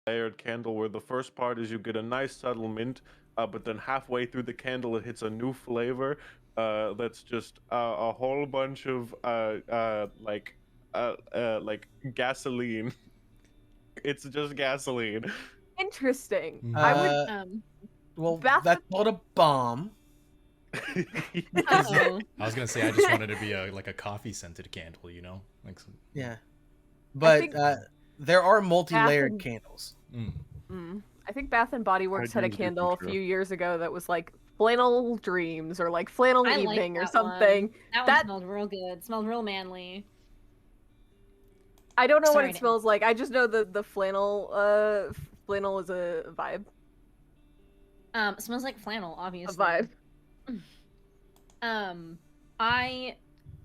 layered candle where the first part is you get a nice subtle mint, but then halfway through the candle it hits a new flavor. That's just a whole bunch of like gasoline. It's just gasoline. Interesting. Mhm. I would. Well, Bath- that's called a bomb. Uh-oh. I was gonna say I just wanted to be like a coffee scented candle, you know, like some. Yeah, but think- there are multi-layered and- candles. I think Bath and Body Works had a dreams are candle a true. few years ago that was like flannel dreams or like flannel I liked evening or that something. One. That one smelled real good. It smelled real manly. I don't know what Sorry, it Nick. smells like. I just know the flannel flannel is a vibe. It smells like flannel, A obviously. vibe.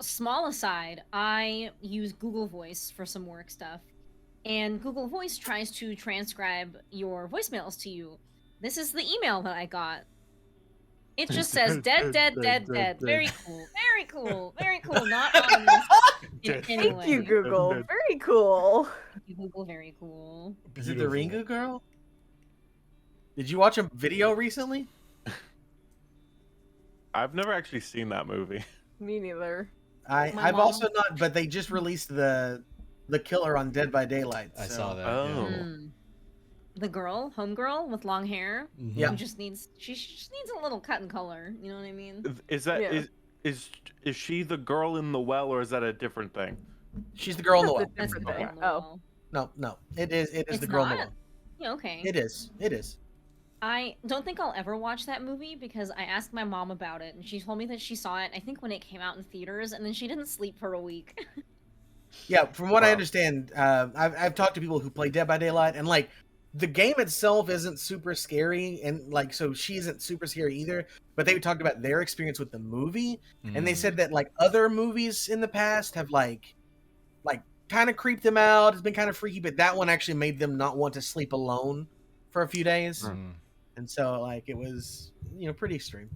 Small aside, I use Google Voice for some work stuff, and Google Voice tries to transcribe your voicemails to you. This is the email that I got. It just says dead, dead, dead, dead. Very cool, very cool, very cool. Not ominous in any Thank you, way. Google. Very cool. Thank you, Google, very cool. Is it the Beautiful. Ringu girl? Did you watch a video recently? I've never actually seen that movie. Me neither. My I've mom- also not, but they just released the killer on Dead by Daylight. I so- saw that. Oh. Yeah. The girl, homegirl with long hair, Mhm. Yeah. who just needs she just needs a little cut and color. You know what I mean? Is that Yeah. is she the girl in the well, or is that a different thing? She's the girl in the well. That's the Different girl thing. on the Oh. wall. No, it is It's the girl in the not? well. Yeah, okay. It is. I don't think I'll ever watch that movie because I asked my mom about it and she told me that she saw it, I think, when it came out in theaters, and then she didn't sleep for a week. Yeah, from what I Wow. understand, I've talked to people who play Dead by Daylight, and like the game itself isn't super scary, and like so she isn't super scary either. But they talked about their experience with the movie, and they Mm. said that like other movies in the past have like kind of creeped them out. It's been kind of freaky, but that one actually made them not want to sleep alone for a few days, Mm. and so like it was pretty extreme.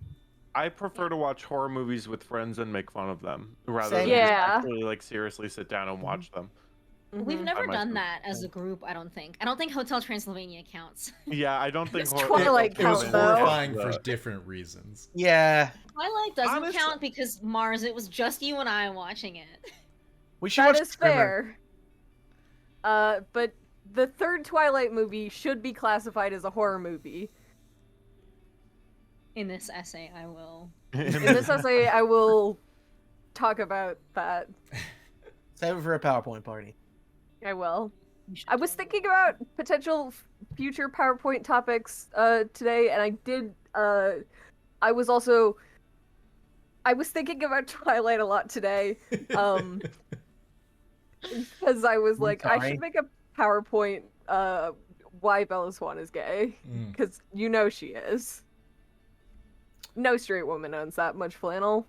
I prefer to watch horror movies with friends and make fun of them rather Same. than just Yeah. actually like seriously sit down and watch them. We've Mhm. never I done myself- that as a group, I don't think. I don't think Hotel Transylvania counts. Yeah, I don't think It's horror. Twilight It was count, though. horrifying for different reasons. Yeah, Twilight doesn't Honestly- count because Mars, it was just you and I watching it. we should That watch is Screamer. fair. But the third Twilight movie should be classified as a horror movie. In this essay, I will. In this essay, I will talk about that. Save it for a PowerPoint party. I will. You should I was totally- thinking about potential future PowerPoint topics today, and I did. I was thinking about Twilight a lot today, because I was I'm like, I sorry. should make a PowerPoint. Why Bella Swan is gay? Mm. Because you know she is. No straight woman owns that much flannel.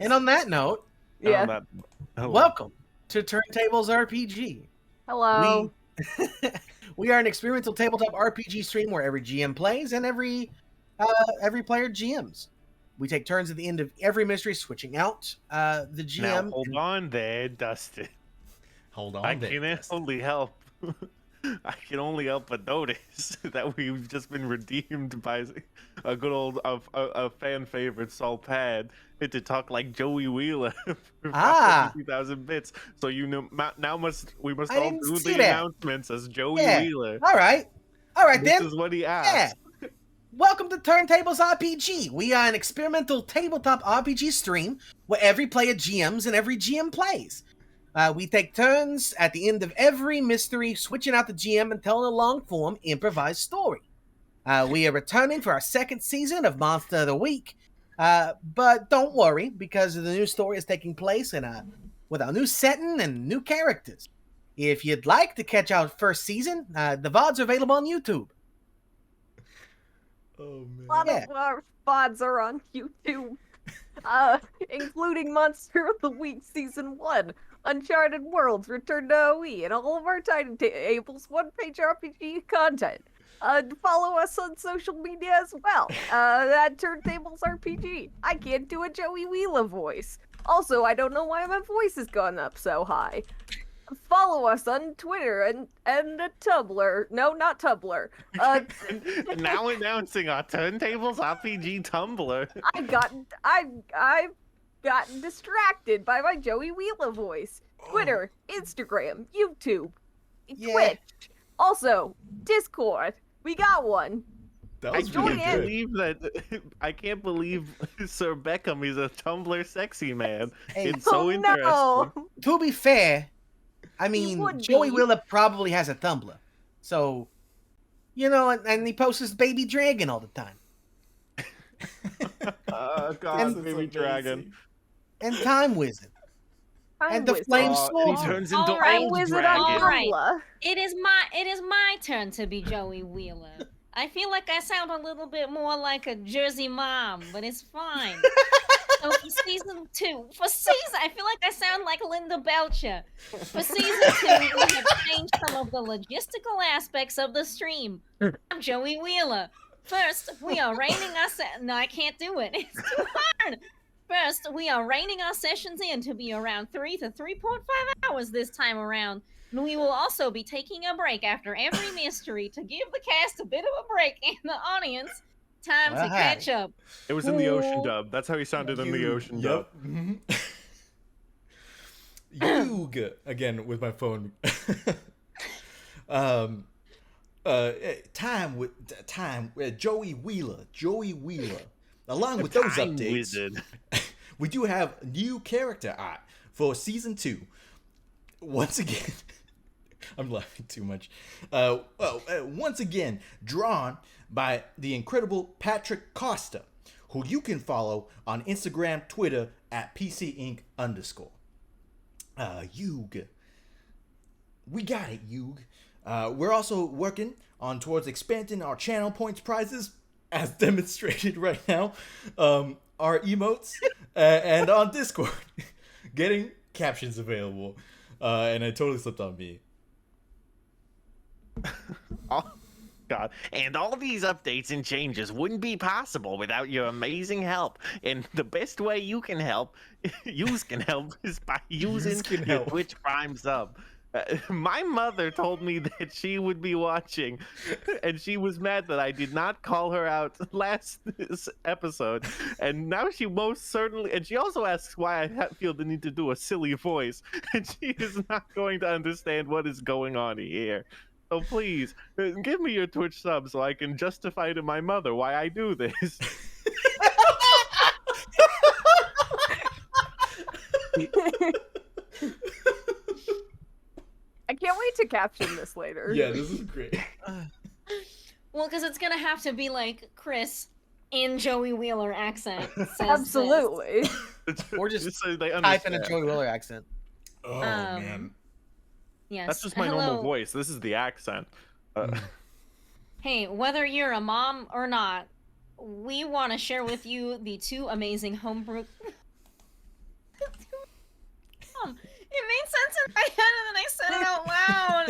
And on that note, Yeah. welcome to Turntables RPG. Hello. We are an experimental tabletop RPG stream where every GM plays and every player GMs. We take turns at the end of every mystery, switching out the Now GM. hold on there, Dustin. Hold on. I there, can Dustin. only help. I can only help but notice that we've just been redeemed by a good old a fan favorite Saul Pad to talk like Joey Wheeler for Ah. 50,000 bits. So you know now we must I all didn't do see the that. announcements as Joey Yeah. Wheeler. All right This then. is what he Yeah. asked. Welcome to Turntables RPG. We are an experimental tabletop RPG stream where every player GMs and every GM plays. We take turns at the end of every mystery, switching out the GM and telling a long-form improvised story. We are returning for our second season of Monster of the Week, but don't worry because the new story is taking place with our new setting and new characters. If you'd like to catch our first season, the VODs are available on YouTube. Oh A lot man. of our VODs are on YouTube, including Monster of the Week Season 1, Uncharted Worlds, Return to OE, and all of our Tiny Tables one-page RPG content. Follow us on social media as well, at TurnTables RPG. I can't do a Joey Wheeler voice. Also, I don't know why my voice has gone up so high. Follow us on Twitter and Tumblr. No, not Tumblr. And now announcing our Turntables RPG Tumblr. I've gotten distracted by my Joey Wheeler voice. Twitter, Instagram, YouTube, Yeah. Twitch. Also, Discord. We got one. That I was join really can't in. good. believe that. I can't believe Sir Beckham is a Tumblr sexy man. Hey, It's so Oh interesting. no! to be fair, I mean, would Joey be. Wheeler probably has a Tumblr. So, and he posts his baby dragon all the time. God, And- baby dragon. And Time Wizard. Time And the Wizard. Flame And he Soldier. turns into Alright. old Wizard dragon. on Alright. Tumblr. It is my turn to be Joey Wheeler. I feel like I sound a little bit more like a Jersey mom, but it's fine. So for season 2, I feel like I sound like Linda Belcher. For season 2, we have changed some of the logistical aspects of the stream. I'm Joey Wheeler. First, we are reining no, I can't do it. It's too hard. First, we are reining our sessions in to be around 3 to 3.5 hours this time around. And we will also be taking a break after every mystery to give the cast a bit of a break and the audience time to Uh-huh. catch up. It was in the ocean Ooh. dub. That's how he sounded in the ocean dub. Yep. Mhm. Yug again with my phone. Time with Joey Wheeler. Along with those Time updates, Wizard. we do have new character art for season 2. Once again, I'm laughing too much. Once again, drawn by the incredible Patrick Costa, who you can follow on Instagram, Twitter at PCInc_. Yug. We got it, Yug. We're also working on towards expanding our channel points prizes, as demonstrated right now. Our emotes, and on Discord, getting captions available. And I totally slipped on me. Oh, God. And all these updates and changes wouldn't be possible without your amazing help. And the best way you can help, is by using can your help. Twitch Prime sub. My mother told me that she would be watching, and she was mad that I did not call her out last episode. And now she most certainly, and she also asks why I feel the need to do a silly voice, and she is not going to understand what is going on here. So please, give me your Twitch sub so I can justify to my mother why I do this. I can't wait to caption this later. Yeah, this is great. Well, because it's gonna have to be like Chris in Joey Wheeler accent. Says this. Absolutely. Or just so they Type in understand. a Joey Wheeler accent. Oh, man. Yes. That's just my Hello. normal voice. This is the accent. Hey, whether you're a mom or not, we want to share with you the 2 amazing homebrew. It made sense in my head and then I said it out loud.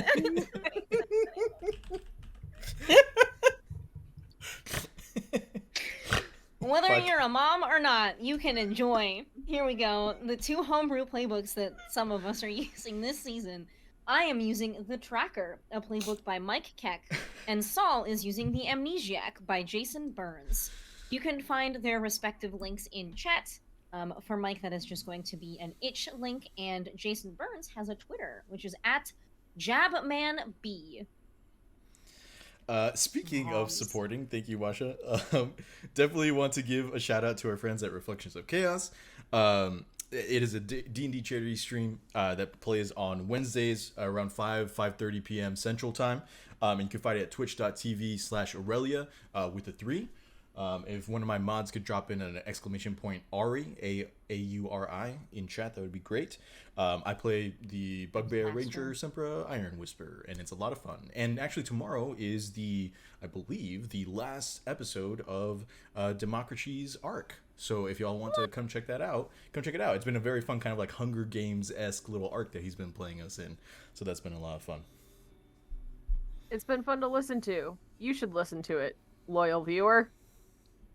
Whether Fuck. you're a mom or not, you can enjoy. Here we go. The 2 homebrew playbooks that some of us are using this season. I am using The Tracker, a playbook by Mike Keck, and Saul is using The Amnesiac by Jason Burns. You can find their respective links in chat. For Mike, that is just going to be an itch link, and Jason Burns has a Twitter, which is at JabmanB. Speaking of supporting, thank you, Washa. Definitely want to give a shout out to our friends at Reflections of Chaos. It is a D&D charity stream that plays on Wednesdays around 5:30 p.m. Central Time. And you can find it at twitch.tv/Aurelia with a 3. If one of my mods could drop in an exclamation point Ari, A-U-R-I, in chat, that would be great. I play the Bugbear Ranger Sempra Iron Whisper, and it's a lot of fun. And actually tomorrow is I believe, the last episode of Democracy's arc. So if y'all want to come check that out, come check it out. It's been a very fun kind of like Hunger Games-esque little arc that he's been playing us in. So that's been a lot of fun. It's been fun to listen to. You should listen to it, loyal viewer.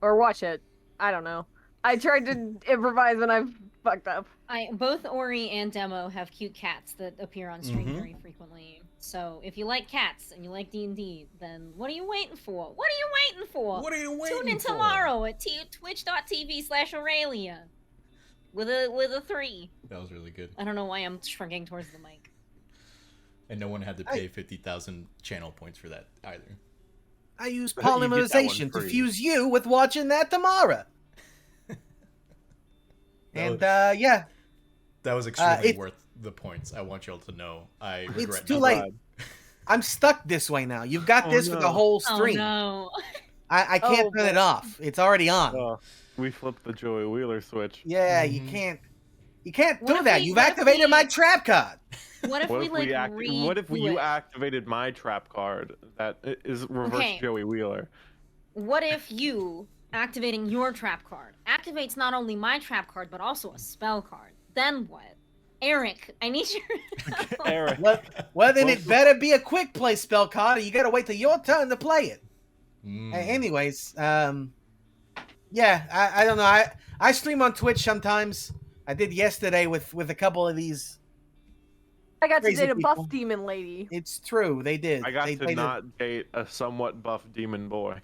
Or watch it. I don't know. I tried to improvise and I've fucked up. Both Ori and Demo have cute cats that appear on stream Mhm. very frequently. So if you like cats and you like D&D, then what are you waiting for? What are you waiting for? What are you waiting Tune in for? tomorrow at twitch.tv/Aurelia with a 3. That was really good. I don't know why I'm shrugging towards the mic. And no one had to pay 50,000 channel points for that either. I use You get that one polymerization to free. fuse you with watching that tomorrow. And yeah, That was extremely it- worth the points. I want y'all to know. I it's regret too nothing. late. I'm stuck this way now. You've got Oh, this for the no. whole Oh stream. no. I can't Oh, turn it boy. off. It's already on. Oh, we flipped the Joey Wheeler switch. Yeah, Mhm. you can't What do if that. we- You've what if activated we- my trap card. What if we like what if you it? activated my trap card that is reverse Okay. Joey Wheeler? What if you activating your trap card activates not only my trap card but also a spell card? Then what? Eric, I need your Eric. Well, then it better be a quick play spell card, or you gotta wait till your turn to play it. Mm. Anyways, yeah, I don't know. I stream on Twitch sometimes. I did yesterday with a couple of these. I got to Crazy date a buff people. demon lady. It's true, they did. I got they, to they not date a somewhat buff demon boy.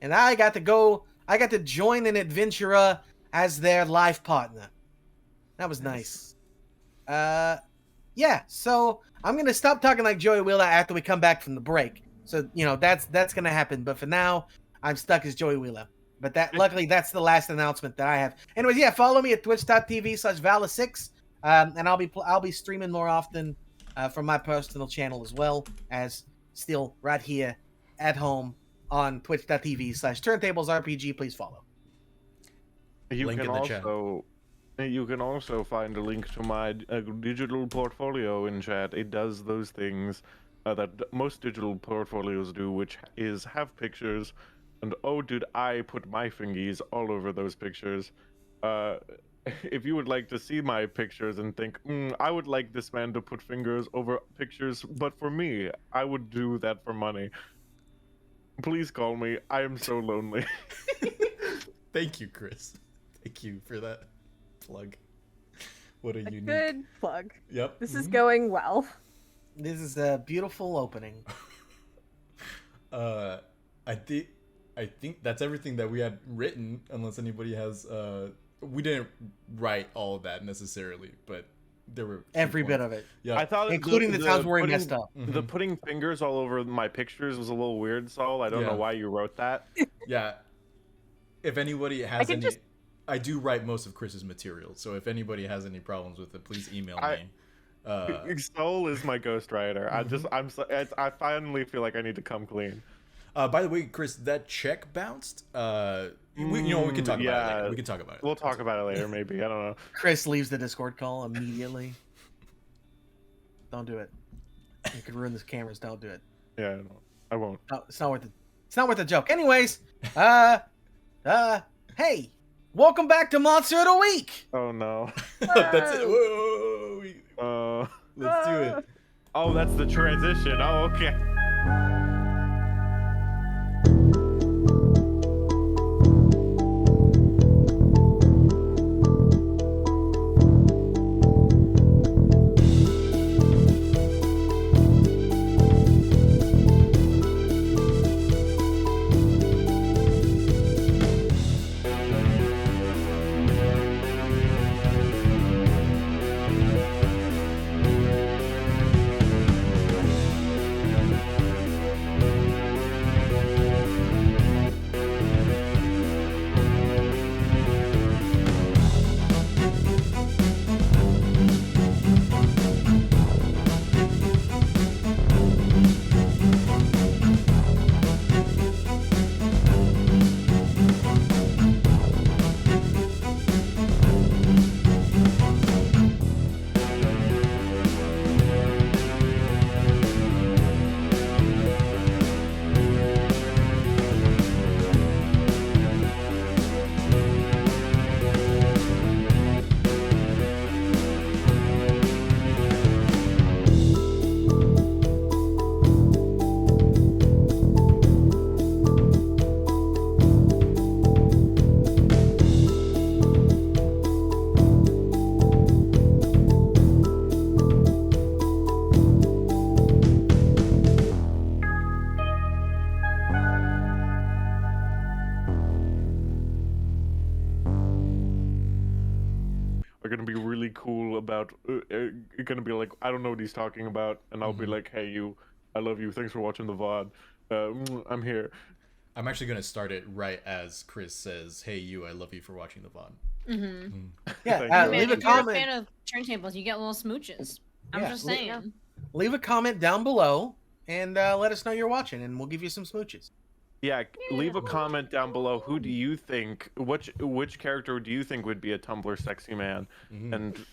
and I got to go. I got to join an adventurer as their life partner. That was nice. Yeah. So I'm gonna stop talking like Joey Wheeler after we come back from the break. So that's gonna happen. But for now, I'm stuck as Joey Wheeler. But luckily that's the last announcement that I have. Anyways, yeah, follow me at twitch.tv/Vala6, and I'll be streaming more often from my personal channel as well as still right here at home on twitch.tv/TurnTablesRPG. Please follow. You Link can in the chat. you can also find a link to my digital portfolio in chat. It does those things that most digital portfolios do, which is have pictures. And oh, did I put my fingies all over those pictures? If you would like to see my pictures and think, I would like this man to put fingers over pictures, but for me, I would do that for money. Please call me. I am so lonely. Thank you, Chris. Thank you for that plug. What a A unique. good plug. Yep. This is mhm. going well. This is a beautiful opening. I think that's everything that we had written, unless anybody has. We didn't write all of that necessarily, but there were Every bit of it, Yeah. I thought including the times where he putting- messed up. The Mhm. putting fingers all over my pictures was a little weird, Saul. I don't know Yeah. why you wrote that. Yeah. If anybody has can any, just- I do write most of Chris's material, so if anybody has any problems with it, please email I- me. Soul is my ghostwriter. I finally feel like I need to come clean. By the way, Chris, that check bounced. We can talk about it yeah. later. We can talk about it. We'll talk about it later, maybe. I don't know. Chris leaves the Discord call immediately. Don't do it. You could ruin the cameras. Don't do it. Yeah, no, I won't. No, it's not worth it. It's not worth the joke. Anyways, hey, welcome back to Monster of the Week. Oh no. That's it. Whoa, let's do it. Oh, that's the transition. Oh, okay. gonna be like, I don't know what he's talking about, and I'll be like, hey you, I love you, thanks for watching the VOD. I'm here. I'm actually gonna start it right as Chris says, "Hey, you, I love you for watching the VOD." Yeah, Thank Man, you. leave a if you're a comment. fan of turntables, you get little smooches. I'm Yeah, just le- saying. Leave a comment down below and let us know you're watching, and we'll give you some smooches. Yeah, leave a comment down below. Who do you think? Which character do you think would be a Tumblr sexy man? And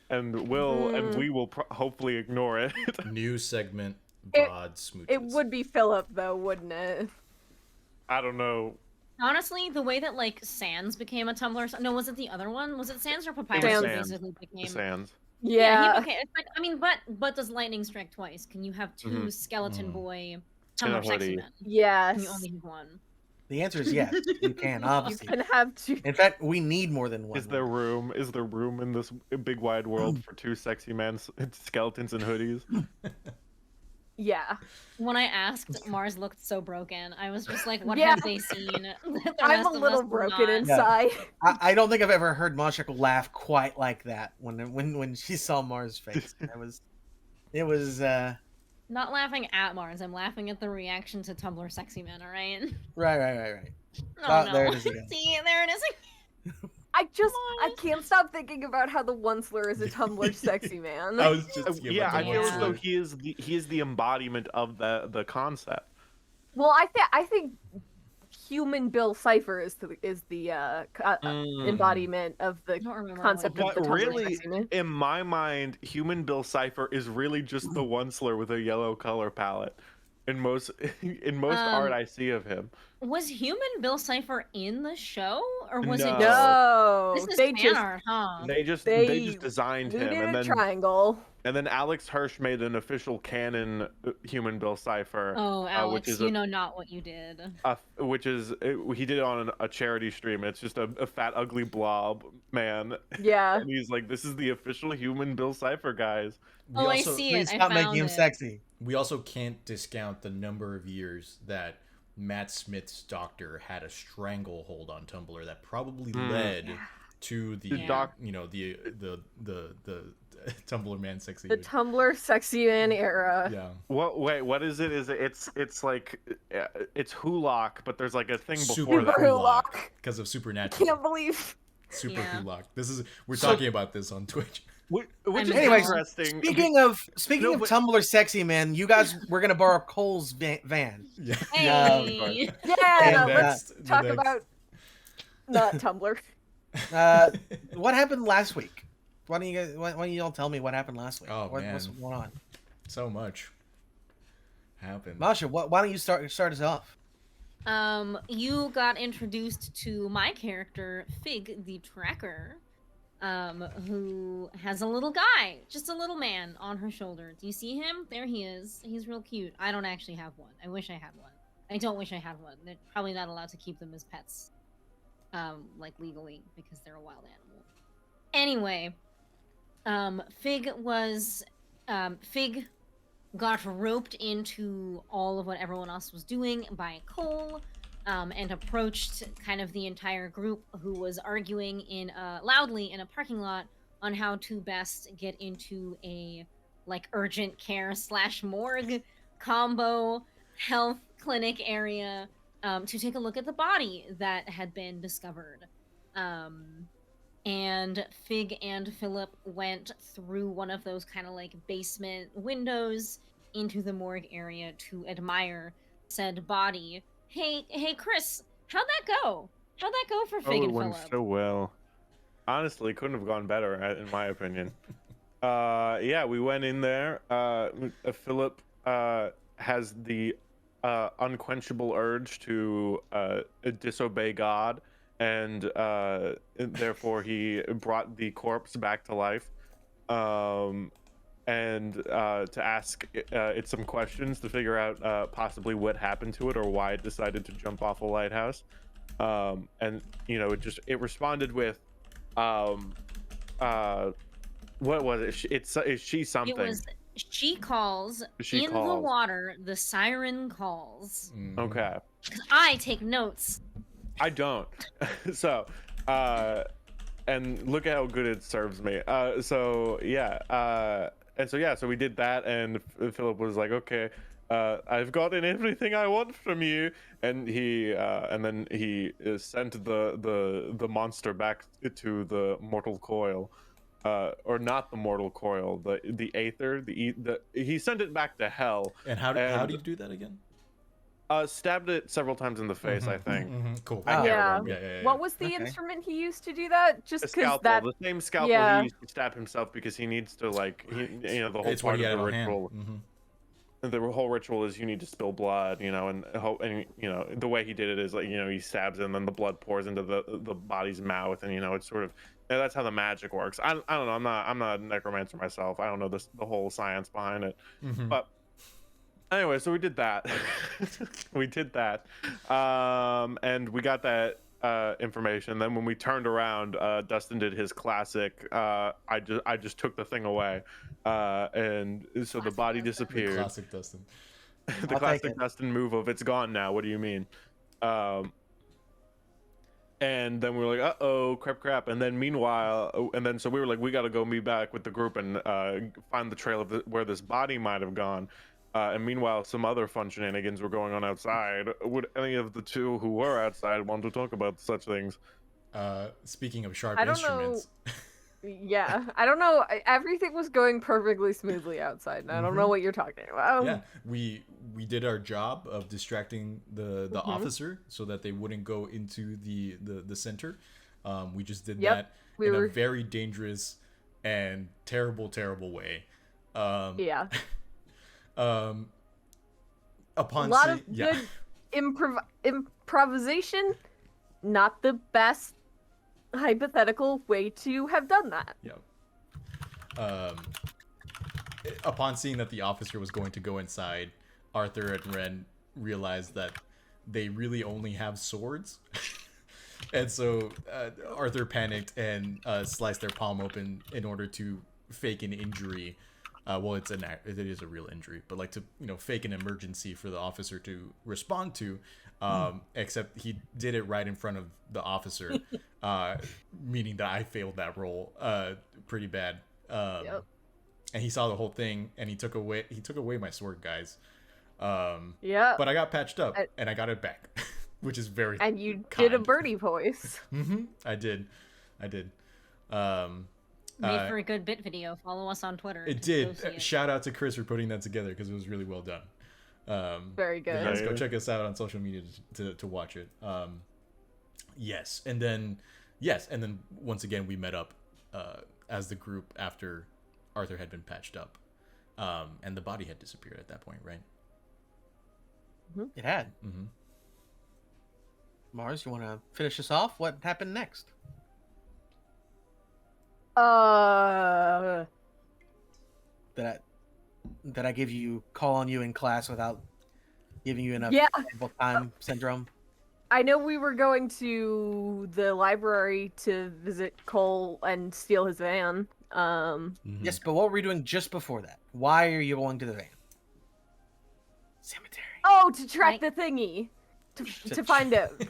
and we will hopefully ignore it. New segment, It- VOD smooches. It would be Philip though, wouldn't it? I don't know. Honestly, the way that like Sans became a Tumblr. No, was it the other one? Was it Sans or It was Papyrus? who Sans. Basically became. Sans. Yeah. he became. It's like, I mean, but does lightning strike twice? Can you have two skeleton boy And a Tumblr sexy hoodie. men? Yes. Can you only have one? The answer is yes. You can, You obviously. can have two. In fact, we need more than one. Is there room? Is there room in this big wide world for two sexy men, skeletons, and hoodies? Yeah. When I asked, Mars looked so broken. I was just like, what Yeah. have they seen? that the I'm rest a of little us did broken not? inside. I don't think I've ever heard Moshik laugh quite like that when she saw Mars' face. It was Not laughing at Mars. I'm laughing at the reaction to Tumblr sexy men. All right. right. Oh, Oh, no. there it is again. See, there it is. I can't stop thinking about how the Onceler is a Tumblr sexy man. I was just Yeah, I feel as though Yeah. he is the embodiment of the concept. Well, I think human Bill Cipher is the embodiment of the I don't remember concept what of But the Tumblr really, sexy man. in my mind, human Bill Cipher is really just the Onceler with a yellow color palette. In most art I see of him. Was human Bill Cipher in the show, or was it? No. No, This is they fan just art, huh? They just They designed him, needed and a then triangle. Alex Hirsch made an official canon human Bill Cipher. Oh, Alex, which is you know not what you did. He did it on a charity stream. It's just a fat ugly blob man, Yeah. and he's like, "This is the official human Bill Cipher, guys." Oh, I see Please it. I stop found making him it. sexy. We also can't discount the number of years that Matt Smith's doctor had a stranglehold on Tumblr that probably led to the Yeah. the Tumblr man sexy. The Tumblr sexy man era. yeah. What is it? It's like it's Hulock, but there's like a thing Super before that. Hulock. Hulock because of Supernatural. Can't believe. Super Yeah. Hulock. We're talking about this on Twitch. Which is Anyways, interesting. Speaking of No, but- Tumblr sexy man, you guys we're gonna borrow Cole's van. Yeah. Hey. Yeah, And, let's the talk next- about not Tumblr. What happened last week? Why don't you all tell me what happened last week? Oh, What's man. going on? So much happened. Masha, why don't you start us off? You got introduced to my character, Fig the Tracker, who has a little guy, just a little man on her shoulder. Do you see him? There he is. He's real cute. I don't actually have one. I wish I had one. I don't wish I had one. They're probably not allowed to keep them as pets, like legally, because they're a wild animal. Anyway, Fig got roped into all of what everyone else was doing by Cole, and approached kind of the entire group, who was arguing loudly in a parking lot on how to best get into a like urgent care / morgue combo health clinic area to take a look at the body that had been discovered. And Fig and Philip went through one of those kind of like basement windows into the morgue area to admire said body. Hey, Chris, how'd that go? How'd that go for Fig it and went Philip? so well. Honestly, couldn't have gone better, in my opinion. Yeah, we went in there. Philip has the unquenchable urge to disobey God, and therefore he brought the corpse back to life, and to ask it some questions to figure out possibly what happened to it or why it decided to jump off a lighthouse. And it responded with what was it? Is she something? It was she calls She in the calls. water. The siren calls. Mhm. Okay. 'Cause I take notes. I don't. So, and look at how good it serves me. So we did that, and Philip was like, okay, I've gotten everything I want from you, and then he sent the monster back to the mortal coil, or not the mortal coil, the aether, he sent it back to hell. And how do you do that again? Stabbed it several times in the face, I think. Cool. I can't Yeah. remember. Yeah. What was the Okay. instrument he used to do that? Just A because scalpel, that. the same scalpel yeah. he used to stab himself because he needs to the whole It's what part he of had the on hand. ritual. The whole ritual is you need to spill blood, and the way he did it is he stabs it and then the blood pours into the body's mouth, and it's sort of that's how the magic works. I don't know. I'm not a necromancer myself. I don't know the whole science behind it, but. Anyway, so we did that. And we got that information. Then when we turned around, Dustin did his classic. I just took the thing away, and so the body disappeared. Classic Dustin. The I'll classic take it. Dustin move of "It's gone now. What do you mean?" And then we were like, "Uh-oh, crap!" And then meanwhile, so we were like, "We got to go meet back with the group and find the trail of where this body might have gone." And meanwhile, some other fun shenanigans were going on outside. Would any of the two who were outside want to talk about such things? Speaking of sharp I don't know. instruments. Yeah, I don't know. Everything was going perfectly smoothly outside, and I don't know what you're talking about. Yeah, we did our job of distracting the officer so that they wouldn't go into the center. We just did that in a very dangerous and terrible way. Yeah. Upon A lot of good improvisation, not the best hypothetical way to have done that. Yeah. Upon seeing that the officer was going to go inside, Arthur and Ren realized that they really only have swords. And so Arthur panicked and sliced their palm open in order to fake an injury. Well, it is a real injury, but to fake an emergency for the officer to respond to. Except he did it right in front of the officer, meaning that I failed that roll pretty bad. Yep. And he saw the whole thing, and he took away my sword, guys. Yeah. But I got patched up, and I got it back, which is very And you kind. did a birdie voice. I did. Made for a good bit video. Follow us on Twitter. It to go did. see it. Shout out to Chris for putting that together because it was really well done. Very good. Guys, go check us out on social media to watch it. Yes, and then once again we met up as the group after Arthur had been patched up, and the body had disappeared at that point, right? It had. Mm-hmm. Mars, you want to finish us off? What happened next? Did I give you call on you in class without giving you enough ample time syndrome? I know we were going to the library to visit Cole and steal his van. Yes, but what were we doing just before that? Why are you going to the van? Cemetery. Oh, to track the thingy. To find out.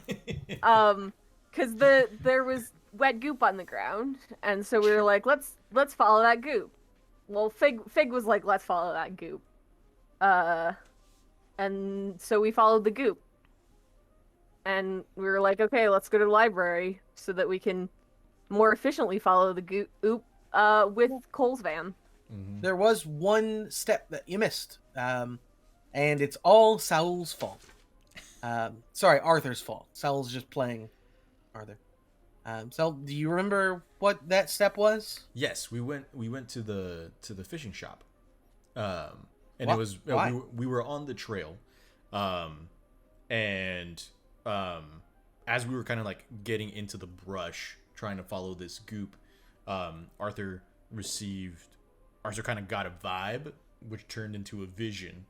Because there was wet goop on the ground, and so we were like, let's follow that goop. Well, Fig was like, let's follow that goop. And so we followed the goop. And we were like, okay, let's go to the library so that we can more efficiently follow the goop with Cole's van. There was one step that you missed, and it's all Saul's fault. Sorry, Arthur's fault. Saul's just playing Arthur. So, do you remember what that step was? Yes, we went to the fishing shop, and What? it was Why? we were on the trail, and as we were kind of getting into the brush trying to follow this goop, Arthur kind of got a vibe which turned into a vision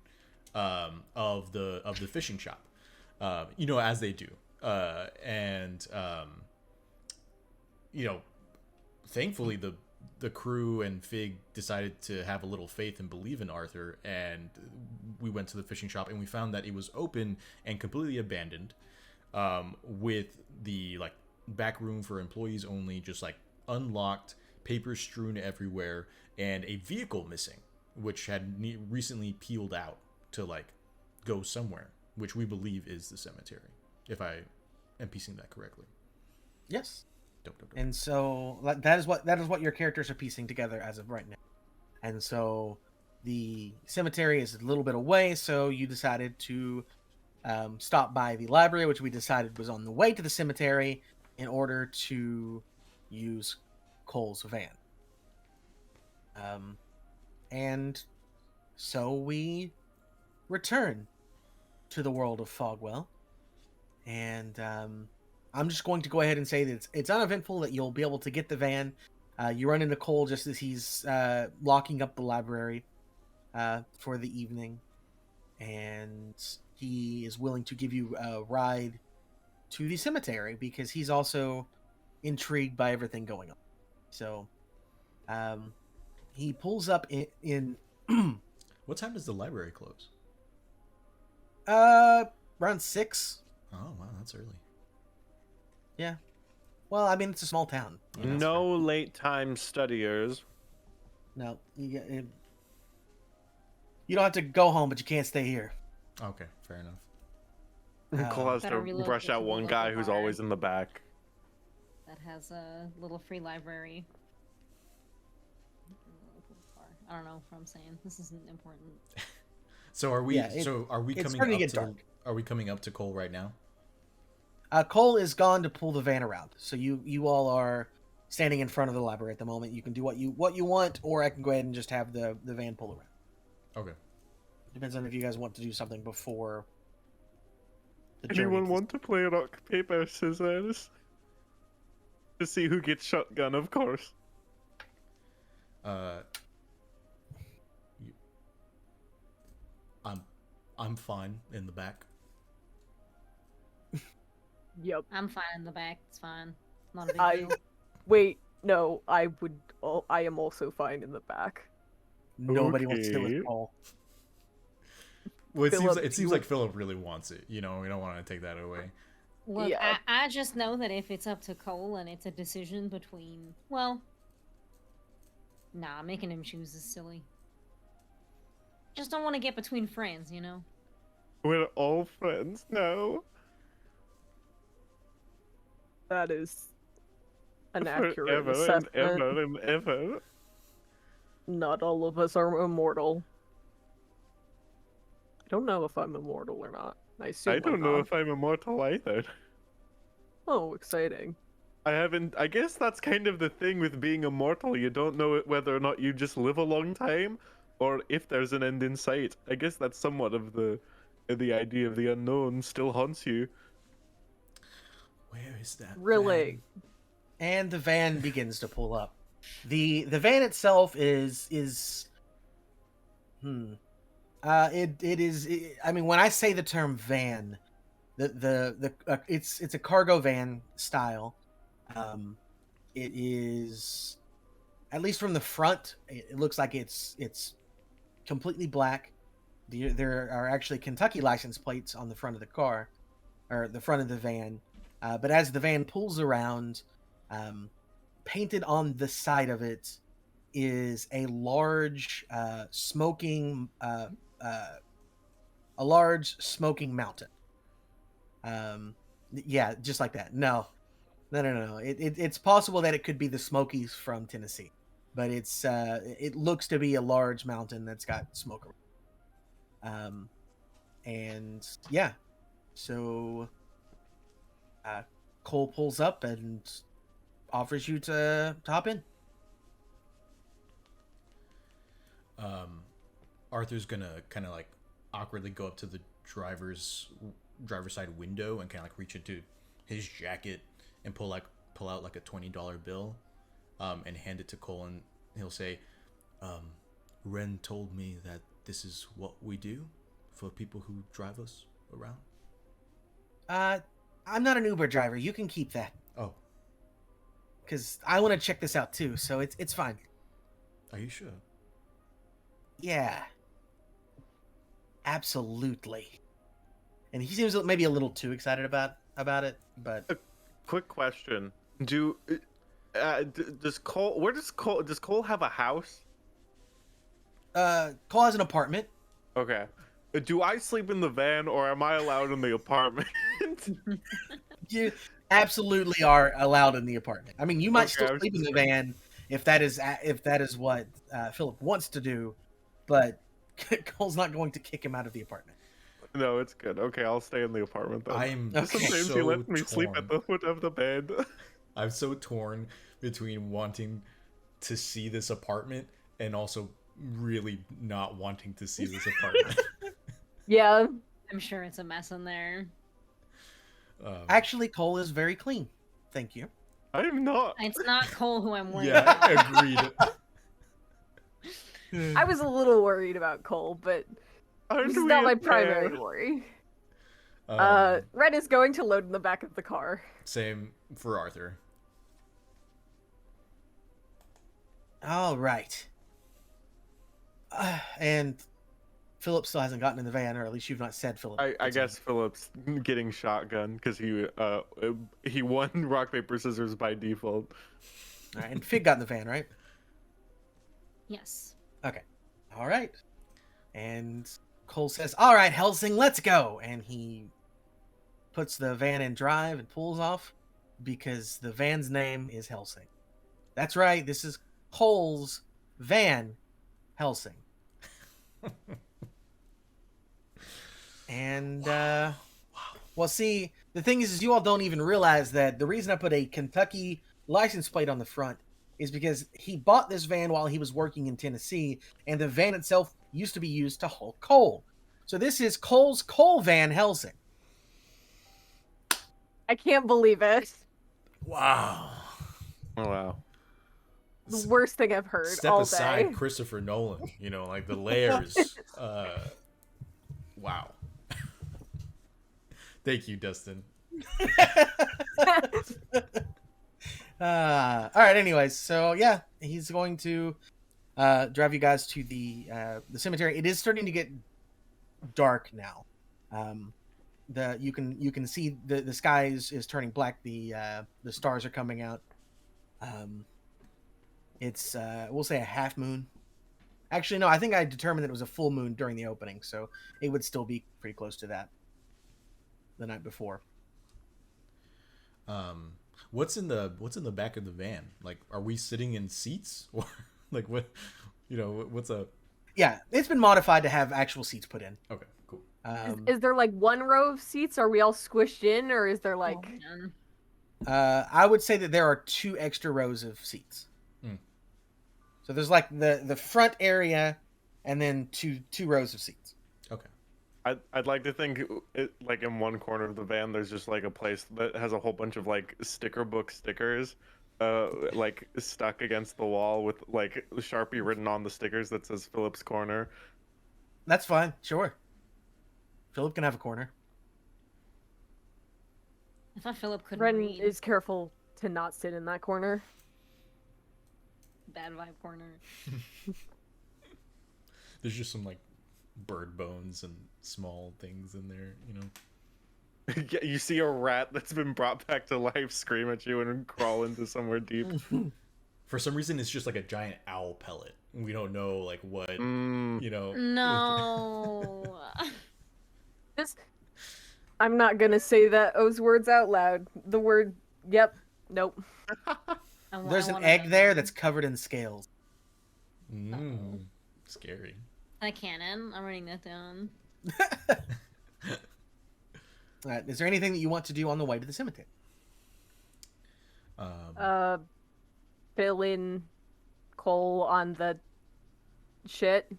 of the fishing shop, as they do, and thankfully the crew and Fig decided to have a little faith and believe in Arthur, and we went to the fishing shop and we found that it was open and completely abandoned, with the back room for employees only just unlocked, paper strewn everywhere, and a vehicle missing, which had recently peeled out to like go somewhere, which we believe is the cemetery, if I am piecing that correctly. Yes. Dope. And so that is what your characters are piecing together as of right now. And so the cemetery is a little bit away, so you decided to stop by the library, which we decided was on the way to the cemetery, in order to use Cole's van. And so we return to the world of Fogwell, and I'm just going to go ahead and say that it's uneventful, that you'll be able to get the van. You run into Cole just as he's locking up the library for the evening, and he is willing to give you a ride to the cemetery because he's also intrigued by everything going on. So he pulls up in What time does the library close? around 6. Oh wow, that's early. Yeah. Well, I mean, it's a small town. Yeah, that's No late time studiers. No, you don't have to go home, but you can't stay here. fair. Okay, fair enough. Cole has Better to relocate brush to out the one local guy who's bar. always in the back. That has a little free library. I don't know what I'm saying. This isn't important. So are we? Yeah, It's starting to coming up get to? dark. Are we coming up to Cole right now? Cole is gone to pull the van around, so you all are standing in front of the library at the moment. You can do what you want, or I can go ahead and just have the van pull around. Okay. Depends on if you guys want to do something before the journey. Anyone want to play rock, paper, scissors? To see who gets shotgun, of course. You- I'm fine in the back. Yep. I'm fine in the back. It's fine. Not a big I deal. wait. No, I would. I am also fine in the back. Nobody wants to do Okay. with Cole. Well, Philip, it seems you- like Philip really wants it. You know, we don't want to take that away. Look, Yeah. I just know that if it's up to Cole and it's a decision between, well, nah, making him choose is silly. Just don't want to get between friends, you know? We're all friends now. That is an accurate Forever and assessment. ever and ever. Not all of us are immortal. I don't know if I'm immortal or not. I assume I don't I'm know not. if I'm immortal either. Oh, exciting. I haven't. I guess that's kind of the thing with being immortal. You don't know whether or not you just live a long time, or if there's an end in sight. I guess that's somewhat of the idea of the unknown still haunts you. Where is that? Really? And the van begins to pull up. The van itself is I mean, when I say the term van, it's a cargo van style. It is, at least from the front, it looks like it's completely black. There are actually Kentucky license plates on the front of the car, or the front of the van. But as the van pulls around, painted on the side of it is a large smoking mountain. Yeah, just like that. No. It's possible that it could be the Smokies from Tennessee, but it looks to be a large mountain that's got smoke around. And yeah, so Cole pulls up and offers you to hop in. Arthur's gonna kind of like awkwardly go up to the driver's side window and kind of like reach into his jacket and pull out like a $20 bill, and hand it to Cole, and he'll say, Ren told me that this is what we do for people who drive us around. I'm not an Uber driver. You can keep that, Oh, because I want to check this out too. So it's fine. are you sure? Yeah, absolutely. And he seems maybe a little too excited about it, but Quick question: does Cole? Where does Cole? Does Cole have a house? Cole has an apartment. Okay. Do I sleep in the van or am I allowed in the apartment? You absolutely are allowed in the apartment. I mean, you might Okay, still I was sleep in just the van if that is what Philip wants to do, but Cole's not going to kick him out of the apartment. No, it's good. Okay, I'll stay in the apartment then. I'm Okay. Sometimes he so lets me sleep torn. at the foot of the bed. I'm so torn between wanting to see this apartment and also really not wanting to see this apartment. Yeah. I'm sure it's a mess in there. Actually, Cole is very clean. Thank you. I'm not. It's not Cole who I'm worried yeah, about. agreed. I was a little worried about Cole, but Aren't this is we not my a primary pair? worry. Um, Ren is going to load in the back of the car. Same for Arthur. All right. And Philip still hasn't gotten in the van, or at least you've not said Philip. I guess Philip's getting shotgun because he won rock paper scissors by default. All right, and Fig got in the van, right? Yes. Okay. All right. And Cole says, "All right, Helsing, let's go." And he puts the van in drive and pulls off because the van's name is Helsing. That's right. This is Cole's van, Helsing. And well, see, the thing is you all don't even realize that the reason I put a Kentucky license plate on the front is because he bought this van while he was working in Tennessee, and the van itself used to be used to haul coal. So this is Cole's coal van, Helsing. I can't believe it. Wow. Oh wow. The worst thing I've heard Step all aside day. Christopher Nolan, like the layers. Wow. Thank you, Dustin. All right. Anyways, so yeah, he's going to drive you guys to the cemetery. It is starting to get dark now. You can see the sky is turning black. The stars are coming out. It's we'll say a half moon. Actually, no, I think I determined that it was a full moon during the opening, so it would still be pretty close to that the night before. What's in the back of the van? Like, are we sitting in seats or like what? What's up? Yeah, it's been modified to have actual seats put in. Okay, cool. Is there like one row of seats? Are we all squished in, or is there like? Oh, man. I would say that there are 2 extra rows of seats. Hmm. So there's like the front area, and then two rows of seats. Okay. I'd like to think like in one corner of the van there's just like a place that has a whole bunch of like sticker book stickers like stuck against the wall with like Sharpie written on the stickers that says Philip's Corner. That's fine. Sure. Philip can have a corner. I thought Philip couldn't Ren read. is careful to not sit in that corner. Bad vibe corner. There's just some like bird bones and small things in there, Yeah, you see a rat that's been brought back to life scream at you and crawl into somewhere deep. For some reason, it's just like a giant owl pellet. We don't know like what No. I'm not gonna say those words out loud. The word, yep, nope. There's an egg there that's covered in scales. Scary. a cannon. I'm writing that down. All right. Is there anything that you want to do on the way to the cemetery? Fill in coal on the shit.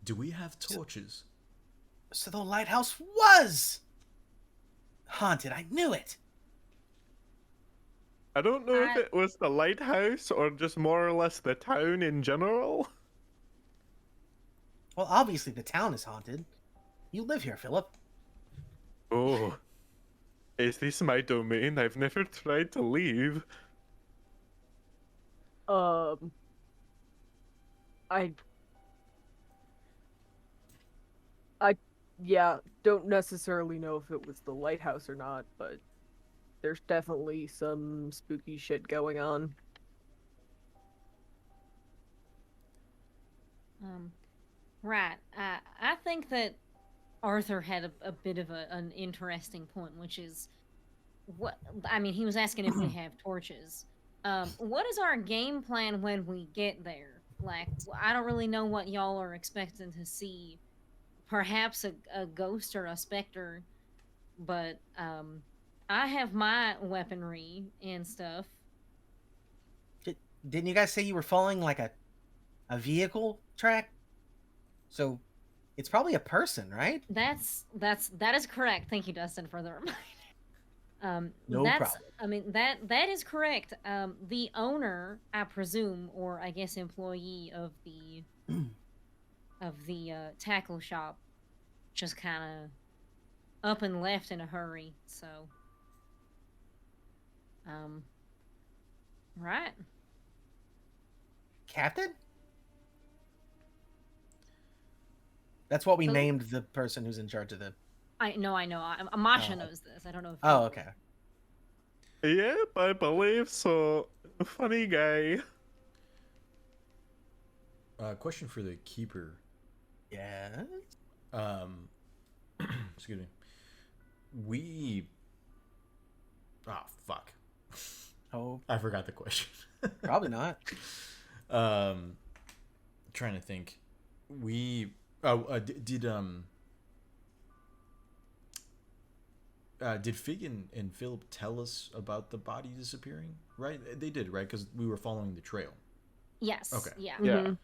Do we have torches? So the lighthouse was haunted. I knew it. I don't know if it was the lighthouse or just more or less the town in general. Well, obviously the town is haunted. You live here, Philip. Oh, is this my domain? I've never tried to leave. I yeah, don't necessarily know if it was the lighthouse or not, but there's definitely some spooky shit going on. Right. I think that Arthur had a bit of an interesting point, which is what I mean. He was asking if we have torches. What is our game plan when we get there? Like, I don't really know what y'all are expecting to see. Perhaps a ghost or a specter, but I have my weaponry and stuff. Didn't you guys say you were following like a vehicle track? So it's probably a person, right? That is correct. Thank you, Dustin, for the reminder. No problem. I mean that is correct. The owner, I presume, or I guess employee of the tackle shop, just kind of up and left in a hurry. So, right. Captain? That's what we So- named the person who's in charge of the. I know. Masha Oh. knows this. I don't know if. Oh, okay. Yep, I believe so. Funny guy. Question for the keeper. Yeah. Excuse me. We. Ah, fuck. Oh, I forgot the question. probably not. Trying to think. We. Did Fig and Philip tell us about the body disappearing? Right, they did, right? Because we were following the trail. Yes. Okay. Yeah.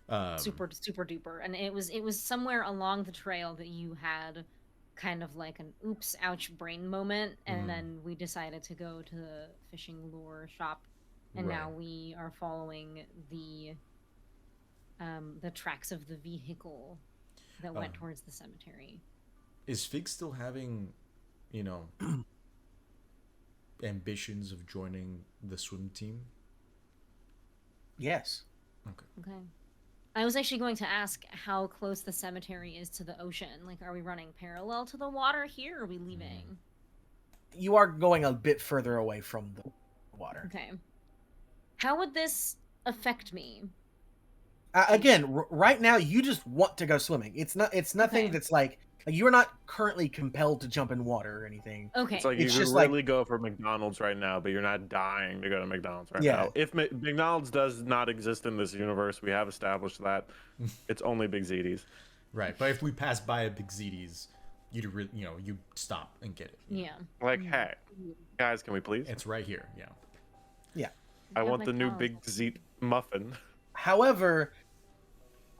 Yeah. Super duper, and it was somewhere along the trail that you had kind of like an oops ouch brain moment, and Mhm. then we decided to go to the fishing lure shop, and now Right. we are following the tracks of the vehicle that went towards the cemetery. Is Fig still having, ambitions of joining the swim team? Yes. Okay. I was actually going to ask how close the cemetery is to the ocean. Like, are we running parallel to the water here, or are we leaving? You are going a bit further away from the water. Okay. How would this affect me? Again, right now you just want to go swimming. It's nothing Okay. that's like you're not currently compelled to jump in water or anything. Okay. It's like It's you just could like- really go for McDonald's right now, but you're not dying to go to McDonald's right Yeah. now. If McDonald's does not exist in this universe, we have established that it's only Big Zeddy's. Right, but if we pass by a Big Zeddy's, you stop and get it. Yeah. Like, hey, guys, can we please? It's right here. Yeah. I Yeah, want the new McDonald's. Big Zed muffin. However,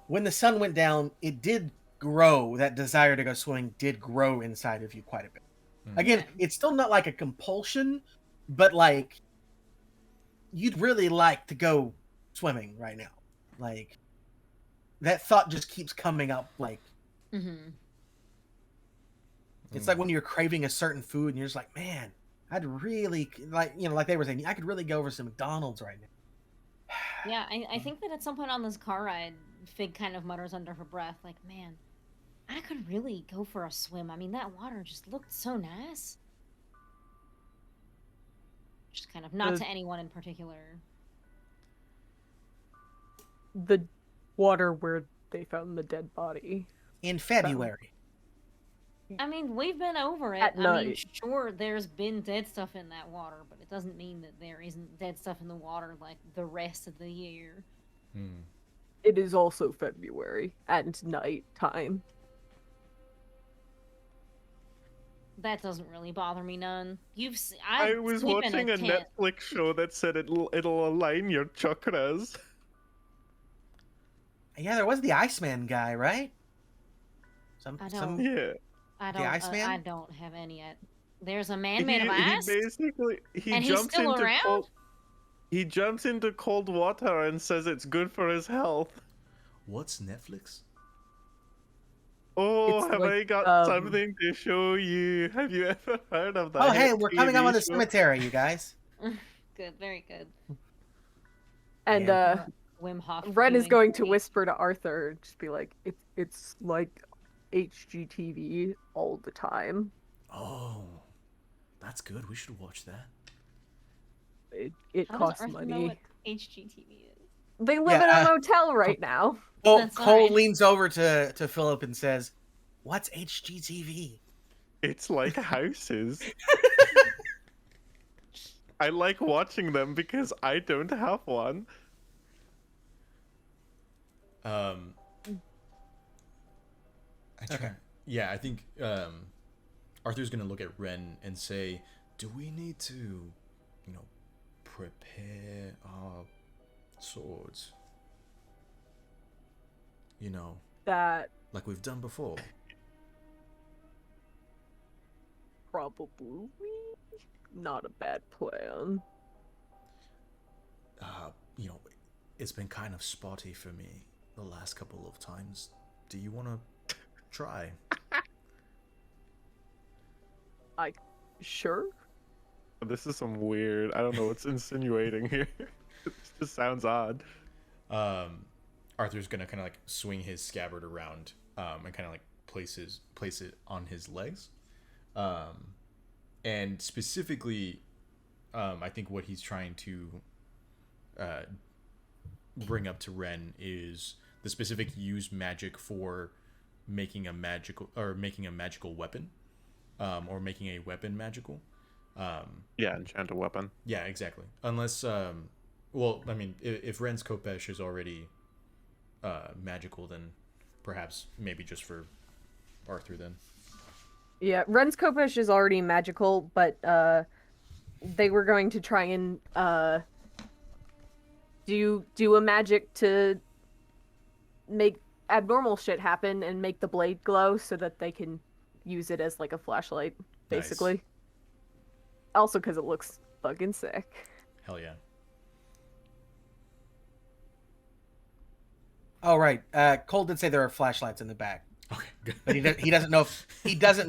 when the sun went down, it did grow. That desire to go swimming did grow inside of you quite a bit. Mhm. Again, Okay. it's still not like a compulsion, but like you'd really like to go swimming right now. Like that thought just keeps coming up. Like Mm-hmm. it's like when you're craving a certain food and you're just like, man, I'd really like they were saying, I could really go over some McDonald's right now. Yeah, I think that at some point on this car ride, Fig kind of mutters under her breath, like, man, I could really go for a swim. I mean, that water just looked so nice. Just kind of not to anyone in particular. The water where they found the dead body. In February. I mean, we've been over it. At I mean, night. sure, there's been dead stuff in that water, but it doesn't mean that there isn't dead stuff in the water like the rest of the year. Hmm. It is also February and night time. That doesn't really bother me none. I was sleep in watching a tent. Netflix show that said it'll align your chakras. Yeah, there was the Iceman guy, right? I Some don't- Yeah. I The don't. Iceman? I don't have any yet. There's a man made of He ice. basically And he's jumps still into around? cold. He jumps into cold water and says it's good for his health. What's Netflix? Oh, It's have like, I got something to show you? Have you ever heard of that? Oh, hey, hit we're coming up TV on the show? cemetery, you guys. Good, very good. And Yeah. Wim Hof. Ren is doing going to great. whisper to Arthur, just be like, it's like HGTV all the time. Oh. That's good. We should watch that. It How does costs Arthur know money. what HGTV is? They live in a motel right now. Well, That's Cole fine. leans over to Philip and says, "What's HGTV?" It's like houses. I like watching them because I don't have one. Okay. Yeah, I think Arthur's gonna look at Ren and say, "Do we need to, prepare our swords? That Like we've done before." probably not a bad plan. It's been kind of spotty for me the last couple of times. Do you want to try? Sure. This is some weird. I don't know what's insinuating here. This just sounds odd. Arthur's gonna kind of like swing his scabbard around and kind of like place it on his legs, and specifically, I think what he's trying to bring up to Ren is the specific use magic for making a magical weapon, or making a weapon magical. Yeah, enchant a weapon. Yeah, exactly. Unless, well, I mean, if Ren's Kopesh is already magical, then perhaps maybe just for Arthur then. Yeah, Ren's Kopesh is already magical, but they were going to try and do a magic to make abnormal shit happen and make the blade glow so that they can use it as like a flashlight, basically. Nice. Also because it looks fucking sick. Hell yeah. Oh right, Cole did say there are flashlights in the back, Okay, good. but he doesn't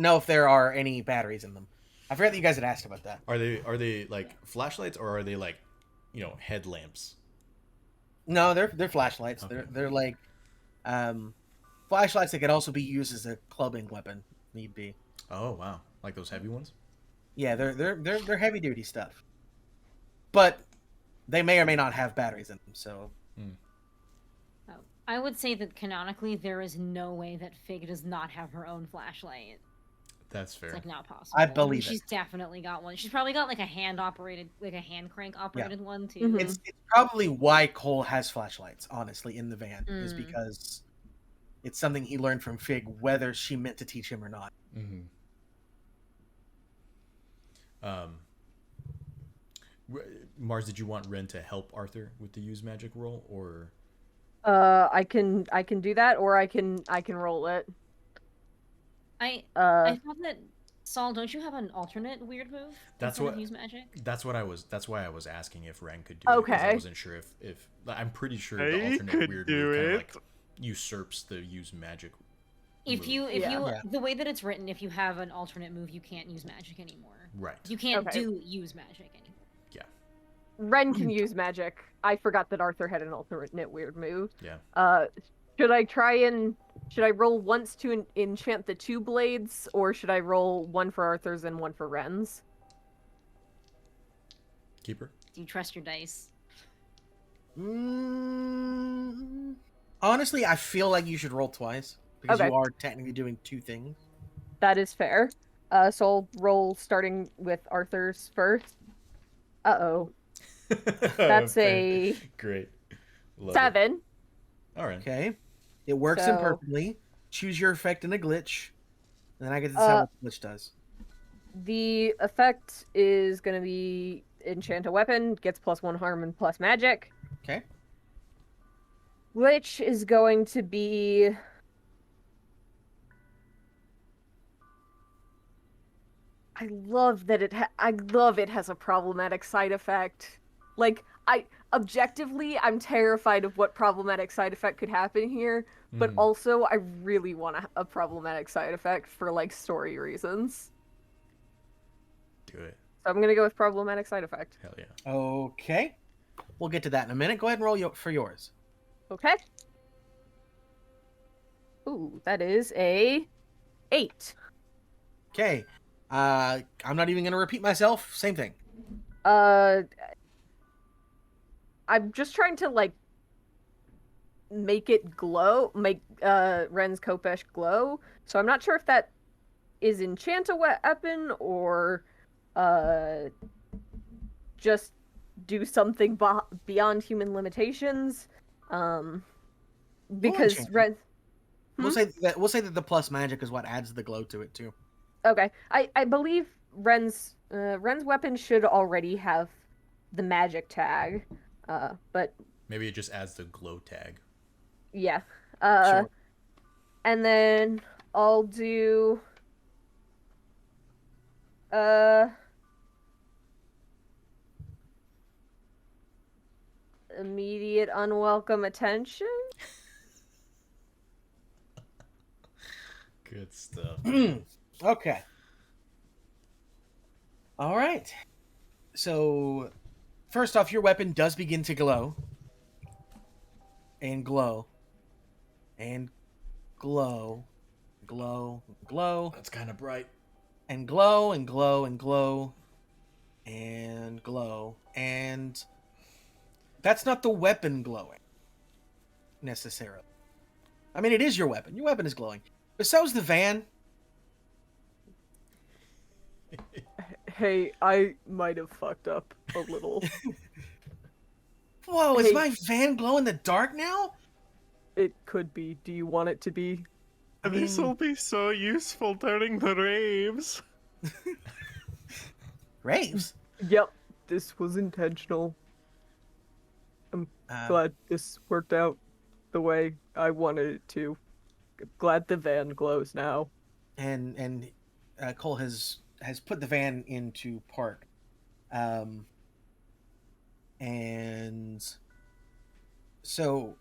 know if there are any batteries in them. I forgot that you guys had asked about that. Are they like flashlights, or are they like, headlamps? No, they're flashlights. Okay. They're like flashlights that could also be used as a clubbing weapon, need be. Oh wow, like those heavy ones. Yeah, they're heavy duty stuff, but they may or may not have batteries in them. So Oh, I would say that canonically, there is no way that Fig does not have her own flashlight. That's fair. It's like not possible. I believe She's definitely got one. She's probably got like a hand crank operated one too. Mhm. it's probably why Cole has flashlights. Honestly, in the van is Mm. because it's something he learned from Fig, whether she meant to teach him or not. Mm-hmm. Mars, did you want Ren to help Arthur with the use magic roll, or? I can do that, or I can roll it. I Uh, thought that Saul, don't you have an alternate weird move? That's instead what- of use magic. That's why I was asking if Ren could do it. 'Cause I Okay. wasn't sure if I'm pretty sure the He alternate could weird do move kind of it. like usurps the use magic. If move. you Yeah. the way that it's written, if you have an alternate move, you can't use magic anymore. Right. You can't Okay. use magic anymore. Yeah. Ren can use magic. I forgot that Arthur had an alternate weird move. Yeah. Should I roll once to enchant the two blades, or should I roll one for Arthur's and one for Ren's? Keeper. Do you trust your dice? Honestly, I feel like you should roll twice because Okay. you are technically doing two things. That is fair. So I'll roll starting with Arthur's first. Uh-oh. That's Fair. a Great. Love it. 7. All right. Okay, it works So- imperfectly. Choose your effect in a glitch, and then I get to decide what the glitch does. The effect is going to be enchant a weapon, gets +1 harm and plus magic. Okay. Which is going to be... I love that it has a problematic side effect. Like, objectively, I'm terrified of what problematic side effect could happen here, but Mhm. also I really want a problematic side effect for, like, story reasons. Do it. So I'm gonna go with problematic side effect. Hell yeah. Okay, we'll get to that in a minute. Go ahead and roll for yours. Okay. Ooh, that is a 8. Okay, I'm not even gonna repeat myself. Same thing. I'm just trying to like make it glow, make Ren's Kopesh glow. So I'm not sure if that is enchant a weapon or uh just do something beyond human limitations. Because enchant it. Ren. We'll say that the plus magic is what adds the glow to it too. Okay, I believe Ren's weapon should already have the magic tag, but Maybe it just adds the glow tag. yeah. Sure. And then I'll do uh immediate unwelcome attention. Good stuff. Okay. All right. So, first off, your weapon does begin to glow. And glow. And glow. Glow. Glow. That's kind of bright. And glow. And glow. And glow. And glow. And that's not the weapon glowing. Necessarily. I mean, it is your weapon. Your weapon is glowing. But so's the van. Hey, I might have fucked up a little. Whoa, is Hey. my van glow in the dark now? It could be. Do you want it to be? I mean- This will be so useful during the raves. Raves? Yep, this was intentional. Glad this worked out the way I wanted it to. Glad the van glows now. And Cole has put the van into park, and so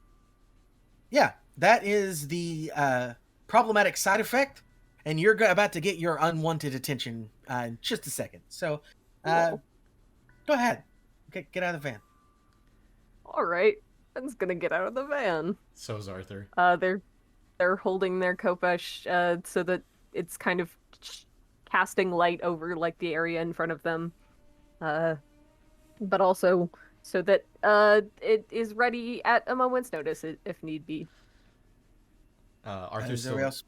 yeah, that is the problematic side effect, and you're about to get your unwanted attention in just a second. So, Cool. go ahead, get out of the van. All right, Ben's gonna get out of the van. So's Arthur. They're holding their Kopesh so that it's kind of casting light over like the area in front of them, but also so that it is ready at a moment's notice if need be. Arthur's Is still, everybody else?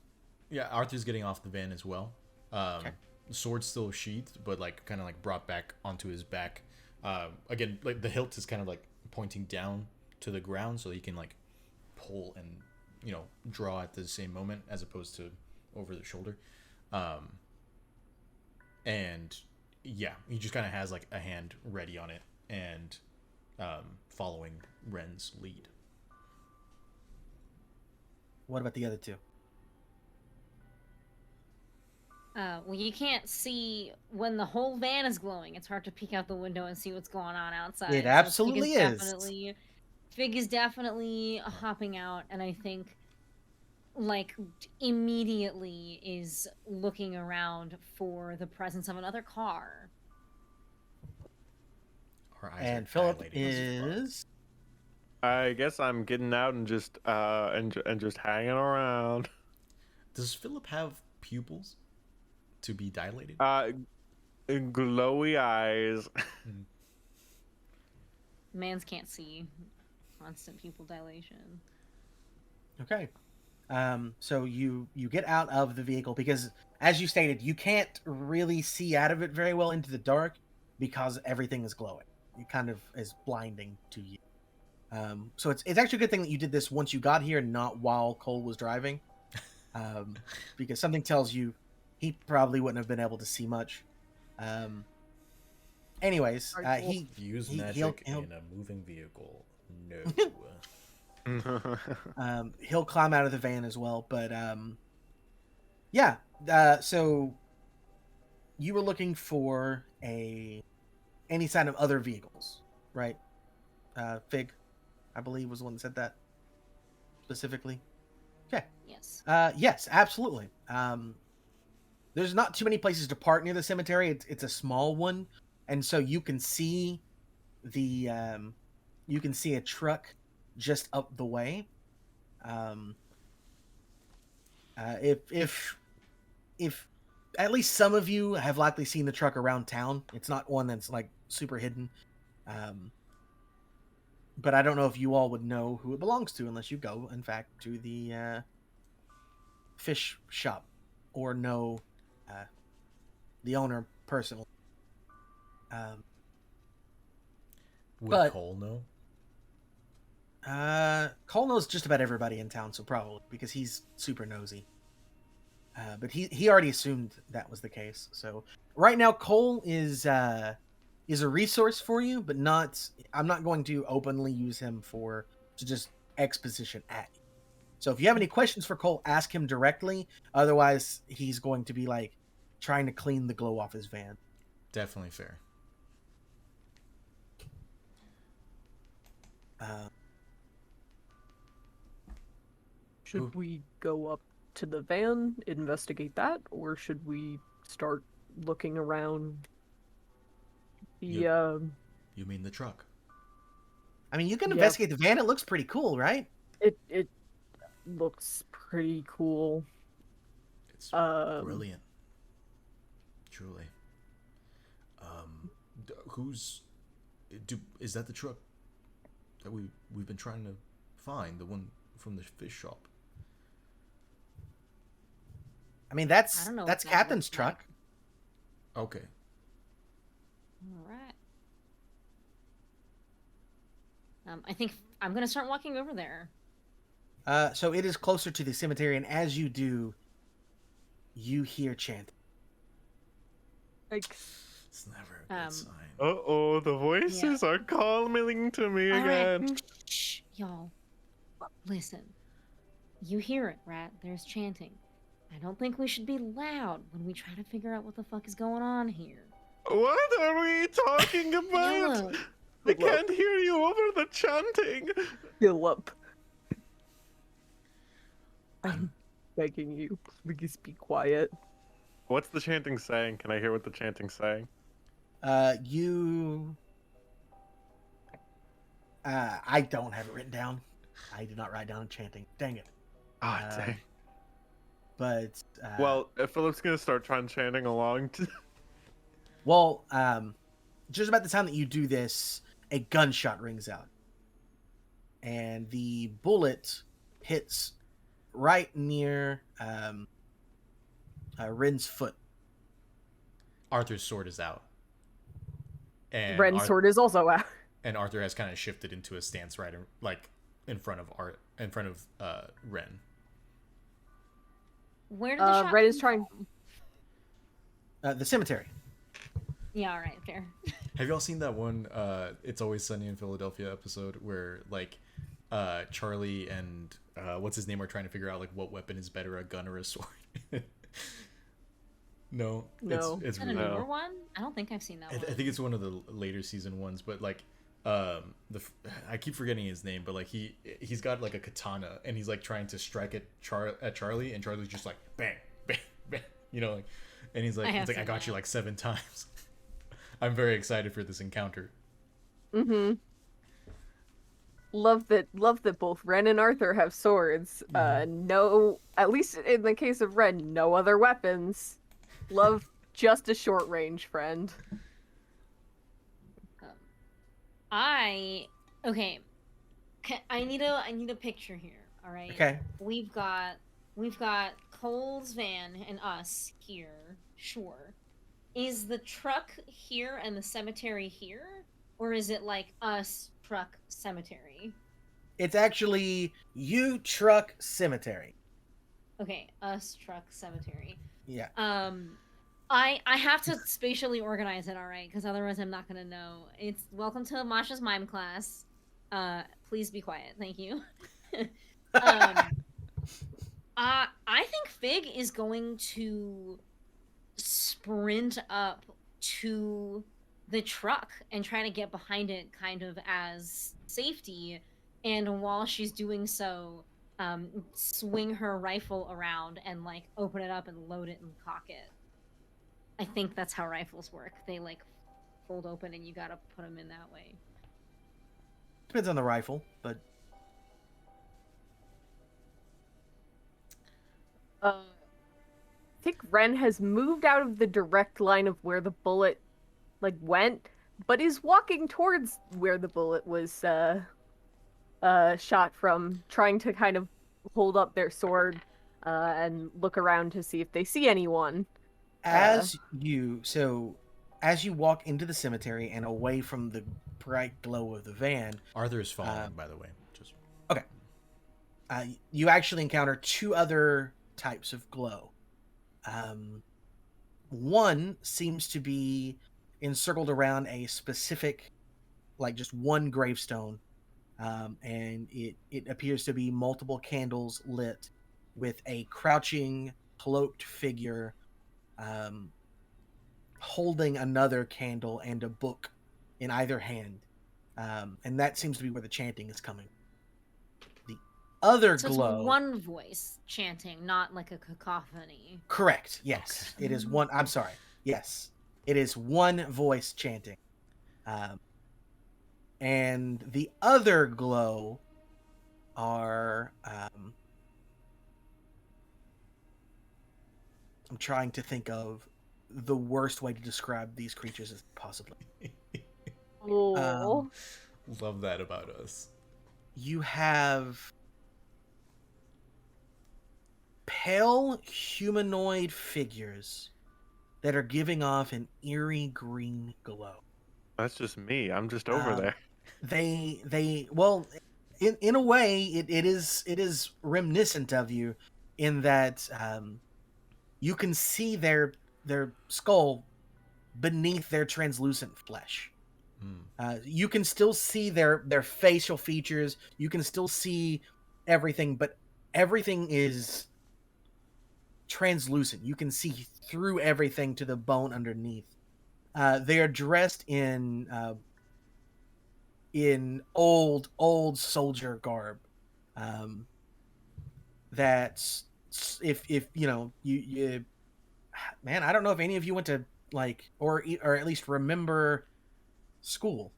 yeah, Arthur's getting off the van as well. Okay. The sword's still sheathed, but like kind of like brought back onto his back. Again, like the hilt is kind of like pointing down to the ground, so he can like pull and draw at the same moment as opposed to over the shoulder. And yeah, he just kind of has like a hand ready on it and following Ren's lead. What about the other two? Well, you can't see when the whole van is glowing. It's hard to peek out the window and see what's going on outside. It So absolutely is. Fig is definitely hopping out, and I think, like, immediately is looking around for the presence of another car. Our eyes And are Philip dilating as fuck. is I guess I'm getting out and just and just hanging around. Does Philip have pupils to be dilated? Glowy eyes. Mans can't see. Constant pupil dilation. okay. So you get out of the vehicle because, as you stated, you can't really see out of it very well into the dark because everything is glowing. It kind of is blinding to you. So it's actually a good thing that you did this once you got here, not while Cole was driving, because something tells you he probably wouldn't have been able to see much. Anyways, Use he'll- magic he'll- in a moving vehicle. No. he'll climb out of the van as well. But yeah. So you were looking for any sign of other vehicles, right? Fig, I believe, was the one that said that specifically. Okay. Yes. Yes, absolutely. There's not too many places to park near the cemetery. It's a small one, and so you can see you can see a truck just up the way. If at least some of you have likely seen the truck around town. It's not one that's like super hidden. But I don't know if you all would know who it belongs to unless you go, in fact, to the fish shop or know the owner personally. Would but- Cole know? Cole knows just about everybody in town, so probably because he's super nosy. But he already assumed that was the case. So right now, Cole is a resource for you, but not. I'm not going to openly use him to just exposition at you. So if you have any questions for Cole, ask him directly. Otherwise, he's going to be like trying to clean the glow off his van. Definitely fair. Should we go up to the van, investigate that, or should we start looking around the You mean the truck? I mean, you can Yeah. investigate the van. It looks pretty cool, right? it looks pretty cool. It's Um, brilliant. Truly. Is that the truck that we've been trying to find? The one from the fish shop? I mean, I that's don't know that's what that Captain's looks like. truck. Okay. All right. I think I'm gonna start walking over there. So it is closer to the cemetery, and as you do, you hear chanting. like It's never a good sign. Uh-oh, the voices are calling to me All right. again. Shh, y'all. Listen. You hear it, right? There's chanting. I don't think we should be loud when we try to figure out what the fuck is going on here. What are we talking about? Yellow. I can't hear you over the chanting. Philip. I'm begging you, please be quiet. What's the chanting saying? Can I hear what the chanting's saying? I don't have it written down. I did not write down chanting. Dang it. Ah, dang. But Well, Philip's gonna start trying chanting along. well, just about the time that you do this, a gunshot rings out, and the bullet hits right near Rin's foot. Arthur's sword is out. And Ren's sword is also out. And Arthur has kind of shifted into a stance right in front of Ren. Where did the shot Ren is come trying. from? The cemetery. Yeah, all right, fair. Have y'all seen that one It's Always Sunny in Philadelphia episode where like Charlie and what's his name are trying to figure out like what weapon is better, a gun or a sword? No. No. It's Is that a really newer one? I don't think I've seen that I one. think it's one of the later season ones, but like I keep forgetting his name, but like he's got like a katana and he's like trying to strike at Charlie, and Charlie's just like bang bang bang, you know, like, and he's like I got you like 7 times. I'm very excited for this encounter. Mm-hmm. Love that both Ren and Arthur have swords. No, at least in the case of Ren, no other weapons. Love just a short range friend. Okay. I need a picture here. All right. Okay. We've got Cole's van and us here. Sure. Is the truck here and the cemetery here, or is it like us, truck, cemetery? It's actually you, truck, cemetery. Okay, us, truck, cemetery. Yeah. I have to spatially organize it, all right, because otherwise I'm not gonna know. It's welcome to Masha's mime class. Please be quiet, thank you. I think Fig is going to sprint up to the truck and try to get behind it, kind of as safety. And while she's doing so, swing her rifle around and like open it up and load it and cock it. I think that's how rifles work. They like fold open and you gotta put them in that way. Depends on the rifle, but think Ren has moved out of the direct line of where the bullet went, but is walking towards where the bullet was shot from, trying to kind of hold up their sword and look around to see if they see anyone. As you walk into the cemetery and away from the bright glow of the van, Arthur is following, by the way. Just you actually encounter two other types of glow. One seems to be encircled around a specific, just one gravestone, and it appears to be multiple candles lit with a crouching, cloaked figure holding another candle and a book in either hand. And that seems to be where the chanting is coming. The other So glow... it's one voice chanting, not like a cacophony. Correct, yes. Okay. It is one... I'm sorry. Yes. It is one voice chanting. And the other glow are... I'm trying to think of the worst way to describe these creatures as possibly. Oh. love that about us. You have pale humanoid figures that are giving off an eerie green glow. That's just me. I'm just over there. Well, in a way, it is reminiscent of you, in that you can see their skull beneath their translucent flesh. You can still see their facial features. You can still see everything, but everything is translucent. You can see through everything to the bone underneath. They are dressed in old soldier garb. That's if you man, I don't know if any of you went to or at least remember school.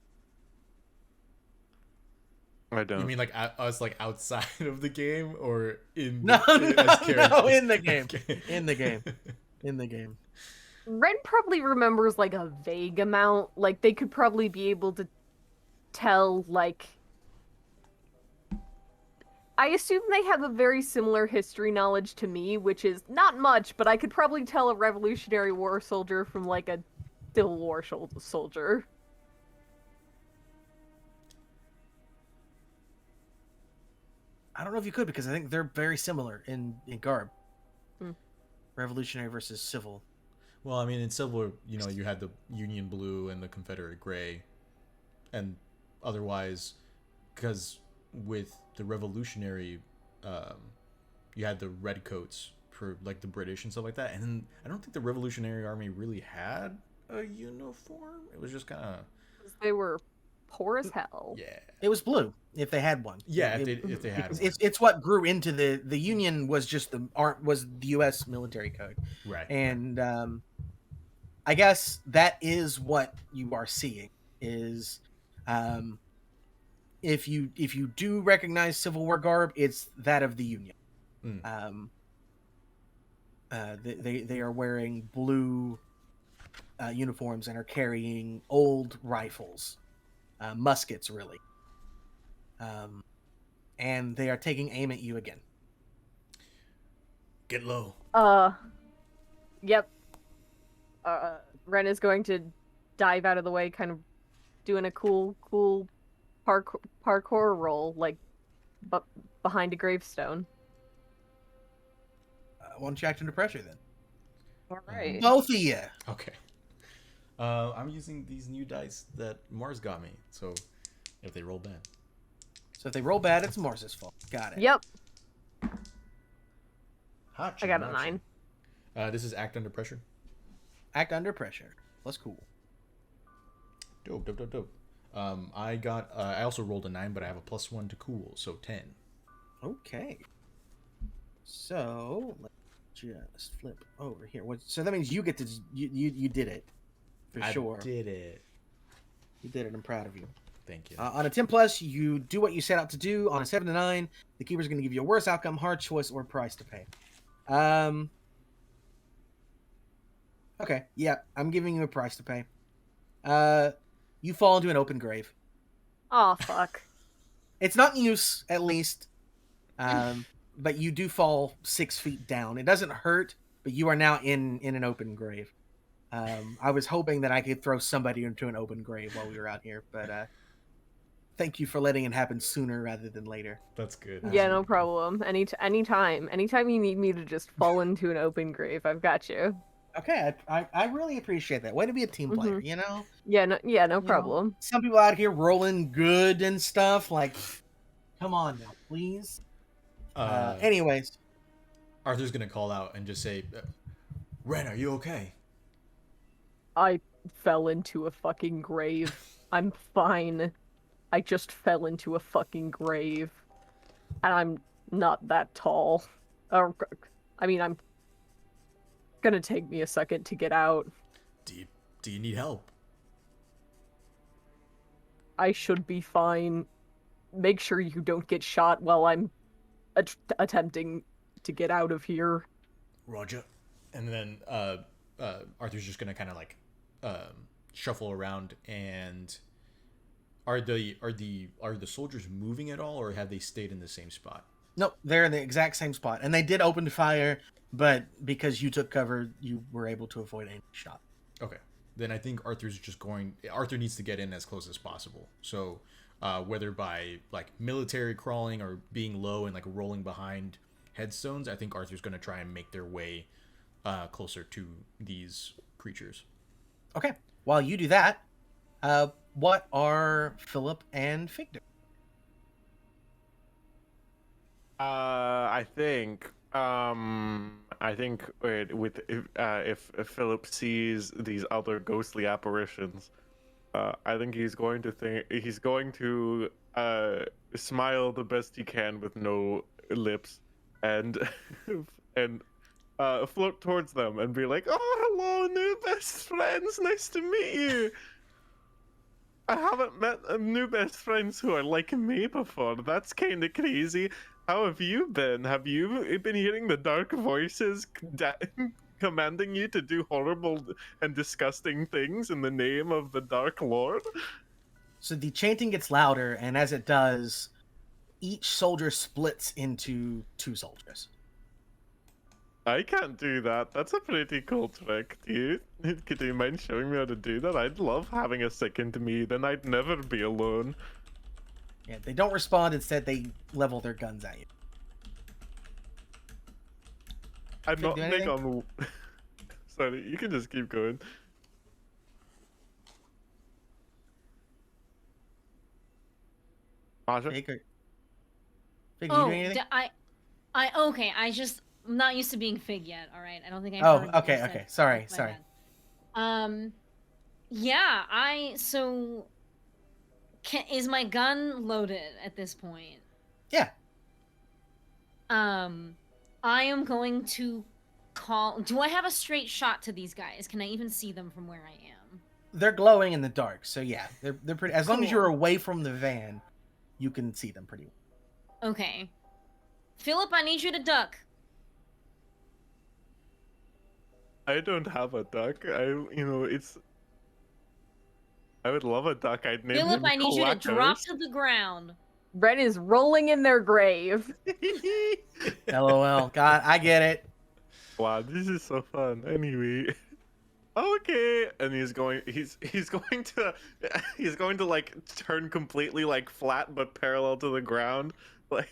I don't. You mean us outside of the game, or in No, as no, in the game. Okay. In the game. In the game. Ren probably remembers a vague amount. They could probably be able to tell I assume they have a very similar history knowledge to me, which is not much, but I could probably tell a Revolutionary War soldier from a Civil War soldier. I don't know if you could, because I think they're very similar in garb. Hmm. Revolutionary versus civil. Well, I mean, in Civil, you had the Union blue and the Confederate gray, and otherwise, because with the Revolutionary, you had the redcoats for the British and stuff like that, and I don't think the Revolutionary Army really had a uniform. It was just kind of... They were poor as hell. Yeah. It was blue if they had one. Yeah, if they had one. It's what grew into the Union was just the U.S. military code. Right. And I guess that is what you are seeing is if you do recognize Civil War garb, it's that of the Union. They are wearing blue uniforms and are carrying old rifles, muskets really, and they are taking aim at you again. Get low. Yep. Ren is going to dive out of the way, kind of doing a cool parkour roll, but behind a gravestone. Why don't you act under pressure then? All right. Both of you. Okay. I'm using these new dice that Mars got me, so if they roll bad. So if they roll bad, it's Mars's fault. Got it. Yep. Hachi I got a Machi. 9. This is act under pressure. Act under pressure. That's cool. Dope. I also rolled a 9, but I have a +1 to cool, so 10. Okay. So let's just flip over here. So that means you get to you did it for sure. I did it. You did it. I'm proud of you. Thank you. On a 10+, you do what you set out to do. On a 7 to 9, the keeper's going to give you a worse outcome, hard choice, or price to pay. Okay, yeah, I'm giving you a price to pay. You fall into an open grave. Oh fuck. It's not in use, at least. But you do fall 6 feet down. It doesn't hurt, but you are now in an open grave. I was hoping that I could throw somebody into an open grave while we were out here, but thank you for letting it happen sooner rather than later. That's good. Yeah, no problem. Anytime you need me to just fall into an open grave, I've got you. Okay, I really appreciate that. Way to be a team player, you know? Yeah, no You know, problem. some people out here rolling good and stuff. Like, come on now, please. Anyways, Arthur's gonna call out and just say, "Ren, are you okay?" I fell into a fucking grave. I'm fine. I just fell into a fucking grave. And I'm not that tall. Or, I mean, I'm gonna take me a second to get out. Do you need help? I should be fine. Make sure you don't get shot while I'm attempting to get out of here. Roger. And then Arthur's just gonna kind of like shuffle around. And are the soldiers moving at all, or have they stayed in the same spot? nope, they're in the exact same spot, and they did open fire, but because you took cover, you were able to avoid any shot. Okay. Then I think Arthur needs to get in as close as possible. So whether by like military crawling or being low and like rolling behind headstones, I think Arthur's going to try and make their way closer to these creatures. Okay, while you do that, what are Philip and Fig doing? I think if Philip sees these other ghostly apparitions, I think he's going to smile the best he can with no lips, and and float towards them and be like, "Oh, hello, new best friends. Nice to meet you. I haven't met new best friends who are like me before. That's kind of crazy. How have you been? Have you been hearing the dark voices commanding you to do horrible and disgusting things in the name of the Dark Lord?" So the chanting gets louder, and as it does, each soldier splits into 2 soldiers. I can't do that. That's a pretty cool trick. Could you mind showing me how to do that? I'd love having a second me. Then I'd never be alone. Yeah, they don't respond. Instead, they level their guns at you. I'm Can not do big anything? on. Sorry, you can just keep going. Masha? Fig, you doing anything? Okay. I'm not used to being Fig yet. All right, I don't think I. Oh, heard what you okay, said. okay. Sorry, My sorry. bad. Yeah. Is my gun loaded at this point? Yeah. I am going to call. Do I have a straight shot to these guys? Can I even see them from where I am? They're glowing in the dark, so yeah, they're pretty. As long as Cool. you're away from the van, you can see them pretty well. Okay. Philip, I need you to duck. I don't have a duck. I would love a duck. I'd name Philip, him I need you to drop Quackers. to the ground. Ren is rolling in their grave. LOL. God, I get it. Wow, this is so fun. Anyway, okay, and he's going to like turn completely like flat but parallel to the ground, like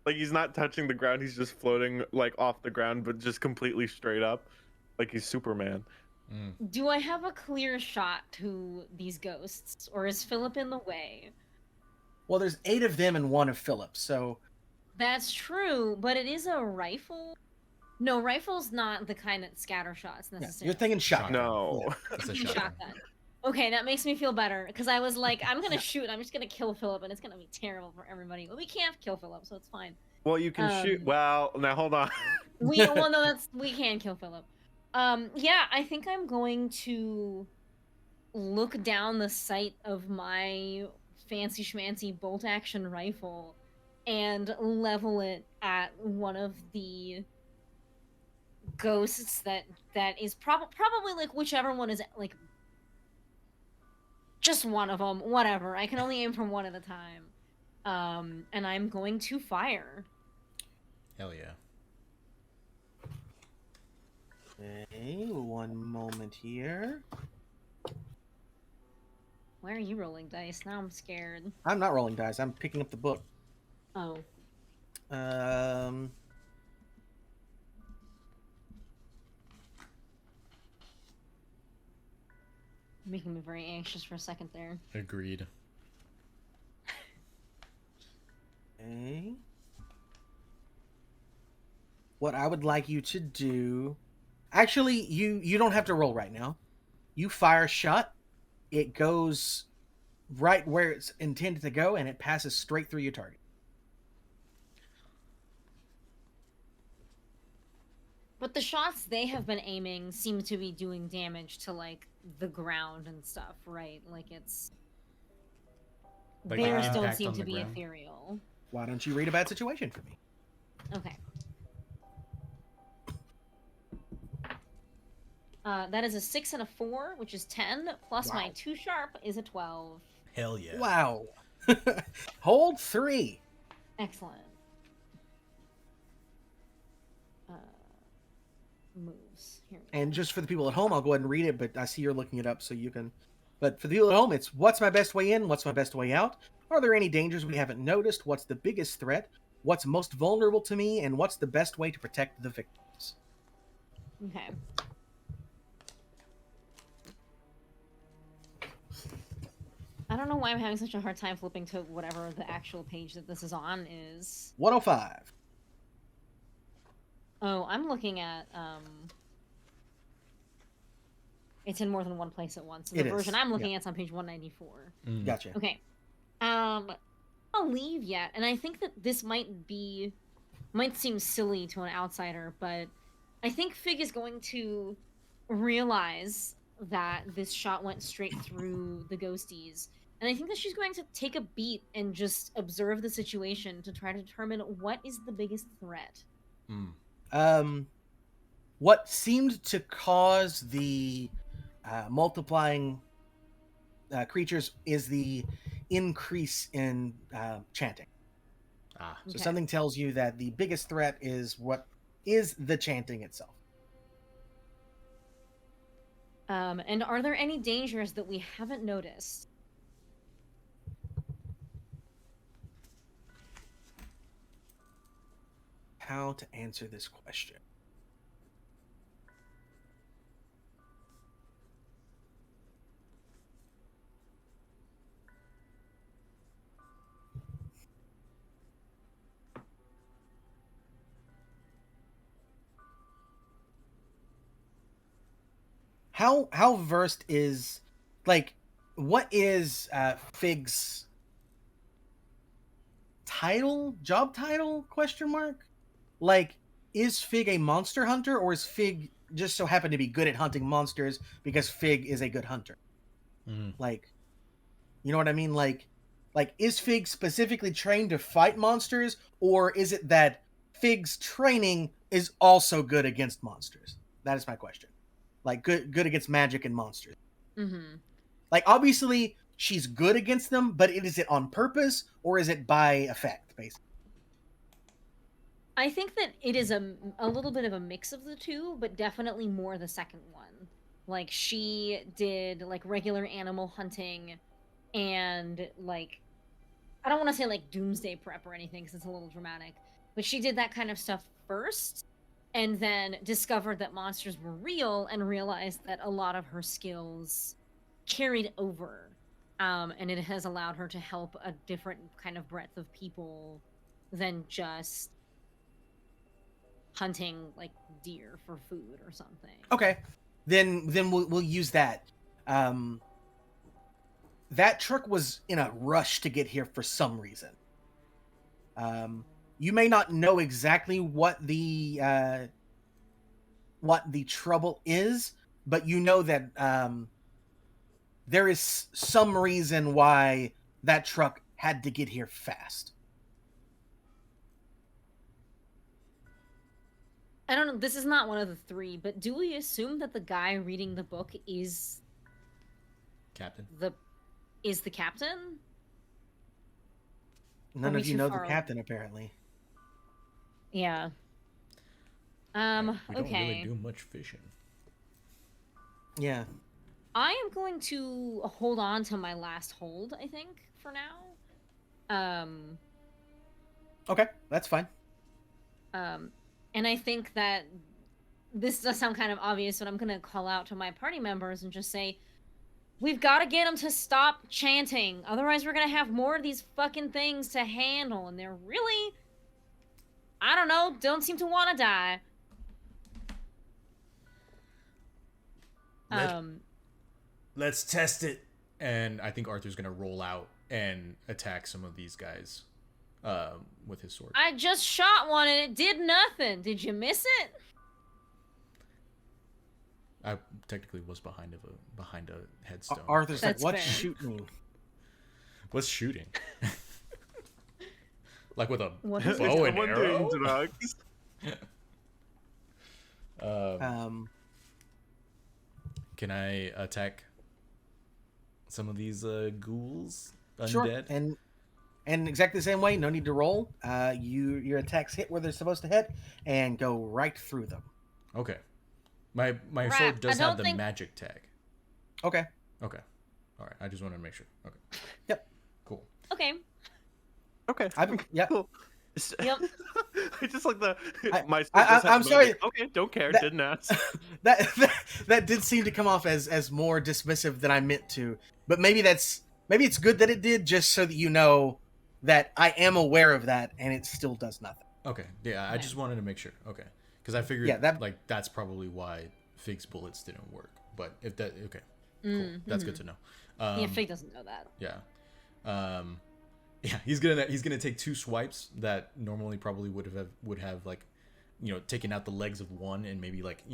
he's not touching the ground. He's just floating like off the ground, but just completely straight up, like he's Superman. Do I have a clear shot to these ghosts, or is Philip in the way? Well, there's 8 of them and 1 of Philip, so That's true, but it is a rifle. No, rifle's not the kind that scatter shots yeah, necessarily. you're thinking shotgun. No. Yeah. It's a Thinking shotgun. shotgun. Okay, that makes me feel better because I was like, I'm gonna shoot. I'm just gonna kill Philip, and it's gonna be terrible for everybody. But we can't kill Philip, so it's fine. Well, you can shoot. Um, Well, now hold on. We can kill Philip. Yeah, I think I'm going to look down the sight of my fancy schmancy bolt action rifle and level it at one of the ghosts that is probably like whichever one is like just one of them. Whatever. I can only aim from one at a time. And I'm going to fire. Hell yeah. Okay, one moment here. Why are you rolling dice? Now I'm scared. I'm not rolling dice. I'm picking up the book. Oh. Making me very anxious for a second there. Agreed. Okay. What I would like you to do... Actually, you don't have to roll right now. You fire a shot. It goes right where it's intended to go, and it passes straight through your target. But the shots they have been aiming seem to be doing damage to, like, the ground and stuff, right? Like, it's... Like Theirs the don't impact seem on to the be ground? ethereal. Why don't you read a bad situation for me? Okay. That is a 6 and a 4, which is 10, plus my Wow. 2 sharp is a 12. Hell yeah. Wow. Hold 3. Excellent. Moves. Here we go. And just for the people at home, I'll go ahead and read it, but I see you're looking it up, so you can... But for the people at home, it's what's my best way in? What's my best way out? Are there any dangers we haven't noticed? What's the biggest threat? What's most vulnerable to me? And what's the best way to protect the victims? Okay. I don't know why I'm having such a hard time flipping to whatever the actual page that this is on is. 105. Oh, I'm looking at, it's in more than one place at once. So the It is, version I'm looking yeah. at's on page 194. Gotcha. Okay. I'll leave yet, and I think that this might seem silly to an outsider, but I think Fig is going to realize that this shot went straight through the ghosties, and I think that she's going to take a beat and just observe the situation to try to determine what is the biggest threat. What seemed to cause the multiplying creatures is the increase in chanting. Ah. So Okay. something tells you that the biggest threat is what is the chanting itself. And are there any dangers that we haven't noticed? How to answer this question? How versed is, like, what is Fig's job title, question mark? Like, is Fig a monster hunter, or is Fig just so happen to be good at hunting monsters because Fig is a good hunter? Like, you know what I mean? Like is Fig specifically trained to fight monsters, or is it that Fig's training is also good against monsters? That is my question. Like, good against magic and monsters. Mm-hmm. Like, obviously, she's good against them, but is it on purpose, or is it by effect, basically? I think that it is a little bit of a mix of the two, but definitely more the second one. Like, she did, like, regular animal hunting and, like, I don't want to say, like, doomsday prep or anything, because it's a little dramatic, but she did that kind of stuff first, and then discovered that monsters were real and realized that a lot of her skills carried over. And it has allowed her to help a different kind of breadth of people than just hunting, like, deer for food or something. Okay, then we'll use that. That truck was in a rush to get here for some reason. You may not know exactly what the trouble is, but you know that there is some reason why that truck had to get here fast. I don't know. This is not one of the three, but do we assume that the guy reading the book is Captain. the captain? None we of you too know the far away? captain, apparently. Yeah. We don't Okay. really do much fishing. Yeah. I am going to hold on to my last hold, I think, for now. Okay, that's fine. And I think that this does sound kind of obvious, but I'm gonna call out to my party members and just say, we've got to get them to stop chanting. Otherwise, we're gonna have more of these fucking things to handle, and they're really, I don't know, don't seem to want to die. Let's test it. And I think Arthur's gonna roll out and attack some of these guys with his sword. I just shot one and it did nothing. Did you miss it? I technically was behind a headstone. Arthur's That's like, what's fair. shooting? What's shooting? Like with a What is bow and Someone arrow? doing drugs. Can I attack some of these ghouls? Sure. Undead? And exactly the same way, no need to roll. Your attacks hit where they're supposed to hit and go right through them. Okay. My Right, sword does I don't have the think- magic tag. Okay. Okay. All right. I just wanted to make sure. Okay. Yep. Cool. Okay. Okay. Yep. Cool. Yep. I just like the I'm I'm sorry. Okay, don't care. That- Didn't ask. That did seem to come off as more dismissive than I meant to. But maybe it's good that it did, just so that you know that I am aware of that and it still does nothing. Okay. Yeah. I just wanted to make sure. Okay. Because I figured that's probably why Fig's bullets didn't work. But if that okay, cool. That's good to know. Yeah, Fig doesn't know that. Yeah. Yeah, he's gonna take two swipes that normally probably would have like, taken out the legs of one and maybe like,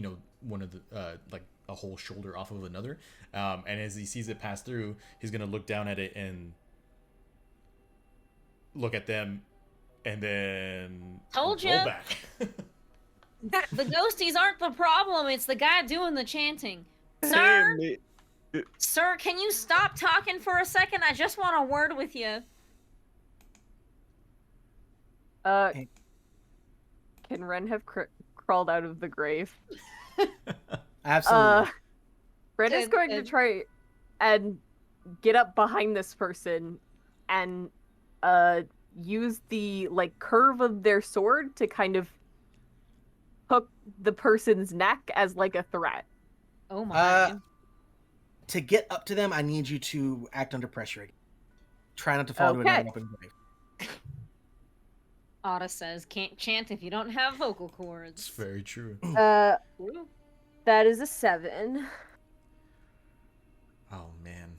one of the like a whole shoulder off of another. And as he sees it pass through, he's gonna look down at it and look at them, and then Told roll ya. back. The ghosties aren't the problem. It's the guy doing the chanting. Sir, sir, can you stop talking for a second? I just want a word with you. Can Ren have crawled out of the grave? Absolutely. Ren is going to try and get up behind this person and use the curve of their sword to kind of hook the person's neck as like a threat. Oh my. To get up to them, I need you to act under pressure. Try not to fall to Okay. another open grave. Otta says, can't chant if you don't have vocal It's cords. very true. Ooh. That is a 7. Oh man.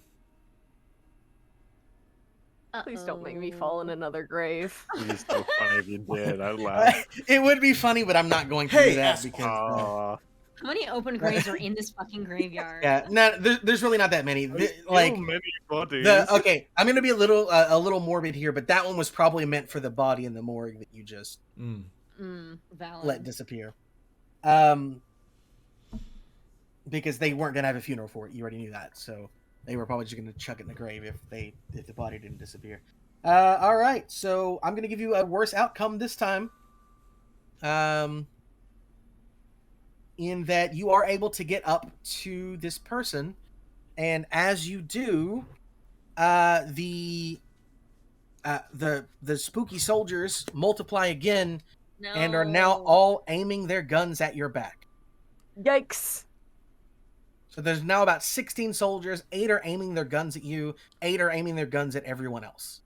Please don't make me fall in another grave. It'd be so funny if you did. I'd laugh. It would be funny, but I'm not going to Hey, do that asshole. because. Aw. How many open graves are in this fucking graveyard? Yeah, no, there's really not that many. Like So many bodies. okay, I'm gonna be a little morbid here, but that one was probably meant for the body in the morgue that you just Valid. let disappear. Because they weren't gonna have a funeral for it. You already knew that, so they were probably just gonna chuck it in the grave if the body didn't disappear. All right, so I'm gonna give you a worse outcome this time. In that you are able to get up to this person, and as you do, the spooky soldiers multiply again No. and are now all aiming their guns at your back. Yikes. So there's now about 16 soldiers. 8 are aiming their guns at you. 8 are aiming their guns at everyone else.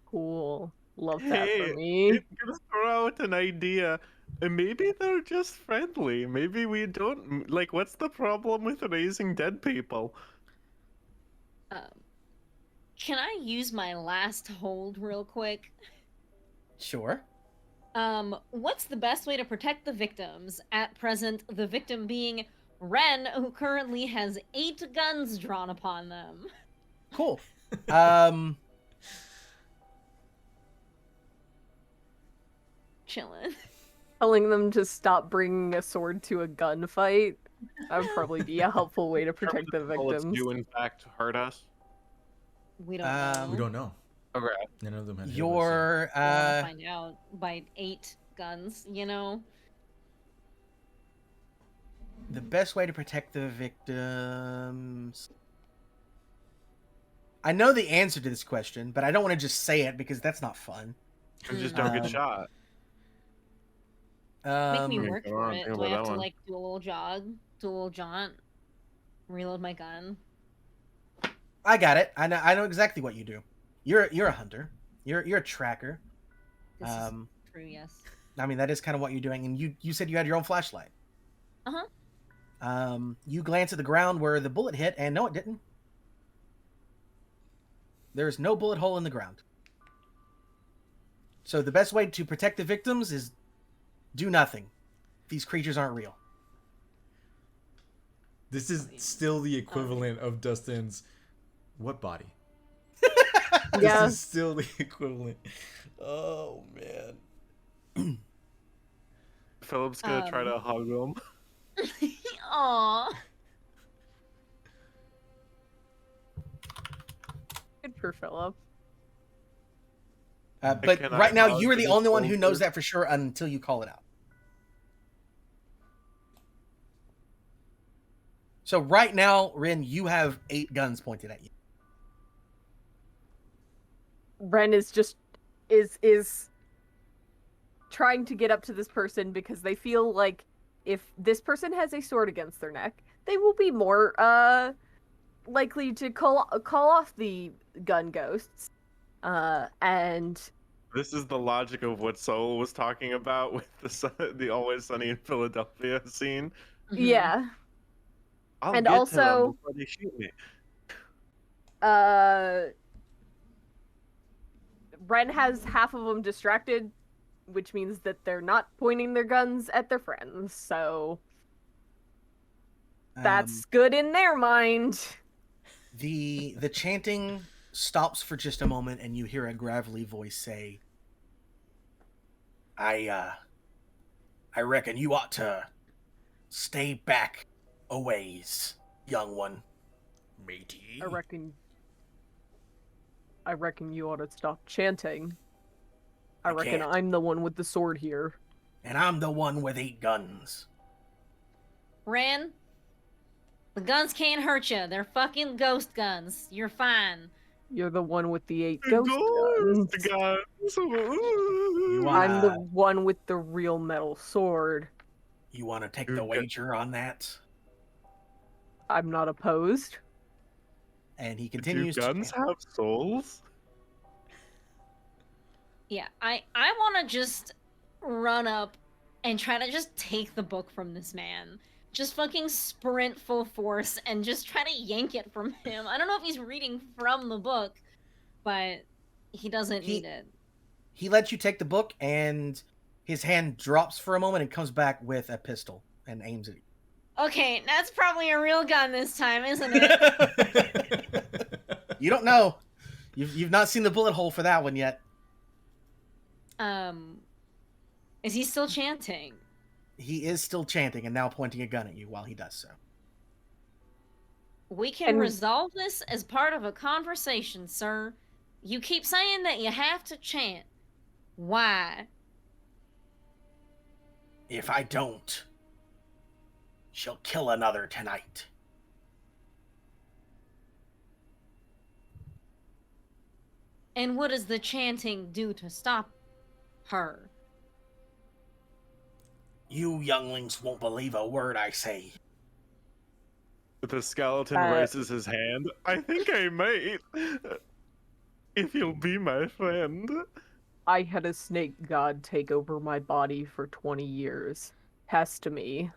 Cool. Love that Hey, for me. I'm gonna throw out an idea. And maybe they're just friendly. Maybe we don't what's the problem with raising dead people? Can I use my last hold real quick? Sure. What's the best way to protect the victims? At present, the victim being Ren, who currently has 8 guns drawn upon them. Cool. Chillin'. telling them to stop bringing a sword to a gunfight. That would probably be a helpful way to protect the Bullets victims. do in fact hurt us. We don't know. We don't know. Okay. None of them had hit us, Your We're gonna find out by 8 guns, you know? the best way to protect the victims. I know the answer to this question, but I don't want to just say it because that's not fun. You just don't get Um, shot. Make me mean, work come for on, it. think Do I about have that to one. like do a little jog, do a little jaunt, reload my gun? I got it. I know exactly what you do. You're a hunter. You're a tracker. This is Um, true, yes. I mean that is kind of what you're doing, and you said you had your own flashlight. Uh-huh. You glance at the ground where the bullet hit, and no, it didn't. There's no bullet hole in the ground. So the best way to protect the victims is do nothing. These creatures aren't real. This is still the equivalent of Dustin's what body? Yeah. This is still the equivalent. Oh man. Philip's gonna try to hug him. Aww. Good for Philip. But Can I right now, hug you are the this only one who knows soldier? that for sure until you call it out. So right now, Rin, you have 8 guns pointed at you. Ren is just is trying to get up to this person because they feel like if this person has a sword against their neck, they will be more likely to call off the gun ghosts. And This is the logic of what Soul was talking about with the Always Sunny in Philadelphia scene. yeah, I'll And get to also- them before they shoot me. Ren has half of them distracted, which means that they're not pointing their guns at their friends. So that's good in their mind. The chanting stops for just a moment, and you hear a gravelly voice say, I reckon you ought to stay back a ways, young one, matey. I reckon you ought to stop chanting. I I reckon can't. I'm the one with the sword here. And I'm the one with 8 guns. Ren, the guns can't hurt you. They're fucking ghost guns. You're fine. You're the one with the 8 ghost guns. guns. I'm the one with the real metal sword. You want to take You're the good. wager on that? I'm not opposed. And he Do continues guns to. have souls? Yeah, I want to just run up and try to just take the book from this man. Just fucking sprint full force and just try to yank it from him. I don't know if he's reading from the book, but he doesn't need it. He lets you take the book, and his hand drops for a moment and comes back with a pistol and aims at you. Okay, that's probably a real gun this time, isn't it? You don't know. You've not seen the bullet hole for that one yet. Is he still chanting? He is still chanting and now pointing a gun at you while he does so. We can And- resolve this as part of a conversation, sir. You keep saying that you have to chant. Why? If I don't, she'll kill another tonight. And what does the chanting do to stop her? You younglings won't believe a word I say. The skeleton Uh, raises his hand. I think I might. If you'll be my friend. I had a snake god take over my body for 20 years. Pass to me.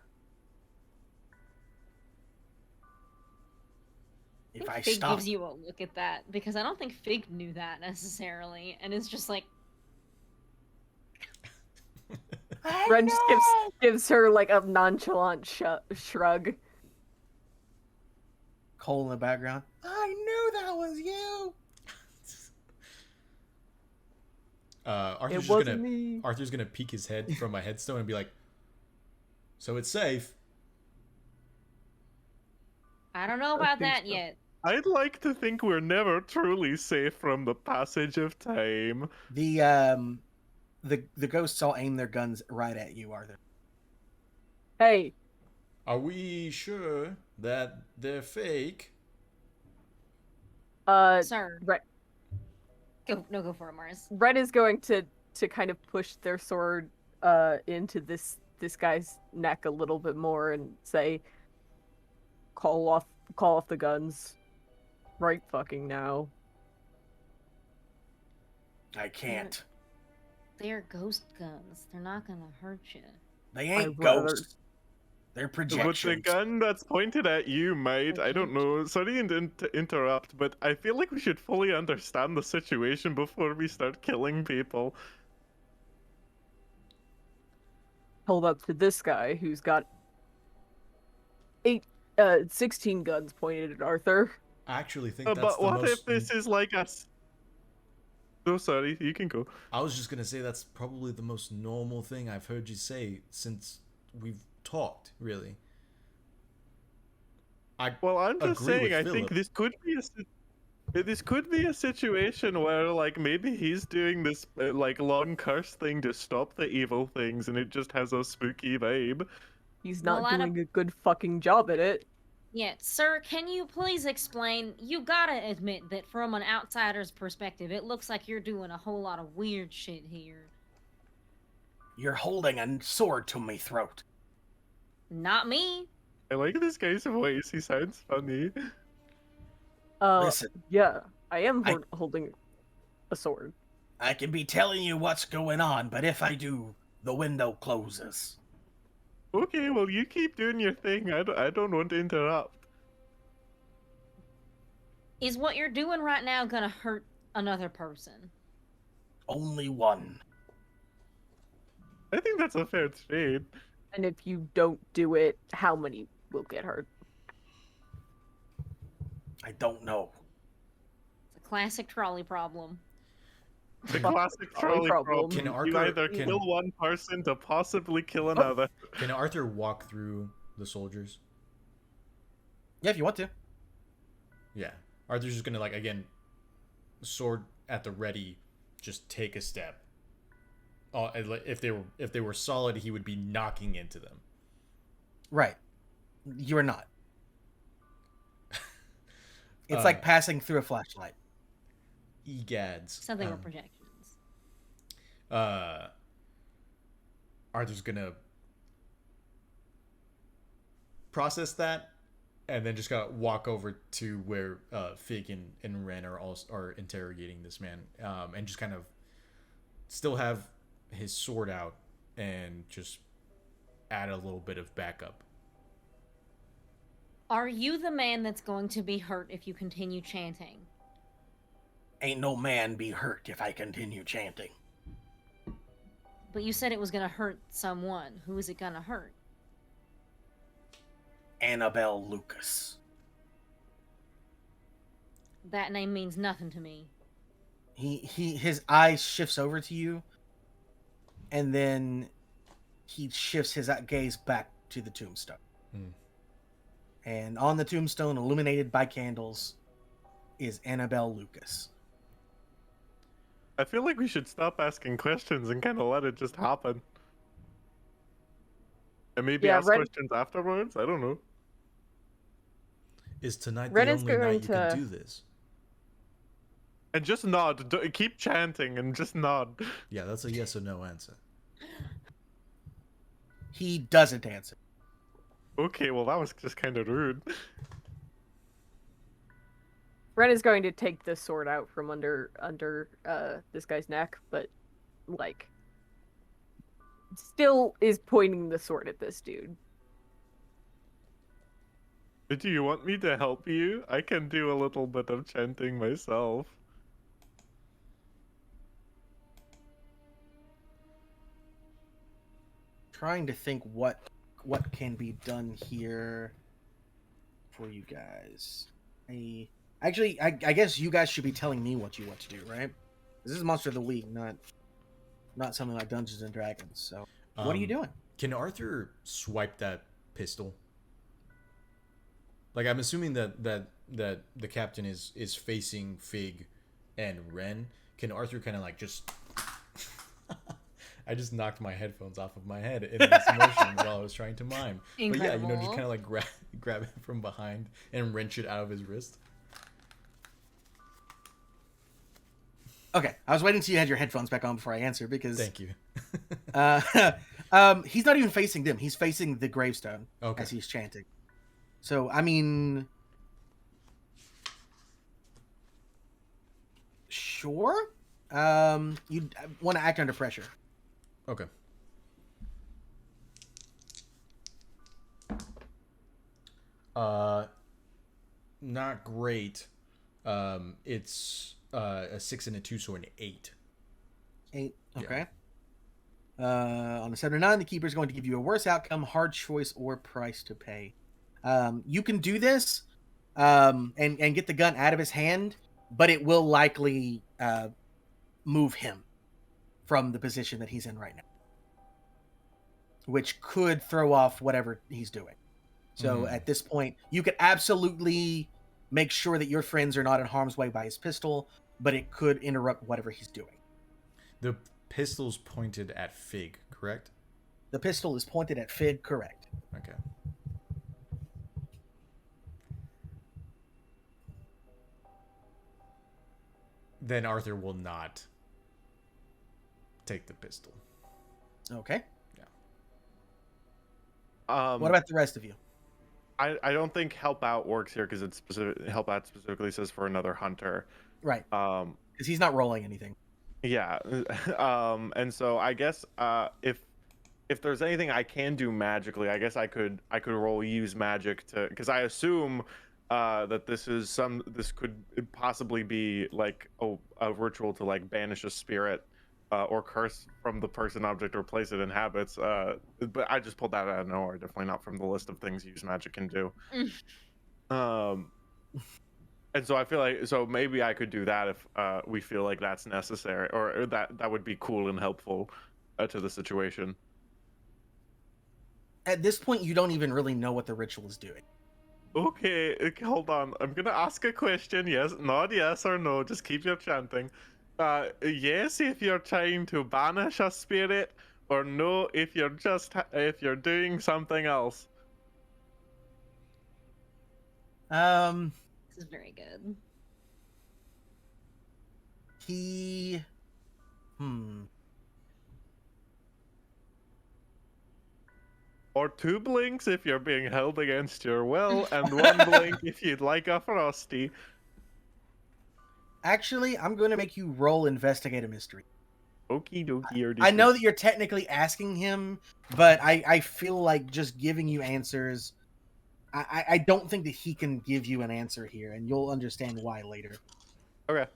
If I Fig stop, gives you a look at that because I don't think Fig knew that necessarily, and it's just like, Ren just gives her like a nonchalant shrug. Cole in the background. I knew that was you. Arthur's It just wasn't gonna me. Arthur's gonna peek his head from a headstone and be like, "So it's safe." I don't know I about think that so. yet. I'd like to think we're never truly safe from the passage of time. The ghosts all aim their guns right at you, Arthur. Hey, Are we sure that they're fake? Sir, Red, go for it, Mars. Red is going to kind of push their sword into this guy's neck a little bit more and say, call off the guns right fucking now. I can't. They're ghost guns. They're not gonna hurt you. They I ain't rather- ghosts. They're But the projections. gun that's pointed at you might. I don't know. Sorry to interrupt, but I feel like we should fully understand the situation before we start killing people. Hold up to this guy who's got 16 guns pointed at Arthur. I actually think that's But the what most. if this is like us? Oh, sorry. You can go. I was just gonna say that's probably the most normal thing I've heard you say since we've talked. Really. Well, I'm just agree with saying. I think Philip. this could be a situation where, like, maybe he's doing this like long curse thing to stop the evil things, and it just has a spooky vibe. He's Well, not I don't- doing a good fucking job at it. Yeah, sir, can you please explain? You gotta admit that from an outsider's perspective, it looks like you're doing a whole lot of weird shit here. You're holding a sword to my throat. Not me. I like this guy's voice. He sounds funny. Listen, Yeah, I am I- holding a sword. I can be telling you what's going on, but if I do, the window closes. Okay, well, you keep doing your thing. I don't want to interrupt. Is what you're doing right now gonna hurt another person? Only one. I think that's a fair trade. And if you don't do it, how many will get hurt? I don't know. It's a classic trolley problem. The Fuck classic the trolley problem. problem. Can You Arthur- either can- kill one person to possibly kill another. Can Arthur walk through the soldiers? Yeah, if you want to. Yeah. Arthur's just gonna, like, again, sword at the ready, just take a step. Oh, if they were solid, he would be knocking into them. Right. You are not. It's Uh, like passing through a flashlight. Egads. Said they were projections. Arthur's gonna process that, and then just gotta walk over to where Fig and Ren are interrogating this man, and just kind of still have his sword out and just add a little bit of backup. Are you the man that's going to be hurt if you continue chanting? Ain't no man be hurt if I continue chanting. But you said it was gonna hurt someone. Who is it gonna hurt? Annabelle Lucas. That name means nothing to me. His eye shifts over to you, and then he shifts his gaze back to the tombstone. Hmm. And on the tombstone, illuminated by candles, is Annabelle Lucas. I feel like we should stop asking questions and kind of let it just happen. And maybe Yeah, ask Ren- questions afterwards? I don't know. Is tonight Ren the is only night going you can to- do this? And just nod. Keep chanting and just nod. Yeah, that's a yes or no answer. He doesn't answer. Okay, well, that was just kind of rude. Ren is going to take the sword out from under this guy's neck, but like still is pointing the sword at this dude. Do you want me to help you? I can do a little bit of chanting myself. Trying to think what can be done here for you guys. I guess you guys should be telling me what you want to do, right? This is Monster of the Week, not. not something like Dungeons and Dragons. So, what are you doing? Can Arthur swipe that pistol? Like, I'm assuming that the captain is facing Fig and Ren. Can Arthur kind of like just? I just knocked my headphones off of my head in this motion while I was trying to mime. Incredible. But yeah, you know, just kind of like grab it from behind and wrench it out of his wrist. Okay, I was waiting till you had your headphones back on before I answer because Thank you. he's not even facing them. He's facing the gravestone Okay. as he's chanting. So I mean, sure. You want to act under pressure. Okay. Not great. It's a 6 and a 2, so an 8. 8. Yeah. Okay. On a 7 or 9, the keeper is going to give you a worse outcome, hard choice, or price to pay. You can do this and get the gun out of his hand, but it will likely move him from the position that he's in right now, which could throw off whatever he's doing. So at this point, you could absolutely make sure that your friends are not in harm's way by his pistol, but it could interrupt whatever he's doing. The pistol's pointed at Fig, correct? The pistol is pointed at Fig, correct. Okay. Then Arthur will not take the pistol. Okay. Um, What about the rest of you? I don't think help out works here because it's specific. Help out specifically says for another hunter. Right. Because he's not rolling anything. Yeah. And so I guess if there's anything I can do magically, I guess I could roll use magic to, because I assume that this could possibly be like a ritual to like banish a spirit or curse from the person, object, or place it inhabits. But I just pulled that out of nowhere. Definitely not from the list of things use magic can do. And so I feel like maybe I could do that if we feel like that's necessary, or that would be cool and helpful to the situation. At this point, you don't even really know what the ritual is doing. Okay, hold on. I'm gonna ask a question. Yes, not yes or no. Just keep your chanting. Yes, if you're trying to banish a spirit, or no, if you're doing something else. This is very good. He... Or 2 blinks if you're being held against your will, and 1 blink if you'd like a frosty. Actually, I'm going to make you roll investigate a mystery. Okie dokie. I know that you're technically asking him, but I feel like just giving you answers... I don't think that he can give you an answer here, and you'll understand why later. Okay.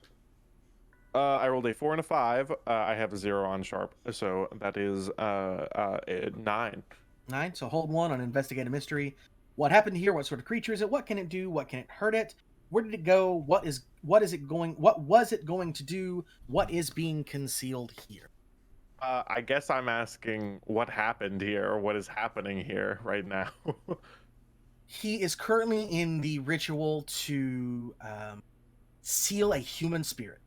I rolled a 4 and a 5. I have a 0 on sharp, so that is 9. 9. So hold 1 on investigate a mystery. What happened here? What sort of creature is it? What can it do? What can it hurt it? Where did it go? What was it going to do? What is being concealed here? I guess I'm asking what happened here, or what is happening here right now. He is currently in the ritual to seal a human spirit.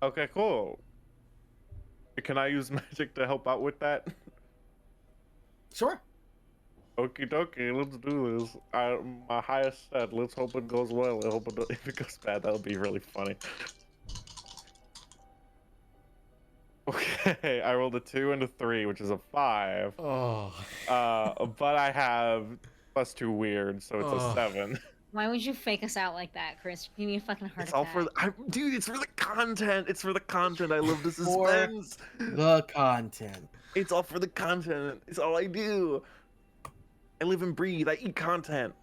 Okay, cool. Can I use magic to help out with that? Sure. Okie dokie, let's do this. My highest set. Let's hope it goes well. If it goes bad, that'll be really funny. Okay, I rolled a 2 and a 3, which is a 5. Oh. But I have +2 weird, so it's a 7. Why would you fake us out like that, Chris? Give me a fucking heart It's all attack. dude. It's for the content. It's for the content. I love the For suspense. the content. It's all for the content. It's all I do. I live and breathe. I eat content.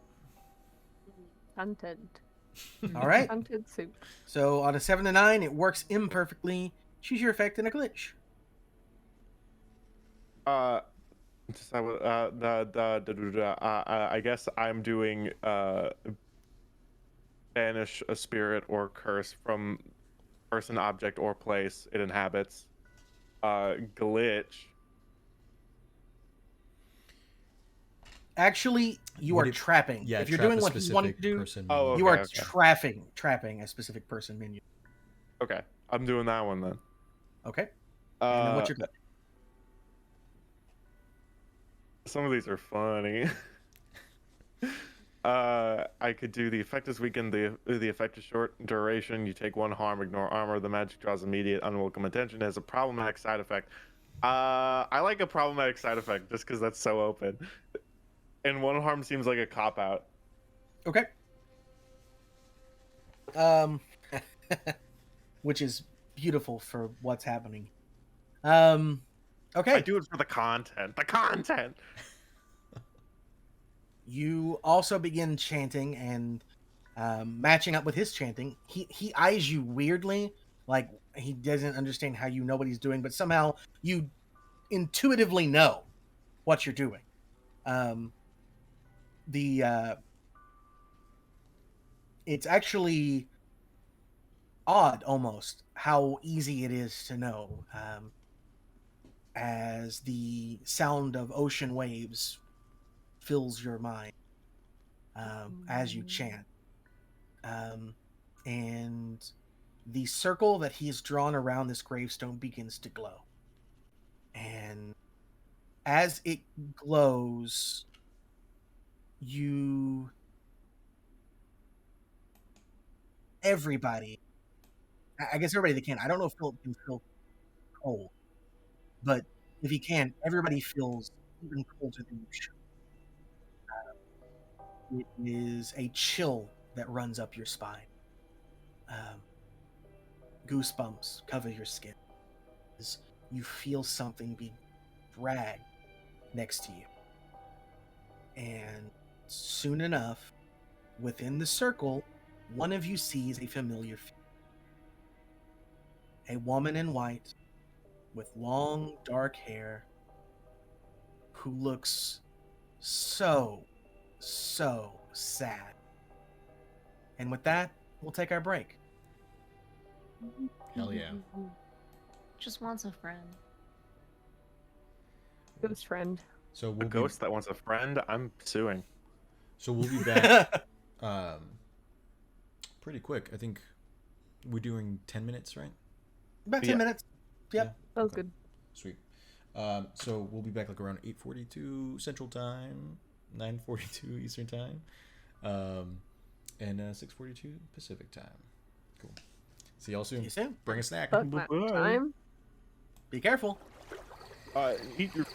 Content. All right. Content soup. So on a 7 to 9, it works imperfectly. Choose your effect in a glitch. I guess I'm doing banish a spirit or curse from person, object, or place it inhabits. glitch. Actually, you Would are it- trapping. Yeah, if you're trap doing a what you want to specific do, person Oh, minion. you are okay. trapping a specific person minion. Okay, I'm doing that one then. Okay. And then Uh, what's your good? some of these are funny. I could do the effect is weakened. The effect is short duration. You take 1 harm, ignore armor. The magic draws immediate unwelcome attention. It has a problematic side effect. I like a problematic side effect just because that's so open. And 1 harm seems like a cop out. Okay. Um, which is beautiful for what's happening. Okay. I do it for the content. The content. You also begin chanting and matching up with his chanting. He eyes you weirdly, like he doesn't understand how you know what he's doing, but somehow you intuitively know what you're doing. The it's actually odd almost how easy it is to know, as the sound of ocean waves fills your mind as you chant. And the circle that he's drawn around this gravestone begins to glow. And as it glows, everybody, I guess everybody that can, I don't know if Philip can feel cold, but if he can, everybody feels even colder than you should. It is a chill that runs up your spine. Goosebumps cover your skin as you feel something be dragged next to you. And soon enough, within the circle, one of you sees a familiar figure. A woman in white with long dark hair who looks so sad. And with that, we'll take our break. Hell yeah. Just wants a friend. Ghost friend. So A we'll ghost that wants a friend. I'm suing. be back pretty quick. I think we're doing 10 minutes, right? About 10 Yeah. minutes. Yep. That was Okay. good. Sweet. So we'll be back like around 8:42 Central Time, 9:42 Eastern Time, and 6:42 Pacific Time. Cool. See y'all soon. See you soon. Bring a snack. Fuck that Bye-bye. time. Be careful. Eat your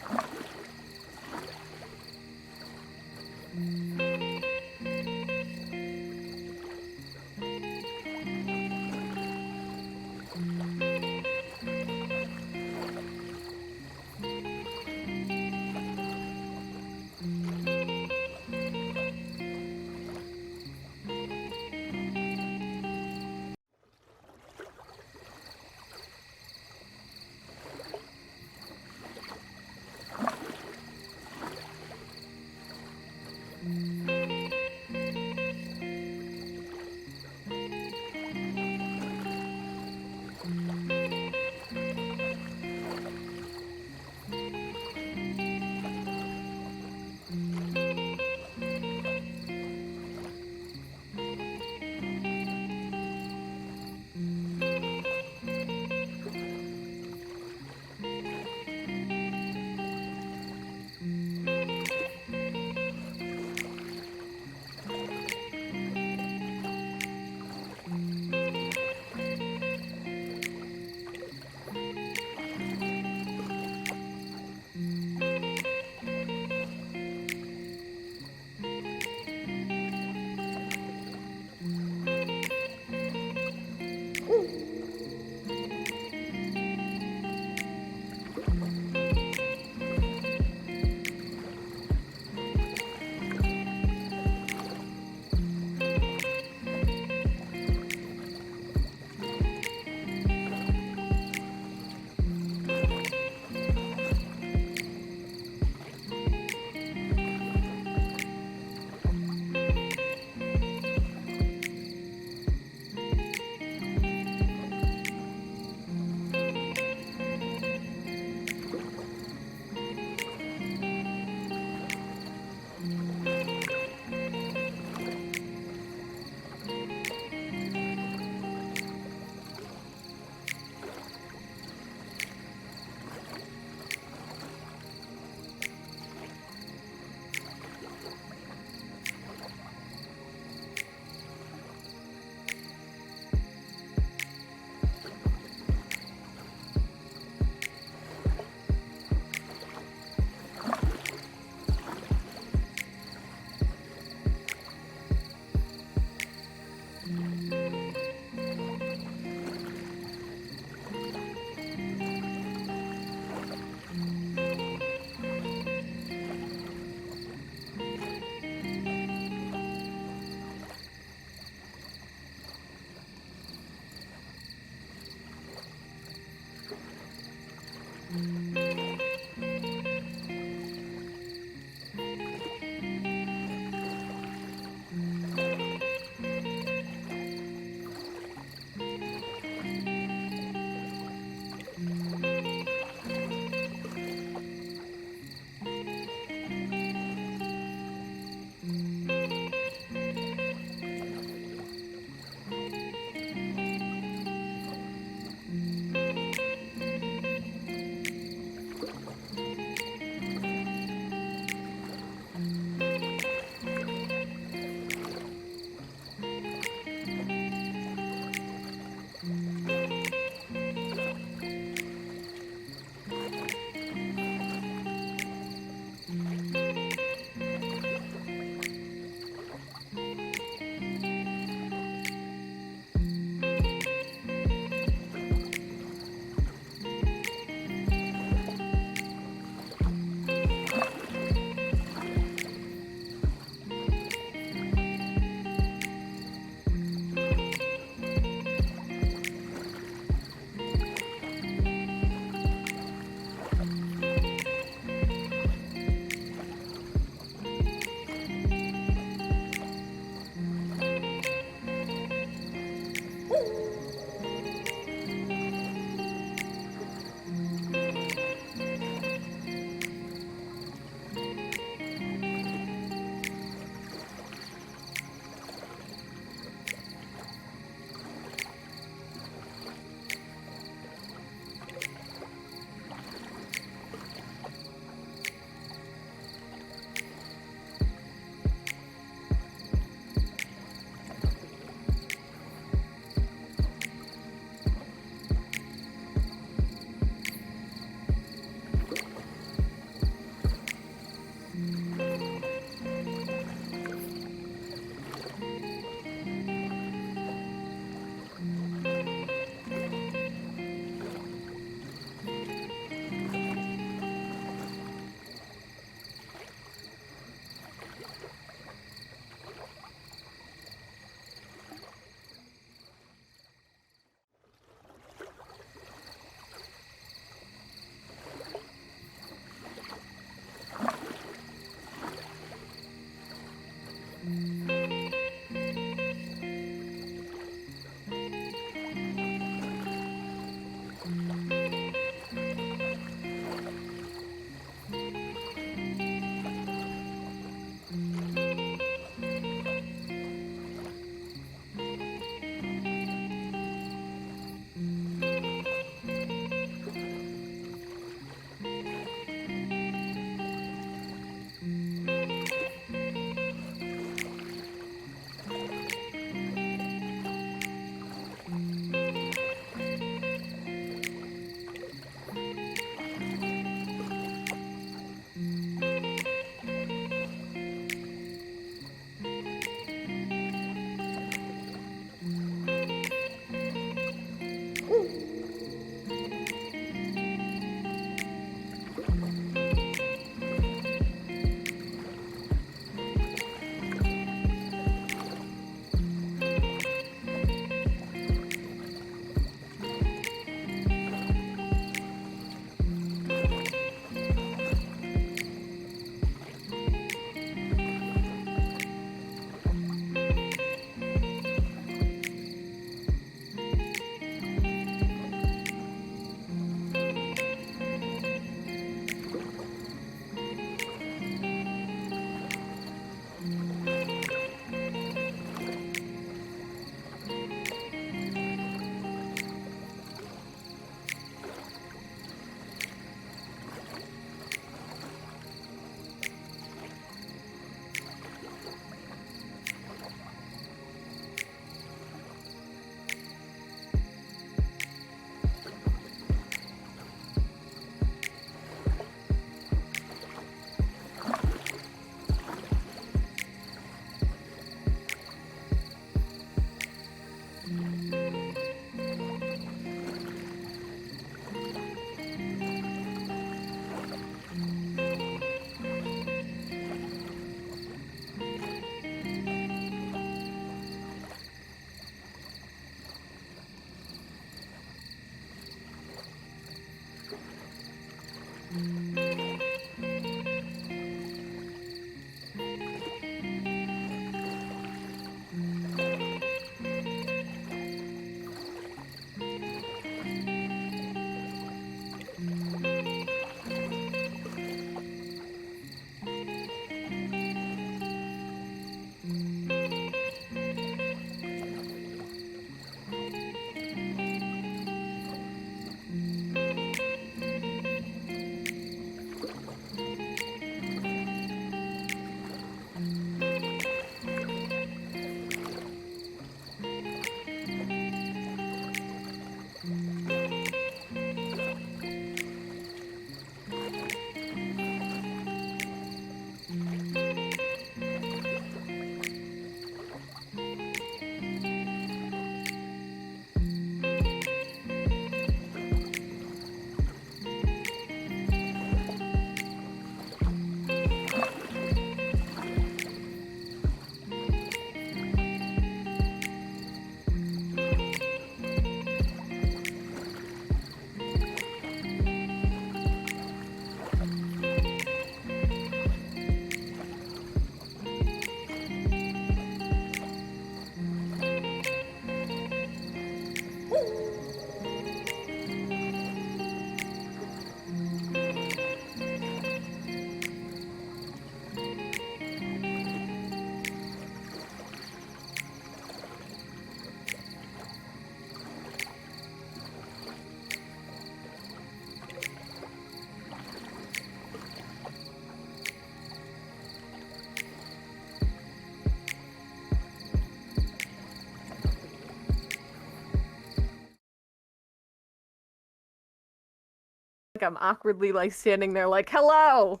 Like I'm awkwardly like standing there like, hello,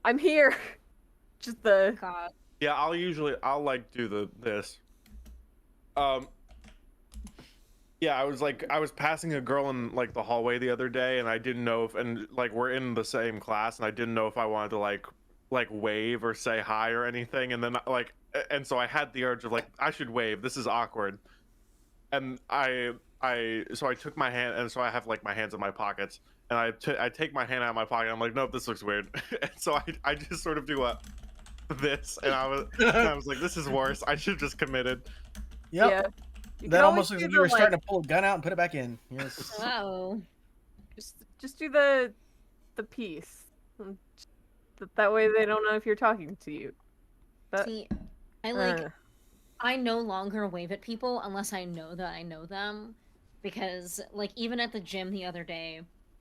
I'm here. Just the God. Yeah, I'll like do this. Um, yeah, I was passing a girl in like the hallway the other day, and I didn't know if, and like we're in the same class, and I didn't know if I wanted to like wave or say hi or anything, and then like, and so I had the urge of like I should wave. This is awkward, and so I took my hand, and so I have like my hands in my pockets, and I take my hand out of my pocket. I'm like, nope, this looks weird, and so I just sort of do this, and I was like, this is worse. I should have just committed. Yep. yeah. You That can almost always looks do like you the, were starting to pull a gun out and put it back in. Yes. Oh. just do the piece. That way they don't know if you're talking to you. But See, I like. uh, I no longer wave at people unless I know that I know them. Because, like, even at the gym the other day,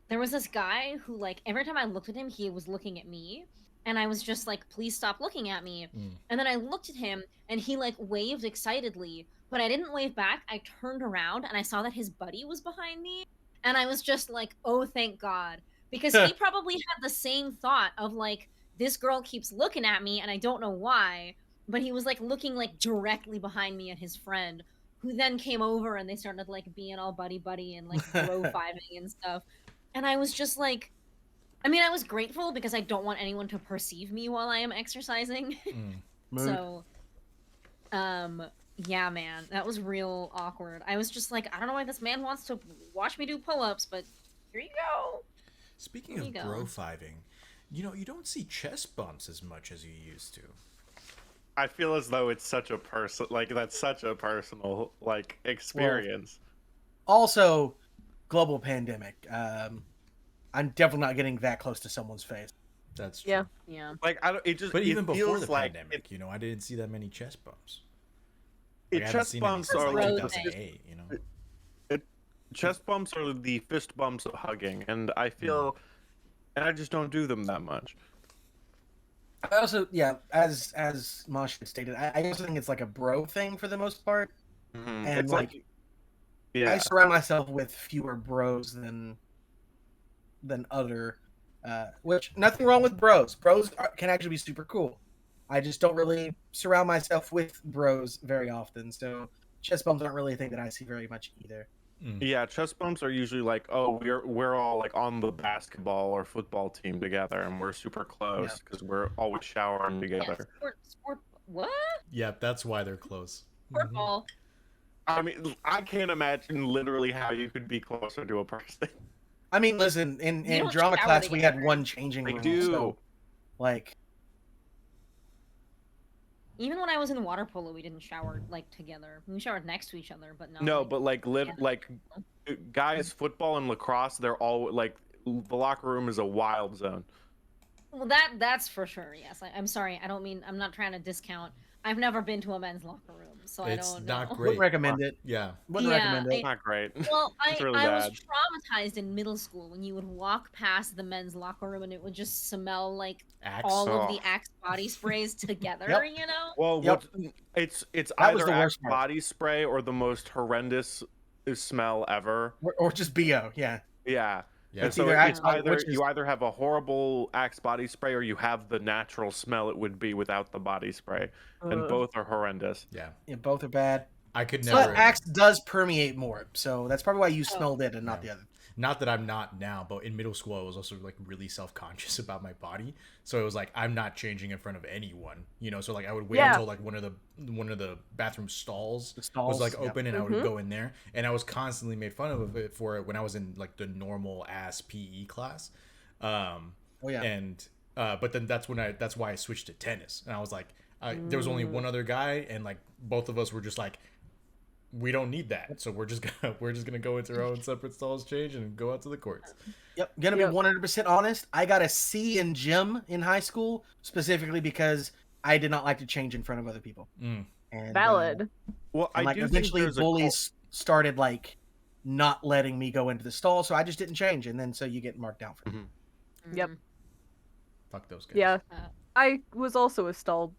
there was this guy who, like, every time I looked at him, he was looking at me. And I was just like, please stop looking at me. And then I looked at him, and he, like, waved excitedly. But I didn't wave back. I turned around, and I saw that his buddy was behind me. And I was just like, oh, thank God. Because he probably had the same thought of, like, this girl keeps looking at me, and I don't know why. But he was like looking like directly behind me at his friend, who then came over and they started like being all buddy and like bro fiving and stuff. And I was just like, I mean, I was grateful because I don't want anyone to perceive me while I am exercising. Mood. So, yeah, man, that was real awkward. I was just like, I don't know why this man wants to watch me do pull-ups, but here you go. Speaking There of you go. bro-fiving, you know, you don't see chest bumps as much as you used to. I feel as though it's such a that's such a personal like experience. Also, global pandemic. I'm definitely not getting that close to someone's face. That's true. yeah. Yeah. Like I don't. It just. But even it before feels the like pandemic, you know, I didn't see that many chest bumps. it Like, I haven't chest seen any bumps since, are like, Road like thing. 2008, you know? chest bumps are the fist bumps of hugging, and I feel, and I just don't do them that much. I also, yeah, as Mosh had stated, I also think it's like a bro thing for the most part. Mhm. And It's like, like, yeah, I surround myself with fewer bros than other. Which nothing wrong with bros. Can actually be super cool. I just don't really surround myself with bros very often, so chest bumps aren't really a thing that I see very much either. yeah. Chest bumps are usually like, oh, we're all like on the basketball or football team together, and we're super close because we're always showering Yeah, together. sport, what? Yeah, that's why they're close. Sport ball. I mean, I can't imagine literally how you could be closer to a person. I mean, listen, You in don't drama shower class we had together. one changing I room. do. So, like, Even when I was in water polo, we didn't shower like together. We showered next to each other, but not. No, like, but like together. guys, football and lacrosse, they're all like the locker room is a wild zone. Well, that's for sure. Yes, I'm sorry. I don't mean. I'm not trying to discount. I've never been to a men's locker room, so I It's don't not know. great. wouldn't recommend it. Yeah. Wouldn't recommend it. Not great. Well, It's really I was bad. traumatized in middle school when you would walk past the men's locker room and it would just smell like Axe. all of Oh. the Axe body sprays together. Yep. You know. Well, Yep. it's That was either the Axe worst part. body spray or the most horrendous smell ever. Or just BO, yeah. Yeah. Yeah. And It's so either it's Axe body- either which is- you either have a horrible Axe body spray or you have the natural smell it would be without the body spray, and both are horrendous. Yeah. Yeah, both are bad. I could So- never. But Axe does permeate more, so that's probably why you Oh. smelled it and not Yeah. the other. Not that I'm not now, but in middle school I was also like really self-conscious about my body. So it was like I'm not changing in front of anyone, you know. So like I would wait Yeah. until like one of the bathroom stalls, The stalls, was like yeah. open, and I would go in there, and I was constantly made fun of it for it when I was in like the normal ass PE class. Oh yeah. And but then that's why I switched to tennis, and I was like, there was only one other guy, and like both of us were just like, we don't need that, so we're just gonna go into our own separate stalls, change, and go out to the courts. Yep. Gonna be 100% honest. I got a C in gym in high school specifically because I did not like to change in front of other people. Mm. And, Valid. Well, and I like do think eventually there's bullies started like not letting me go into the stall, so I just didn't change, and then so you get marked down for it. Yep. Mhm. Fuck those guys. Yeah. I was also a stall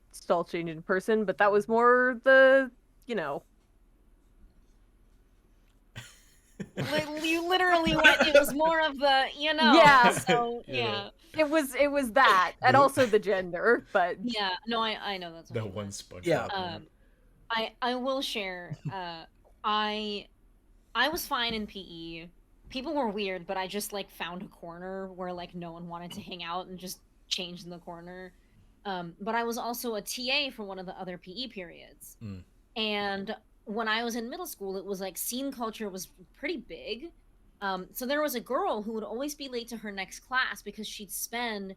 changing person, but that was more the, you know. You literally went. It was more of the, you know. Yeah. So Yeah. yeah. It was that, and also the gender, but Yeah. No, I know that's what That you one meant. SpongeBob. Yeah. moment. I will share. I was fine in PE. People were weird, but I just like found a corner where like no one wanted to hang out and just changed in the corner. But I was also a TA for one of the other PE periods. Mm. And when I was in middle school, it was like scene culture was pretty big. So there was a girl who would always be late to her next class because she'd spend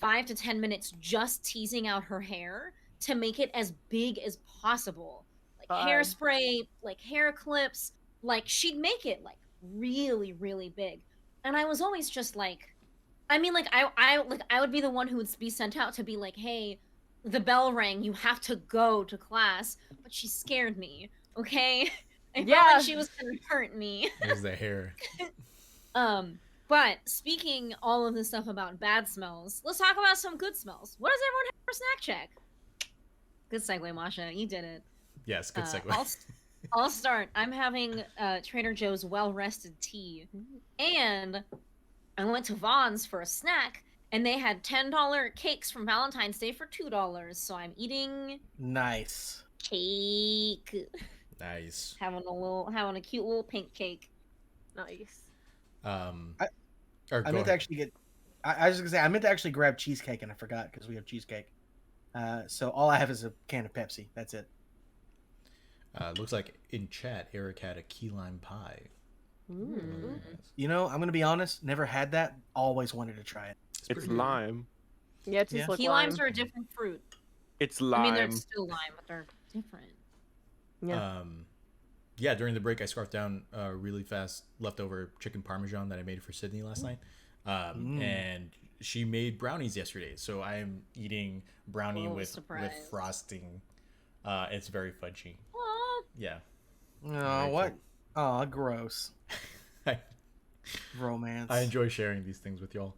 5 to 10 minutes just teasing out her hair to make it as big as possible. Like Fun. hairspray, like hair clips, like she'd make it like really, really big. And I was always just like, I mean, like I would be the one who would be sent out to be like, hey, the bell rang, you have to go to class. But she scared me, okay? I felt Yeah. like she was gonna hurt me. There's the hair. But speaking all of this stuff about bad smells, let's talk about some good smells. What does everyone have for snack check? Good segue, Masha. You did it. Yes, good segue. I'll start. I'm having Trader Joe's well-rested tea, and I went to Vaughn's for a snack, and they had $10 cakes from Valentine's Day for $2. So I'm eating Nice. cake, Nice. having a cute little pink cake. nice. Or I go meant to ahead. actually get. I was just gonna say I meant to actually grab cheesecake and I forgot because we have cheesecake. So all I have is a can of Pepsi. That's it. Looks like in chat, Eric had a key lime pie. Mm. You know, I'm gonna be honest. Never had that. Always wanted to try it. It's pretty good. lime. Yeah, it Yeah. tastes like Key lime. limes are a different fruit. It's I lime. mean, they're still lime, but they're different. Yeah. Yeah, during the break, I scarfed down really fast leftover chicken parmesan that I made for Sydney last night. And she made brownies yesterday, so I am eating brownie Oh, with surprise. frosting. It's very fudgy. Aw. Yeah. Oh, Very what? Oh, gross. I, Romance. I enjoy sharing these things with y'all.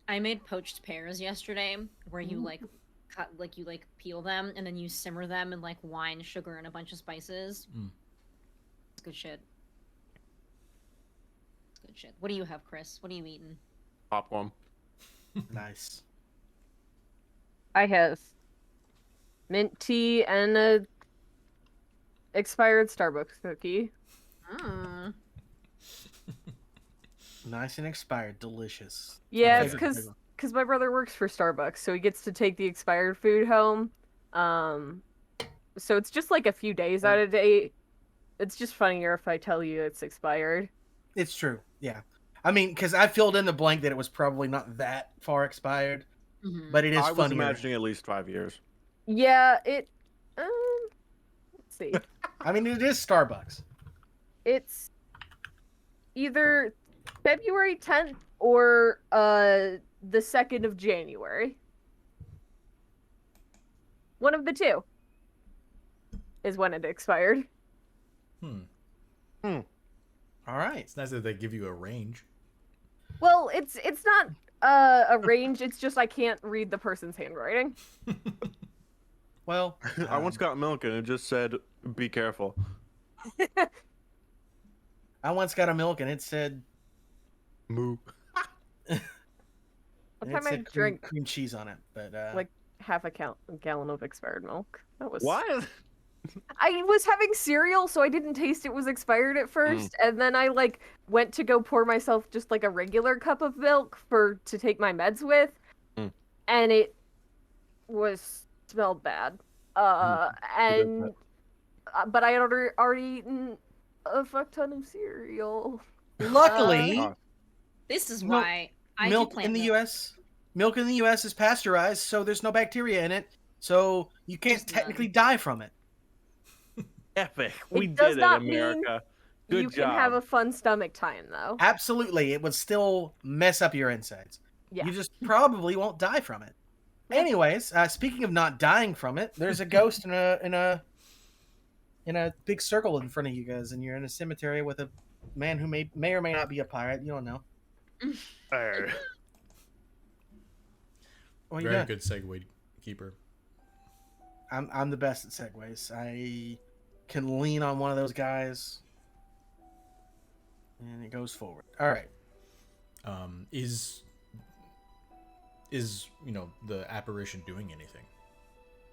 I made poached pears yesterday, where you like cut, like you like peel them and then you simmer them in like wine, sugar, and a bunch of spices. Mm. It's good shit. It's good shit. What do you have, Chris? What are you eating? Popcorn. Nice. I have mint tea and a expired Starbucks cookie. Mm. Nice and expired. Delicious. Yeah, My it's favorite flavor. because my brother works for Starbucks, so he gets to take the expired food home. So it's just like a few days out of date. It's just funnier if I tell you it's expired. It's true. Yeah. I mean, because I filled in the blank that it was probably not that far expired, Mhm. but it is I was funnier. imagining at least 5 years. Yeah, it. Let's see. I mean, it is Starbucks. It's either February 10th or the 2nd of January. One of the two is when it expired. Hmm. All right. It's nice that they give you a range. Well, it's not a range. It's just I can't read the person's handwriting. Well, I once got milk and it just said, "Be careful." I once got a milk and it said, Moo. What and time it I said drank cream cheese on it, but like half a gallon of expired milk. That was What? I was having cereal, so I didn't taste it was expired at first, and then I like went to go pour myself just like a regular cup of milk to take my meds with, and it was smelled bad. And but I had already eaten a fuck ton of cereal. luckily, This is Milk- why I milk do plant in the milk. U.S. Milk in the U.S. is pasteurized, so there's no bacteria in it, so you can't Just technically none. die from it. Epic. We It does did it, not mean America. Good you job. can have a fun stomach time though. Absolutely, it would still mess up your insides. Yeah. You just probably won't die from it. Anyways, speaking of not dying from it, there's a ghost in a big circle in front of you guys, and you're in a cemetery with a man who may or may not be a pirate. You don't know. Arr. What are you Very doing? good segue, keeper. I'm the best at segues. I can lean on one of those guys, and it goes forward. All right. Is the apparition doing anything?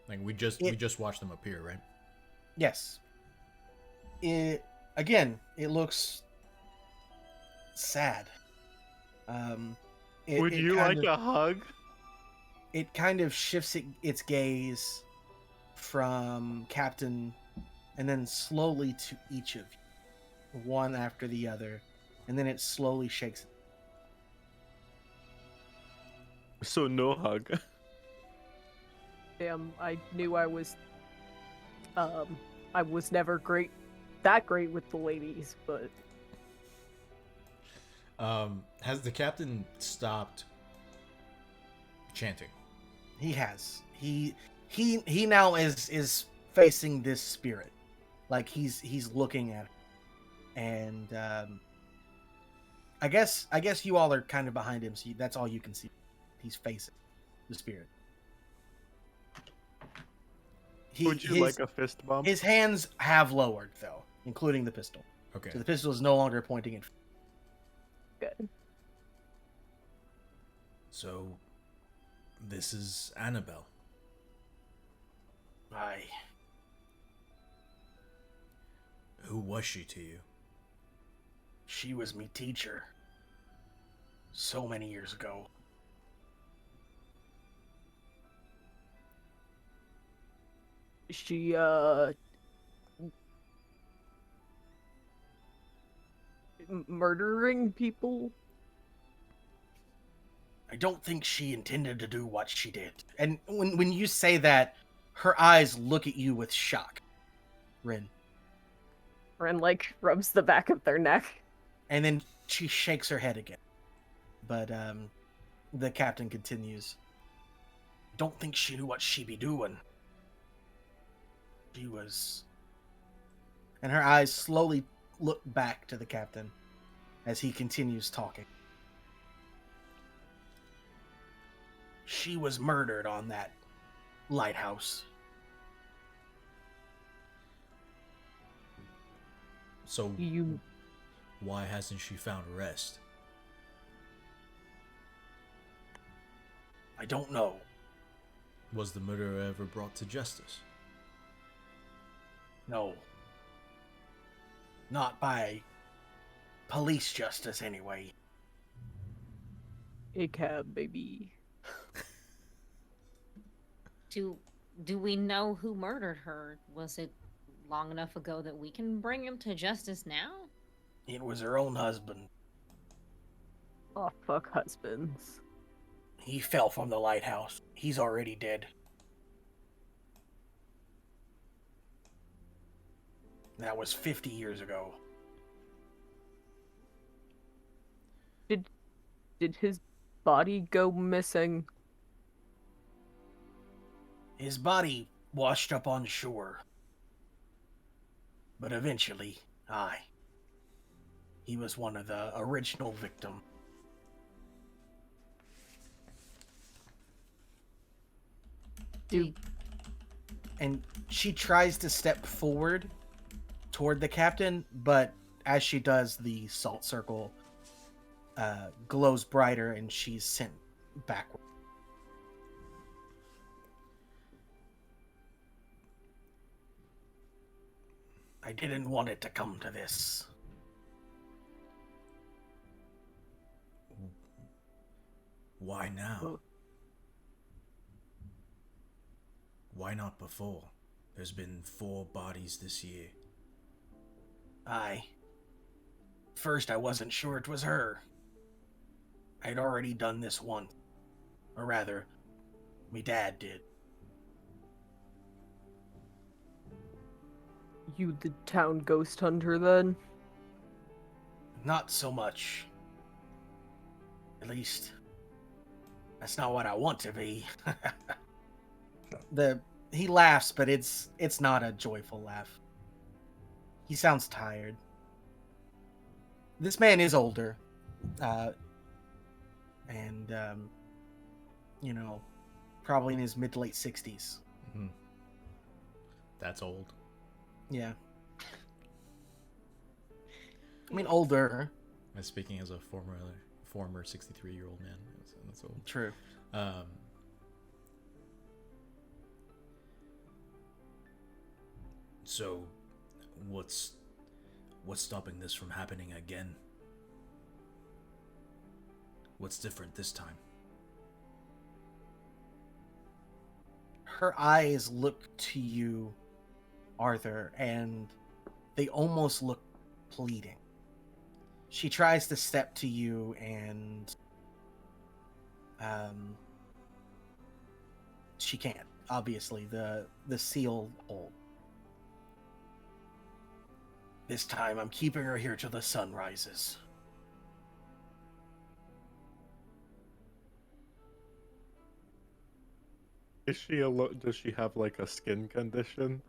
Like we just watched them appear, right? Yes. It looks sad. Would you like a hug? It kind of shifts its gaze from Captain, and then slowly to each of you, one after the other, and then it slowly shakes. So no hug. Damn, I knew I was never that great with the ladies, but Has the captain stopped chanting? He has. He now is facing this spirit, like he's looking at it, and I guess you all are kind of behind him, so that's all you can see. He's facing the spirit. Would you like a fist bump? His hands have lowered, though, including the pistol. Okay. So the pistol is no longer pointing at. good. So, this is Annabelle. Aye. Who was she to you? She was me teacher. So many years ago. She murdering people. I don't think she intended to do what she did. And when you say that, her eyes look at you with shock, Rin. Ren like rubs the back of their neck. And then she shakes her head again. But the captain continues. Don't think she knew what she be doing. She was... And her eyes slowly look back to the captain as he continues talking. She was murdered on that lighthouse. So, You why hasn't she found rest? I don't know. Was the murderer ever brought to justice? No. Not by police justice, anyway. a cab, baby. Do we know who murdered her? Was it long enough ago that we can bring him to justice now? It was her own husband. Oh, fuck husbands. He fell from the lighthouse. He's already dead. That was 50 years ago. Did his body go missing? His body washed up on shore. But eventually, he was one of the original victims. And she tries to step forward toward the captain, but as she does, the salt circle glows brighter and she's sent backward. I didn't want it to come to this. Why now? Oh. Why not before? There's been 4 bodies this year. First, I wasn't sure it was her. I'd already done this once. Or rather, me dad did. You the town ghost hunter, then? Not so much. At least, that's not what I want to be. He laughs, but it's not a joyful laugh. He sounds tired. This man is older, and probably in his mid to late 60s. Mm-hmm. That's old. Yeah. I mean, older. I'm speaking as a former 63-year-old man. That's old. True. So, what's stopping this from happening again? What's different this time? Her eyes look to you, Arthur, and they almost look pleading. She tries to step to you and she can't. Obviously, the seal hold. This time, I'm keeping her here till the sun rises. Is she does she have like a skin condition?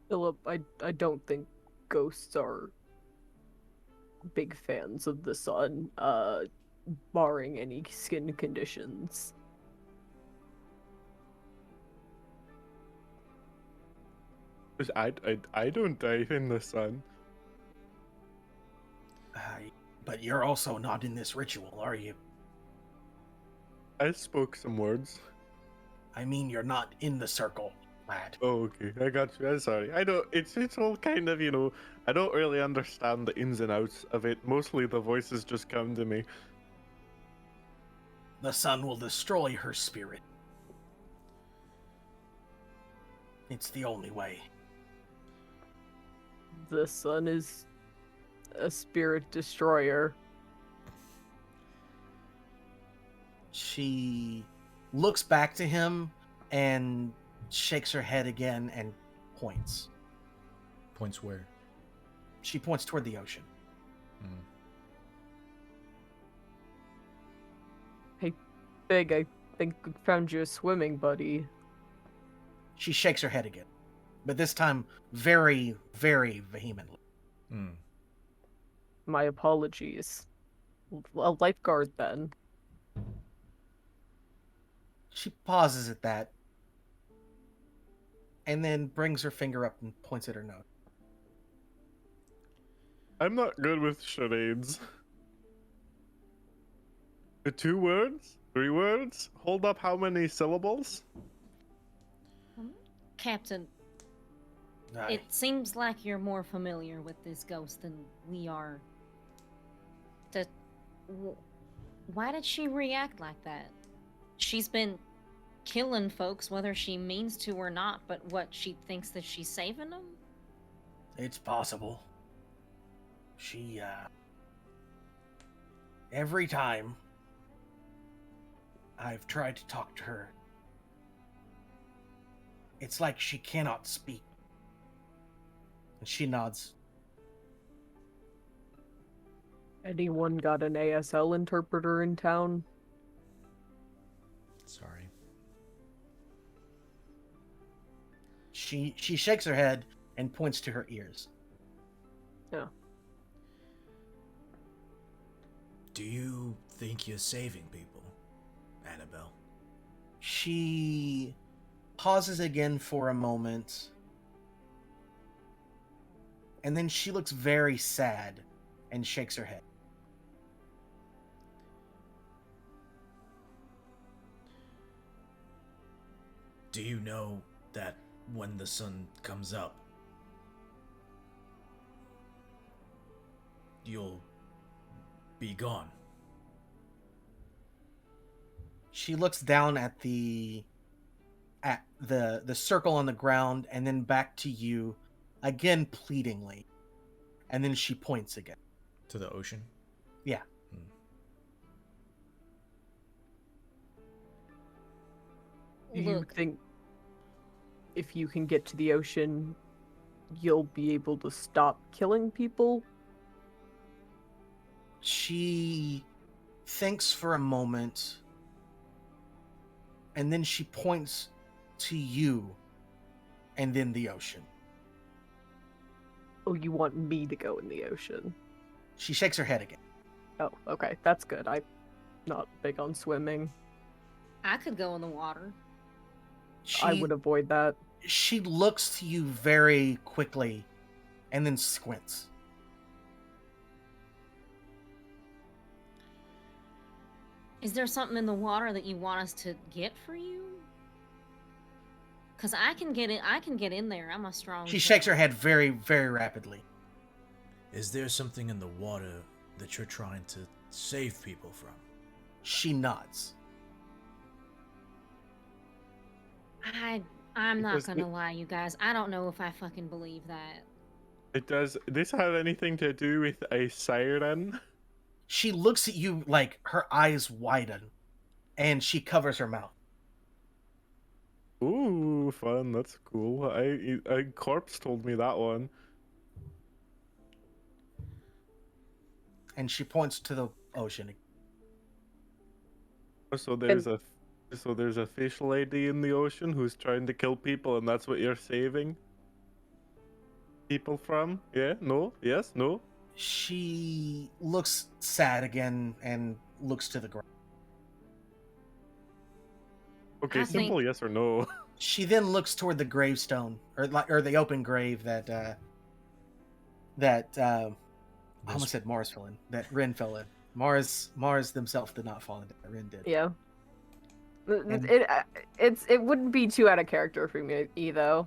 Philip, I don't think ghosts are big fans of the sun, barring any skin conditions. Cause I don't die in the sun. But you're also not in this ritual, are you? I spoke some words. I mean, you're not in the circle, lad. Oh, okay. I got you. I'm sorry. I don't. It's all kind of, I don't really understand the ins and outs of it. Mostly the voices just come to me. The sun will destroy her spirit. It's the only way. The sun is a spirit destroyer. She looks back to him and shakes her head again and points. Points where? She points toward the ocean. Hey, Big, I think we found you a swimming buddy. She shakes her head again, but this time very, very vehemently. My apologies. A lifeguard, then. She pauses at that, and then brings her finger up and points at her nose. I'm not good with charades. 2 words? 3 words? Hold up how many syllables? Captain, Aye. it seems like you're more familiar with this ghost than we are. Why did she react like that? She's been killing folks whether she means to or not, but what, she thinks that she's saving them? It's possible. She, every time I've tried to talk to her, it's like she cannot speak. And she nods. Anyone got an ASL interpreter in town? Sorry. She shakes her head and points to her ears. Yeah. Do you think you're saving people, Annabelle? She pauses again for a moment. And then she looks very sad and shakes her head. Do you know that when the sun comes up, you'll be gone? She looks down at the circle on the ground and then back to you again pleadingly. And then she points again. To the ocean? Yeah. Do you Look, think if you can get to the ocean, you'll be able to stop killing people? She thinks for a moment, and then she points to you and then the ocean. Oh, you want me to go in the ocean? She shakes her head again. Oh, okay, that's good. I'm not big on swimming. I could go in the water. I would avoid that. She looks to you very quickly and then squints. Is there something in the water that you want us to get for you? Cause I can get in there. I'm a strong. She shakes her girl. head very, very rapidly. Is there something in the water that you're trying to save people from? She nods. I'm not Because gonna lie, you guys. I don't know if I fucking believe that. Does this have anything to do with a siren? She looks at you like her eyes widen and she covers her mouth. Ooh, fun. That's cool. A corpse told me that one. And she points to the ocean. So there's a fish lady in the ocean who's trying to kill people, and that's what you're saving people from? Yeah? No? Yes? No? She looks sad again and looks to the ground. Okay, I simple think- yes or no. She then looks toward the gravestone, or the open grave that I almost said Mars fell in. That Rin fell in. Mars themselves did not fall into that. Rin did. Yeah. And- It wouldn't be too out of character for me, though.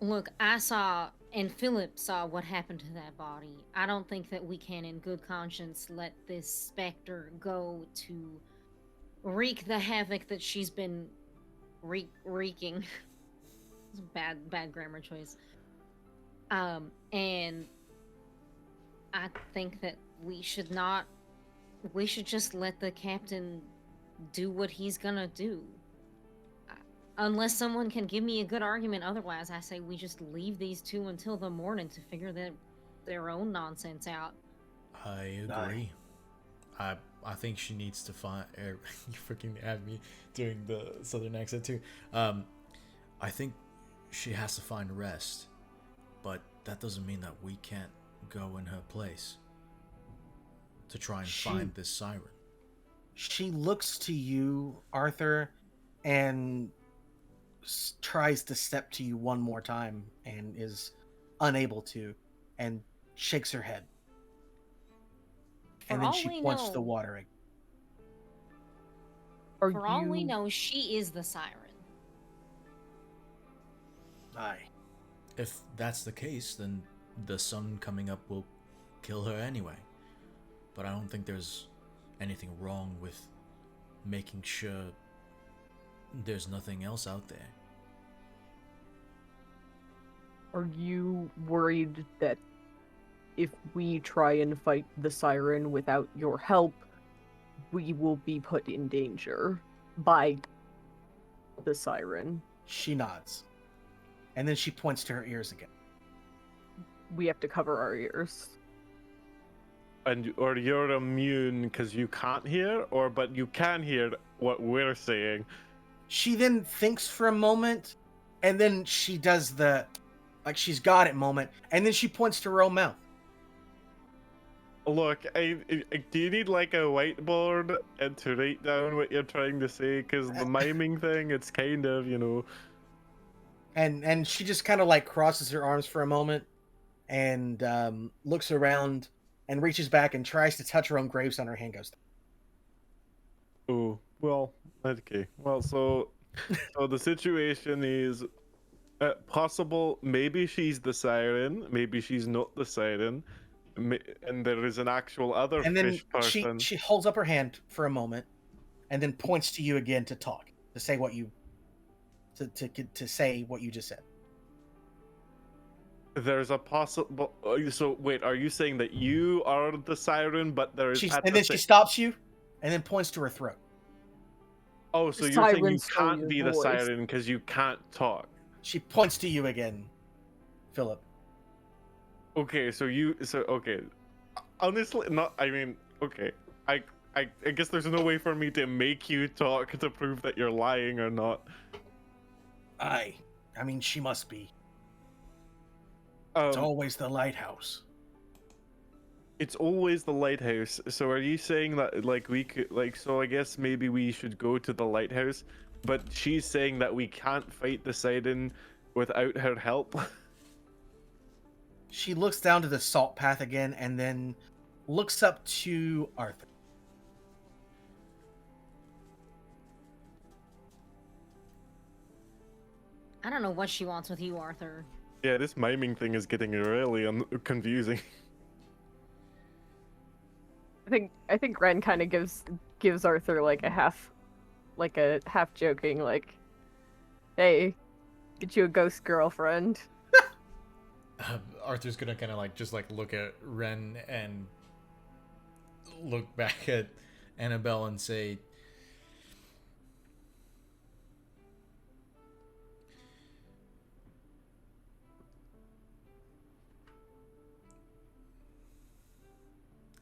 Look, I saw and Philip saw what happened to that body. I don't think that we can, in good conscience, let this specter go to wreak the havoc that she's been wreaking. It's a bad grammar choice. And I think that we should just let the captain do what he's gonna do. Unless someone can give me a good argument otherwise, I say we just leave these two until the morning to figure their own nonsense out. I agree. I think she needs to find. You freaking had me doing the southern accent too. I think she has to find rest, but that doesn't mean that we can't go in her place to try and find this siren. She looks to you, Arthur, and tries to step to you one more time and is unable to, and shakes her head. And For then all she we points to the know- water again. For all we know, she is the siren. Aye. If that's the case, then the sun coming up will kill her anyway. But I don't think there's anything wrong with making sure there's nothing else out there. Are you worried that if we try and fight the siren without your help, we will be put in danger by the siren? She nods. And then she points to her ears again. We have to cover our ears. Or you're immune because you can't hear, but you can hear what we're saying. She then thinks for a moment, and then she does the, like she's got it moment, and then she points to her own mouth. Look, do you need like a whiteboard and to write down what you're trying to say? Because the miming thing, it's kind of, And she just kind of like crosses her arms for a moment, and looks around, and reaches back and tries to touch her own gravestone. Her hand goes. Oh, well, okay. Well, so the situation is possible. Maybe she's the siren. Maybe she's not the siren. And there is an actual other And then fish person. she holds up her hand for a moment, and then points to you again to talk, to say what you, to say what you just said. There's a possible. So wait, are you saying that you are the siren, but there is? And then she stops you, and then points to her throat. Oh, so The you're saying you sirens know can't your be the voice. siren because you can't talk. She points to you again, Philip. Okay, okay. Honestly, not. I mean, okay. I guess there's no way for me to make you talk to prove that you're lying or not. I mean, she must be. It's always the lighthouse. It's always the lighthouse. So are you saying that like we could so I guess maybe we should go to the lighthouse, but she's saying that we can't fight the siren without her help? She looks down to the salt path again, and then looks up to Arthur. I don't know what she wants with you, Arthur. Yeah, this miming thing is getting really confusing. I think Ren kind of gives Arthur like a half joking like, "Hey, get you a ghost girlfriend." Arthur's gonna kind of like just like look at Ren and look back at Annabelle and say,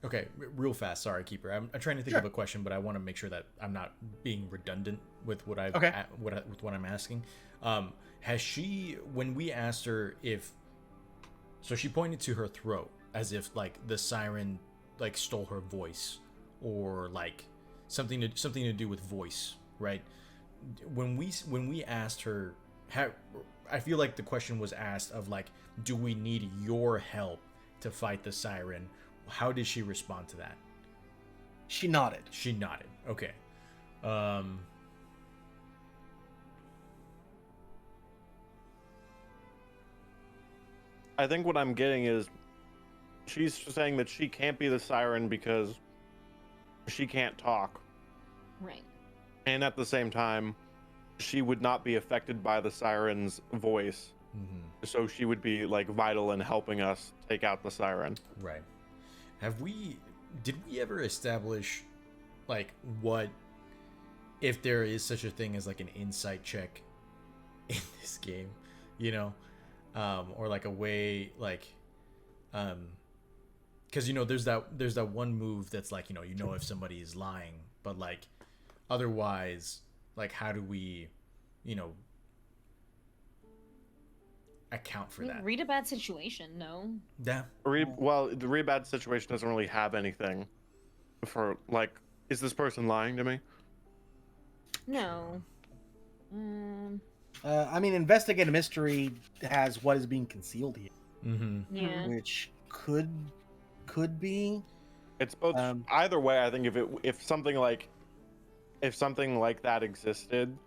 okay, real fast. Sorry, Keeper. I'm trying to think of a question, but I want to make sure that I'm not being redundant with what I've with what I'm asking. Has she, when we asked her if, so she pointed to her throat as if like the siren like stole her voice or like something to do with voice, right? When we asked her, I feel like the question was asked of like, do we need your help to fight the siren? How did she respond to that? She nodded. She nodded. Okay. I think what I'm getting is she's saying that she can't be the siren because she can't talk. Right. And at the same time, she would not be affected by the siren's voice. Mm-hmm. So she would be like vital in helping us take out the siren. Right. Did we ever establish like what, if there is such a thing as like an insight check in this game, you know? Or like a way like, cause you know, there's that one move that's like, you know, if somebody is lying, but like otherwise, like how do we, you know, account for that? Read a bad situation, no? Yeah. Well, the really bad situation doesn't really have anything for like, is this person lying to me? No. I mean, investigate a mystery has what is being concealed here, Mm-hmm. Yeah. which could be. It's both. Either way, I think if something like that existed,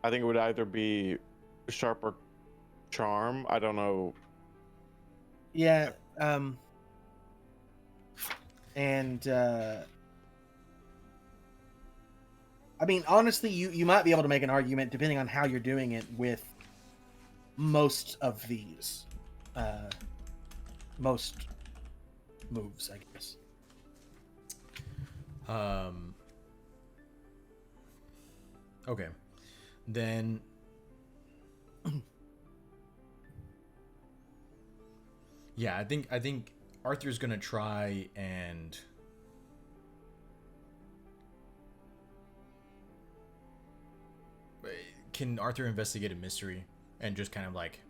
I think it would either be sharp or charm. I don't know. Yeah. And I mean, honestly, you might be able to make an argument depending on how you're doing it with most of these. most moves, I guess. Okay. Then yeah, I think Arthur's gonna try and can Arthur investigate a mystery and just kind of like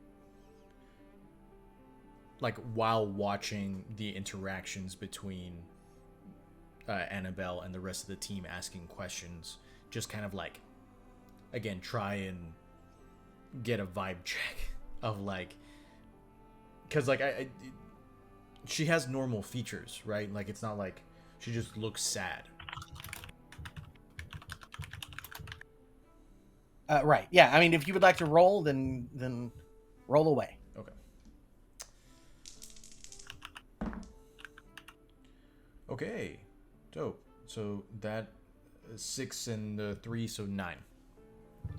while watching the interactions between Annabelle and the rest of the team asking questions, just kind of like again try and get a vibe check of like, because like she has normal features, right? Like it's not like she just looks sad. Right. Yeah. I mean, if you would like to roll, then roll away. Okay. Okay. Dope. So that 6 and 3, so 9.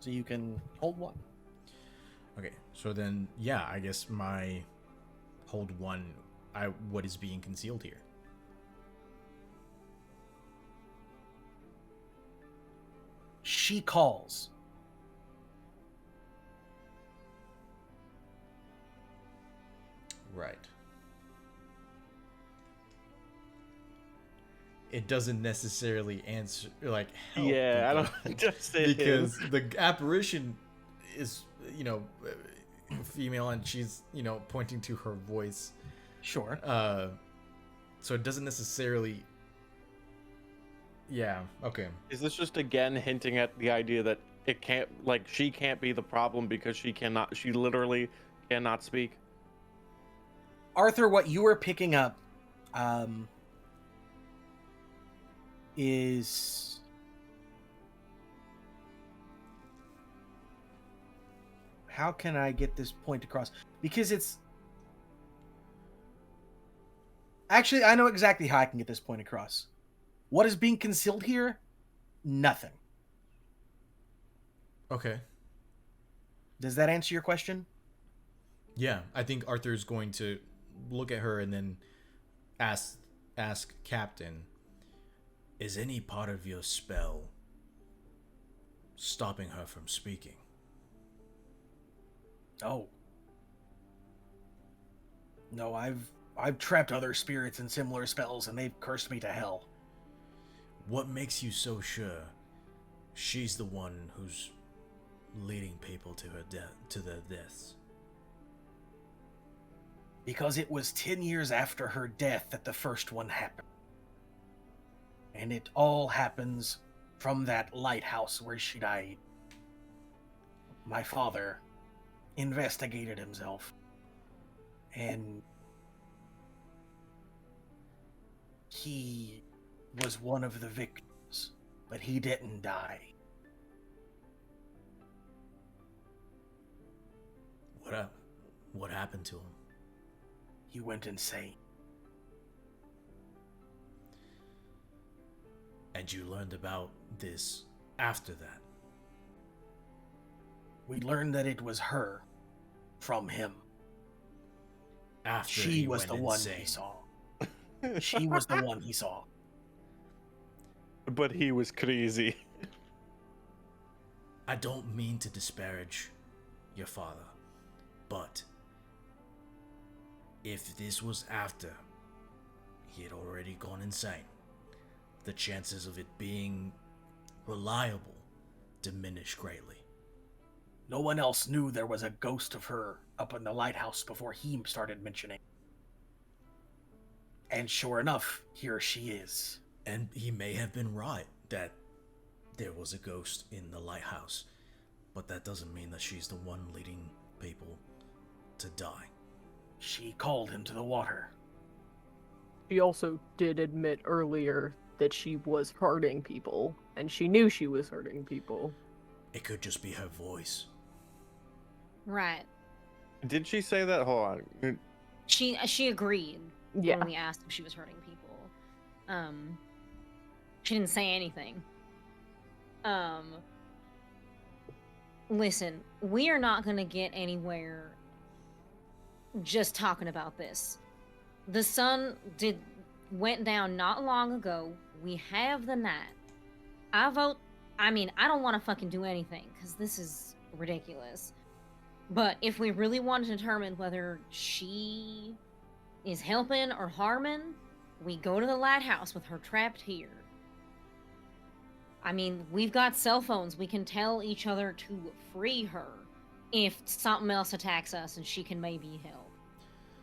So you can hold one. Okay. So then, yeah, I guess my hold 1. What is being concealed here? She calls. Right. It doesn't necessarily answer, like, help. Yeah, I because- don't just it because is. the apparition is, female, and she's, pointing to her voice. Sure. So it doesn't necessarily. Yeah. Okay. Is this just again hinting at the idea that it can't, like, she can't be the problem because she literally cannot speak? Arthur, what you are picking up is how can I get this point across? Because it's actually, I know exactly how I can get this point across. What is being concealed here? Nothing. Okay. Does that answer your question? Yeah, I think Arthur's going to look at her and then ask Captain, is any part of your spell stopping her from speaking? Oh. No, I've trapped other spirits in similar spells and they've cursed me to hell. What makes you so sure she's the one who's leading people to their deaths? Because it was 10 years after her death that the first one happened. And it all happens from that lighthouse where she died. My father investigated himself. And he was one of the victims, but he didn't die. What happened to him? He went insane. And you learned about this after that? We learned that it was her from him. After She he was went the one insane. he saw. She was the one he saw. But he was crazy. I don't mean to disparage your father, but if this was after he had already gone insane, the chances of it being reliable diminish greatly. No one else knew there was a ghost of her up in the lighthouse before he started mentioning. And sure enough, here she is. And he may have been right that there was a ghost in the lighthouse, but that doesn't mean that she's the one leading people to die. She called him to the water. She also did admit earlier that she was hurting people, and she knew she was hurting people. It could just be her voice. Right. Did she say that? Hold on. She agreed Yeah. when we asked if she was hurting people. She didn't say anything. Listen, we are not gonna get anywhere just talking about this. The sun went down not long ago. We have the night. I vote. I mean, I don't want to fucking do anything because this is ridiculous. But if we really want to determine whether she is helping or harming, we go to the lighthouse with her trapped here. I mean, we've got cell phones. We can tell each other to free her if something else attacks us and she can maybe help.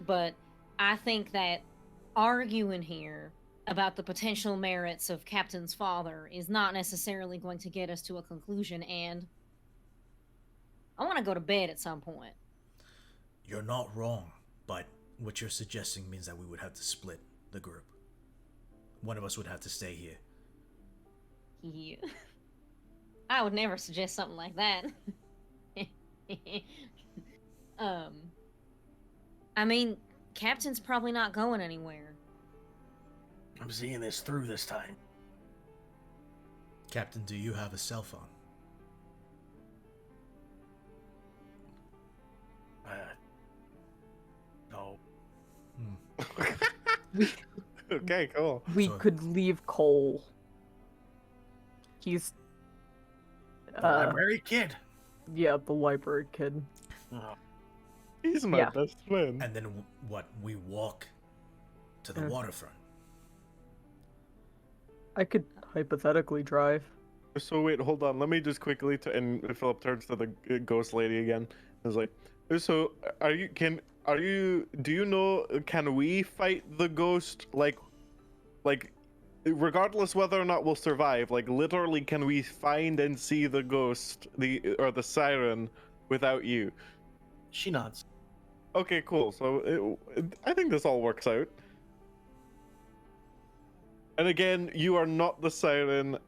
But I think that arguing here about the potential merits of Captain's father is not necessarily going to get us to a conclusion, and I want to go to bed at some point. You're not wrong, but what you're suggesting means that we would have to split the group. One of us would have to stay here. Yeah. I would never suggest something like that. I mean, Captain's probably not going anywhere. I'm seeing this through this time. Captain, do you have a cell phone? No. Okay, cool. We So- could leave Cole. He's The library kid. yeah, the library kid. Oh. He's my Yeah. best friend. And then what? We walk to the Mm. waterfront. I could hypothetically drive. So wait, hold on. Let me just quickly. And Philip turns to the ghost lady again. Is like, so do you know? Can we fight the ghost? Like, regardless whether or not we'll survive. Like, literally, can we find and see the ghost, the siren, without you? She nods. Okay, cool. So I think this all works out. And again, you are not the siren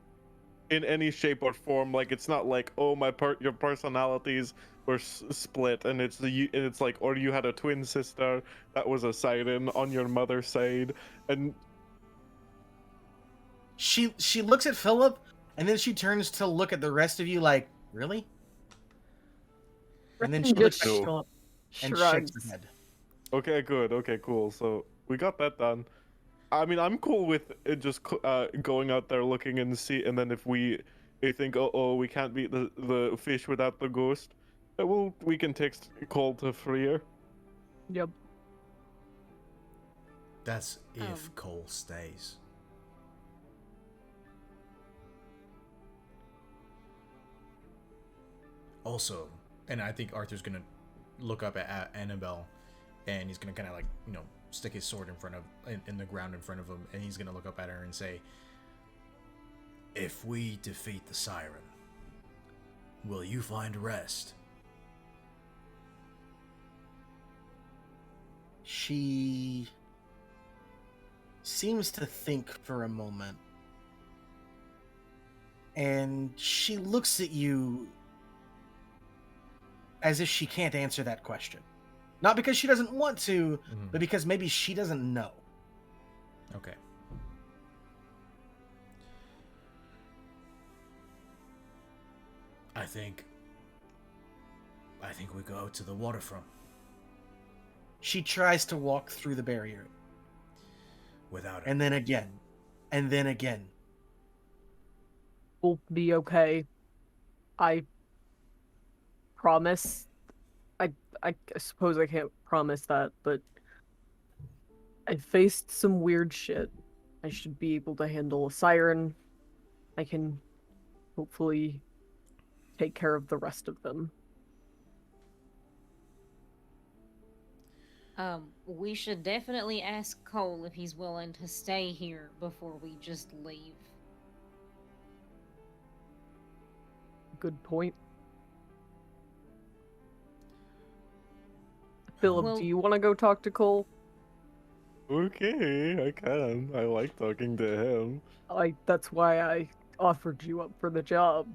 in any shape or form. Like, it's not like, oh, your personalities were split, and it's like, or you had a twin sister that was a siren on your mother's side, and She looks at Philip, and then she turns to look at the rest of you like, really? And then she looks Just at Philip and shrugs. shakes her head. okay, good, okay, cool. So we got that done. I mean, I'm cool with it just going out there looking and see, and then if we think, oh, we can't beat the fish without the ghost, we can text Cole to free her. Yep. That's if Cole stays. Also, and I think Arthur's gonna look up at Annabelle, and he's gonna kind of like, stick his sword in the ground in front of him, and he's gonna look up at her and say, "If we defeat the siren, will you find rest?" She seems to think for a moment. And she looks at you as if she can't answer that question. Not because she doesn't want to, but because maybe she doesn't know. Okay. I think we go to the waterfront She tries to walk through the barrier. without it. And then again. And then again. We'll be okay. I promise. I suppose I can't promise that, but I faced some weird shit. I should be able to handle a siren. I can hopefully take care of the rest of them. We should definitely ask Cole if he's willing to stay here before we just leave. Good point. Philip, Well- do you want to go talk to Cole? Okay, I can. I like talking to him. That's why I offered you up for the job.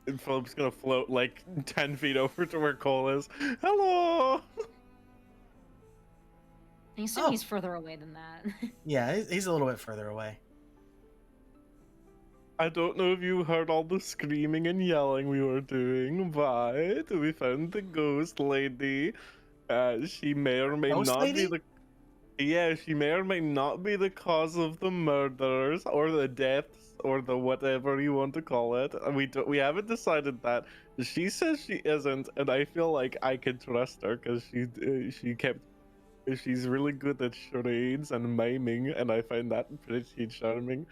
And Philip's gonna float like 10 feet over to where Cole is. Hello! I assume Oh. he's further away than that. Yeah, he's a little bit further away. I don't know if you heard all the screaming and yelling we were doing, but we found the ghost lady. She may or may Ghost not be lady? the Yeah, she may or may not be the cause of the murders or the deaths or the whatever you want to call it. We haven't decided that. She says she isn't, and I feel like I can trust her because she's really good at charades and miming, and I find that pretty charming.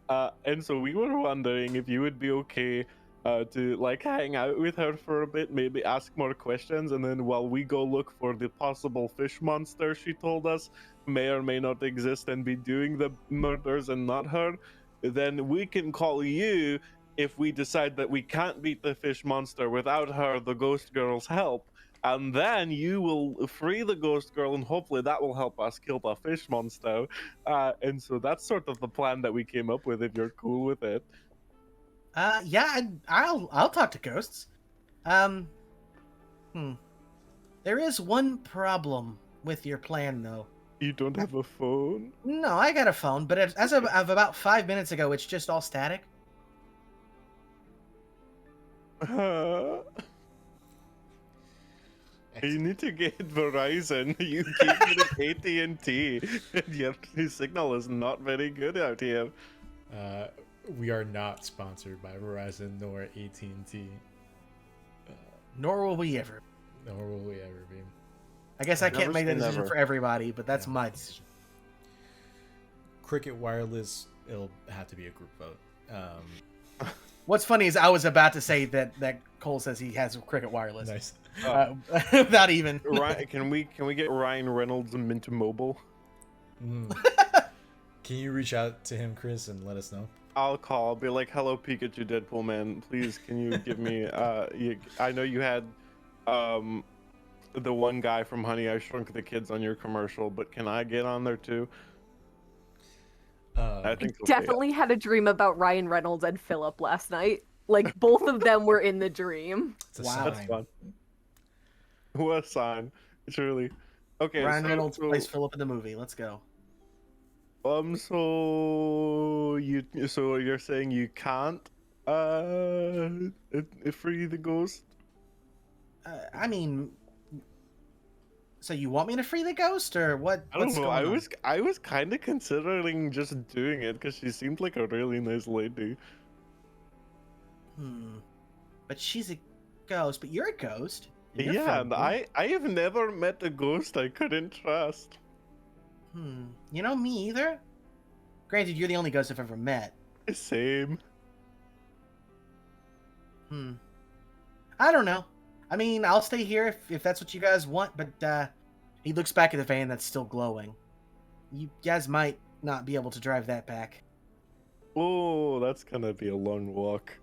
And so we were wondering if you would be okay to like hang out with her for a bit, maybe ask more questions, and then while we go look for the possible fish monster she told us may or may not exist and be doing the murders and not her, then we can call you if we decide that we can't beat the fish monster without her, the ghost girl's help. And then you will free the ghost girl, and hopefully that will help us kill the fish monster. And so that's sort of the plan that we came up with. If you're cool with it, Yeah, I'll talk to ghosts. Um, There is one problem with your plan, though. you don't have a phone. No, I got a phone, but as of about 5 minutes ago, it's just all static. You need to get Verizon. You keep getting AT&T, and your signal is not very good out here. We are not sponsored by Verizon nor AT&T, Nor will we ever. nor will we ever be. I guess I Never can't make say that decision never. for everybody, but that's Yeah. my decision. Cricket Wireless, it'll have to be a group vote. What's funny is I was about to say that Cole says he has Cricket Wireless, Nice. without even. Ryan, can we get Ryan Reynolds and Mint Mobile? Mm. Can you reach out to him, Chris, and let us know? I'll call. I'll be like, "Hello, Pikachu, Deadpool man. Please, can you give me? I know you had, the one guy from Honey I Shrunk the Kids on your commercial, but can I get on there too? I Uh, think so. Definitely had a dream about Ryan Reynolds and Philip last night. Like both of them were in the dream. it's a Wow. That's sign. fun. What a sign! It's really okay. Ryan so, Reynolds so, plays Philip in the movie. Let's go. So you're saying you can't free the ghost? I mean, so you want me to free the ghost, or what? I don't what's know. going on? I was kind of considering just doing it because she seemed like a really nice lady. But she's a ghost. But you're a ghost. and you're Yeah, and friendly. I have never met a ghost I couldn't trust. You know, me either. Granted, you're the only ghost I've ever met. Same. I don't know. I mean, I'll stay here if that's what you guys want, but he looks back at the van that's still glowing. You guys might not be able to drive that back. Oh, that's gonna be a long walk.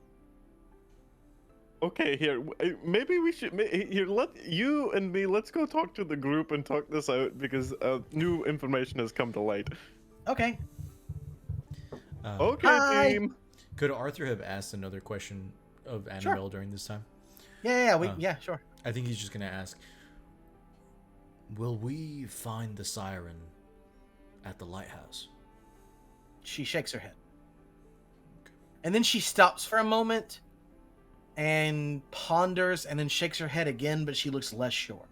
Okay, here, maybe we should, here, let you and me, let's go talk to the group and talk this out because new information has come to light. Okay. Okay, Hi. team. Could Arthur have asked another question of Annabelle during this time? Yeah, Uh. sure. I think he's just gonna ask, will we find the siren at the lighthouse? She shakes her head. And then she stops for a moment and ponders and then shakes her head again, but she looks less sure.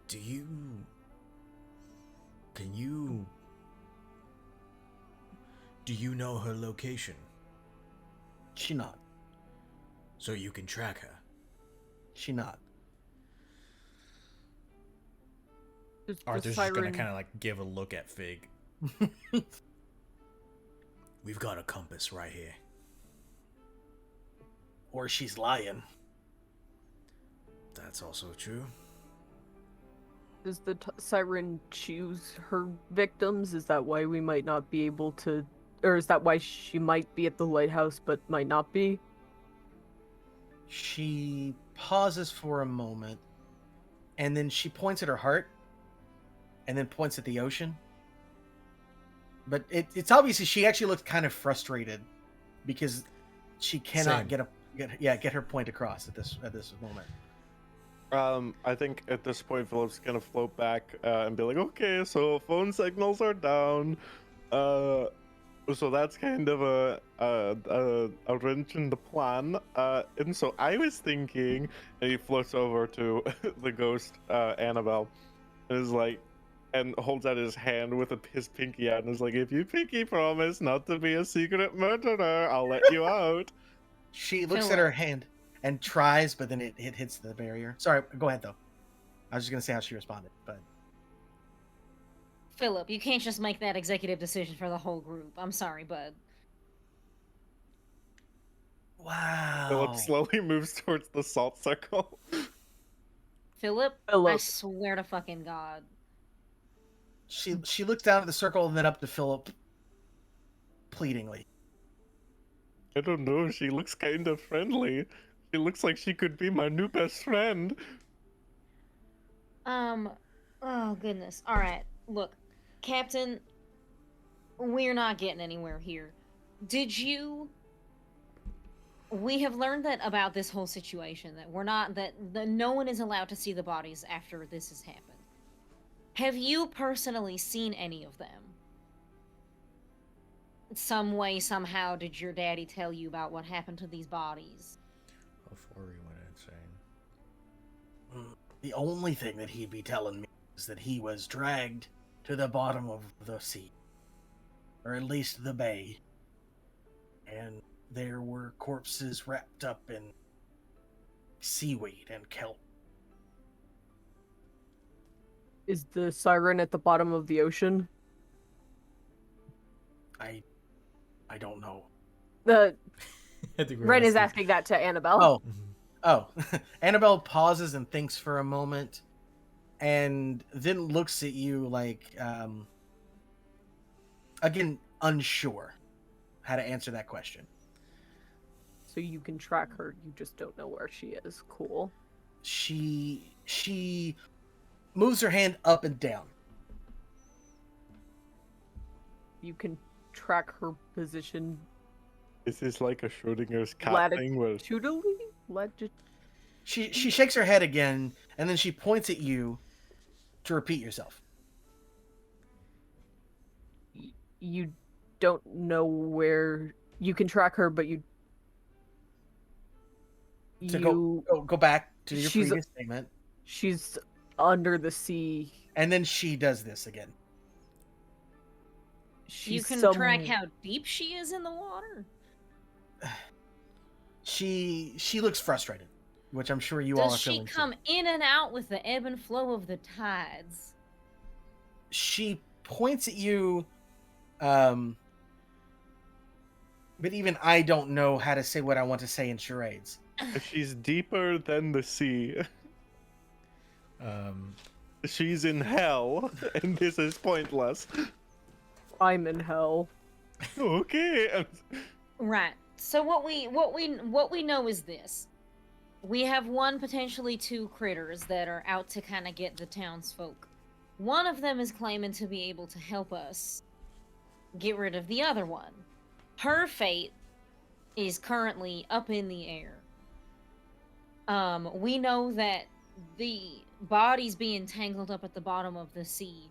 Can you do you know her location She not. so you can track her? She not. Arthur's just gonna kind of like give a look at Fig. We've got a compass right here. Or she's lying. That's also true. Does the siren choose her victims? Is that why we might not be able to, or is that why she might be at the lighthouse but might not be? She pauses for a moment, and then she points at her heart, and then points at the ocean. But it's obviously she actually looked kind of frustrated because she cannot Same. get her point across at this moment. I think at this point Philip's gonna float back and be like, okay, so phone signals are down. So that's kind of a wrench in the plan. And so I was thinking, and he floats over to the ghost Annabelle, and is like, and holds out his hand with his pinky out, and is like, "If you pinky promise not to be a secret murderer, I'll let you out." She looks at Philip. her hand and tries, but then it hits the barrier. Sorry, go ahead though. I was just gonna say how she responded, but Philip, you can't just make that executive decision for the whole group. I'm sorry, bud. wow. Philip slowly moves towards the salt circle. Philip, I Philip. swear to fucking God. She looks down at the circle and then up to Philip, pleadingly. I don't know. She looks kind of friendly. She looks like she could be my new best friend. Oh goodness. All right, look, Captain, we're not getting anywhere here. Did you? We have learned that about this whole situation that we're not that no one is allowed to see the bodies after this has happened. Have you personally seen any of them? Some way, somehow, did your daddy tell you about what happened to these bodies? How far he went insane. The only thing that he'd be telling me is that he was dragged to the bottom of the sea, or at least the bay, and there were corpses wrapped up in seaweed and kelp. Is the siren at the bottom of the ocean? I don't know. The I think we're Ren is asking- asking that to Annabelle. Oh, Mhm. oh. Annabelle pauses and thinks for a moment, and then looks at you like, again, unsure how to answer that question. So you can track her, you just don't know where she is. Cool. She moves her hand up and down. You can track her position This is like a Schrodinger's cat thing where latitudinally? She shakes her head again, and then she points at you to repeat yourself. You don't know where you can track her, but you To go back to your she's- previous statement, she's under the sea. and then she does this again. You She's can track how deep she is in the water? She looks frustrated, which I'm sure you all are Does she feeling. too. come in and out with the ebb and flow of the tides? She points at you, but even I don't know how to say what I want to say in charades. she's deeper than the sea. She's in hell, and this is pointless. I'm in hell. Okay. Right. So what we know is this. We have one, potentially two critters that are out to kind of get the townsfolk. One of them is claiming to be able to help us get rid of the other one. Her fate is currently up in the air. We know that the bodies being tangled up at the bottom of the sea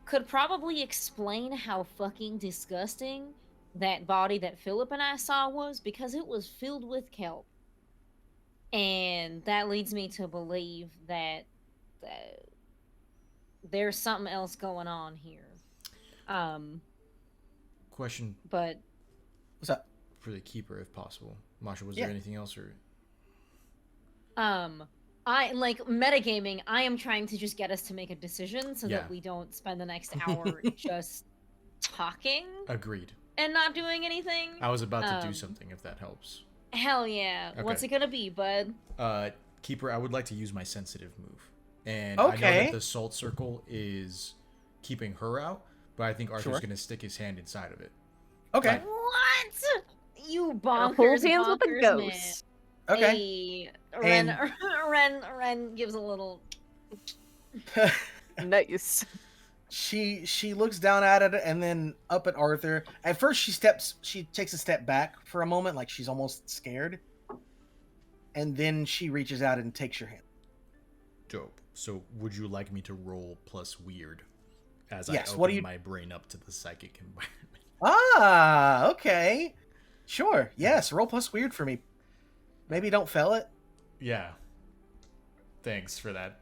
could probably explain how fucking disgusting that body that Philip and I saw was, because it was filled with kelp. And that leads me to believe that there's something else going on here. Question What's But up? for the keeper, if possible. Masha, was Yeah. there anything else, or I like metagaming. I am trying to just get us to make a decision so Yeah. that we don't spend the next hour just talking agreed? and not doing anything. I was about to do Um, something if that helps. Hell yeah. What's Okay. it gonna be, bud? Keeper, I would like to use my sensitive move, and I know Okay. that the salt circle is keeping her out, but I think Arthur's Sure. gonna stick his hand inside of it. Okay. Like- What? You bonkers. Holds hands with the bonkers, ghost. Okay. Man. Ren, And- Ren gives a little. Nice. She looks down at it and then up at Arthur. At first she takes a step back for a moment, like she's almost scared. And then she reaches out and takes your hand. Dope. So, would you like me to roll plus weird as Yes, I what open do you- my brain up to the psychic environment? Ah, okay. Sure. Yes, roll plus weird for me. Maybe don't fail it. Yeah. Thanks for that,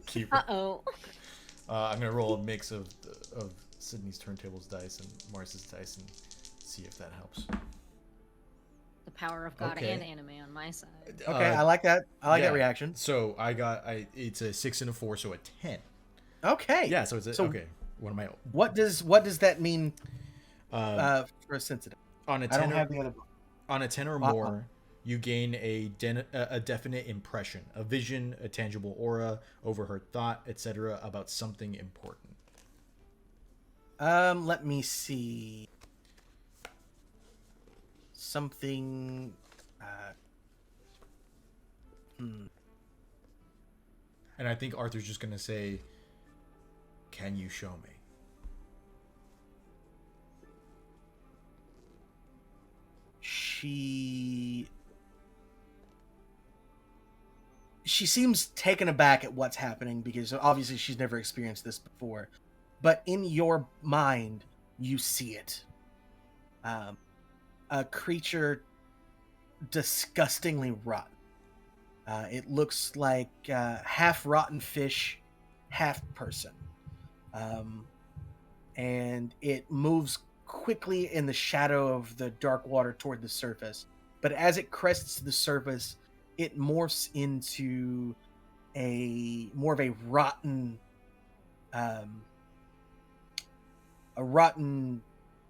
Keeper. Uh-oh. I'm gonna roll a mix of Sydney's turntables dice and Mars's dice and see if that helps. The power of God Okay. and anime on my side. Okay, I like that. I like yeah. that reaction. So it's a 6 and a 4, so a 10. Okay. Yeah, so it's a, So- okay. What am I? What does that mean for a sensitive? On a I 10 don't or, have the other. on a 10 or more, you gain a definite impression, a vision, a tangible aura, overheard thought, etc. about something important. Let me see. Something. And I think Arthur's just gonna say, "Can you show me?" She seems taken aback at what's happening because obviously she's never experienced this before. But in your mind, you see it. A creature disgustingly rotten. It looks like half rotten fish, half person. And it moves quickly in the shadow of the dark water toward the surface. But as it crests the surface, it morphs into more of a rotten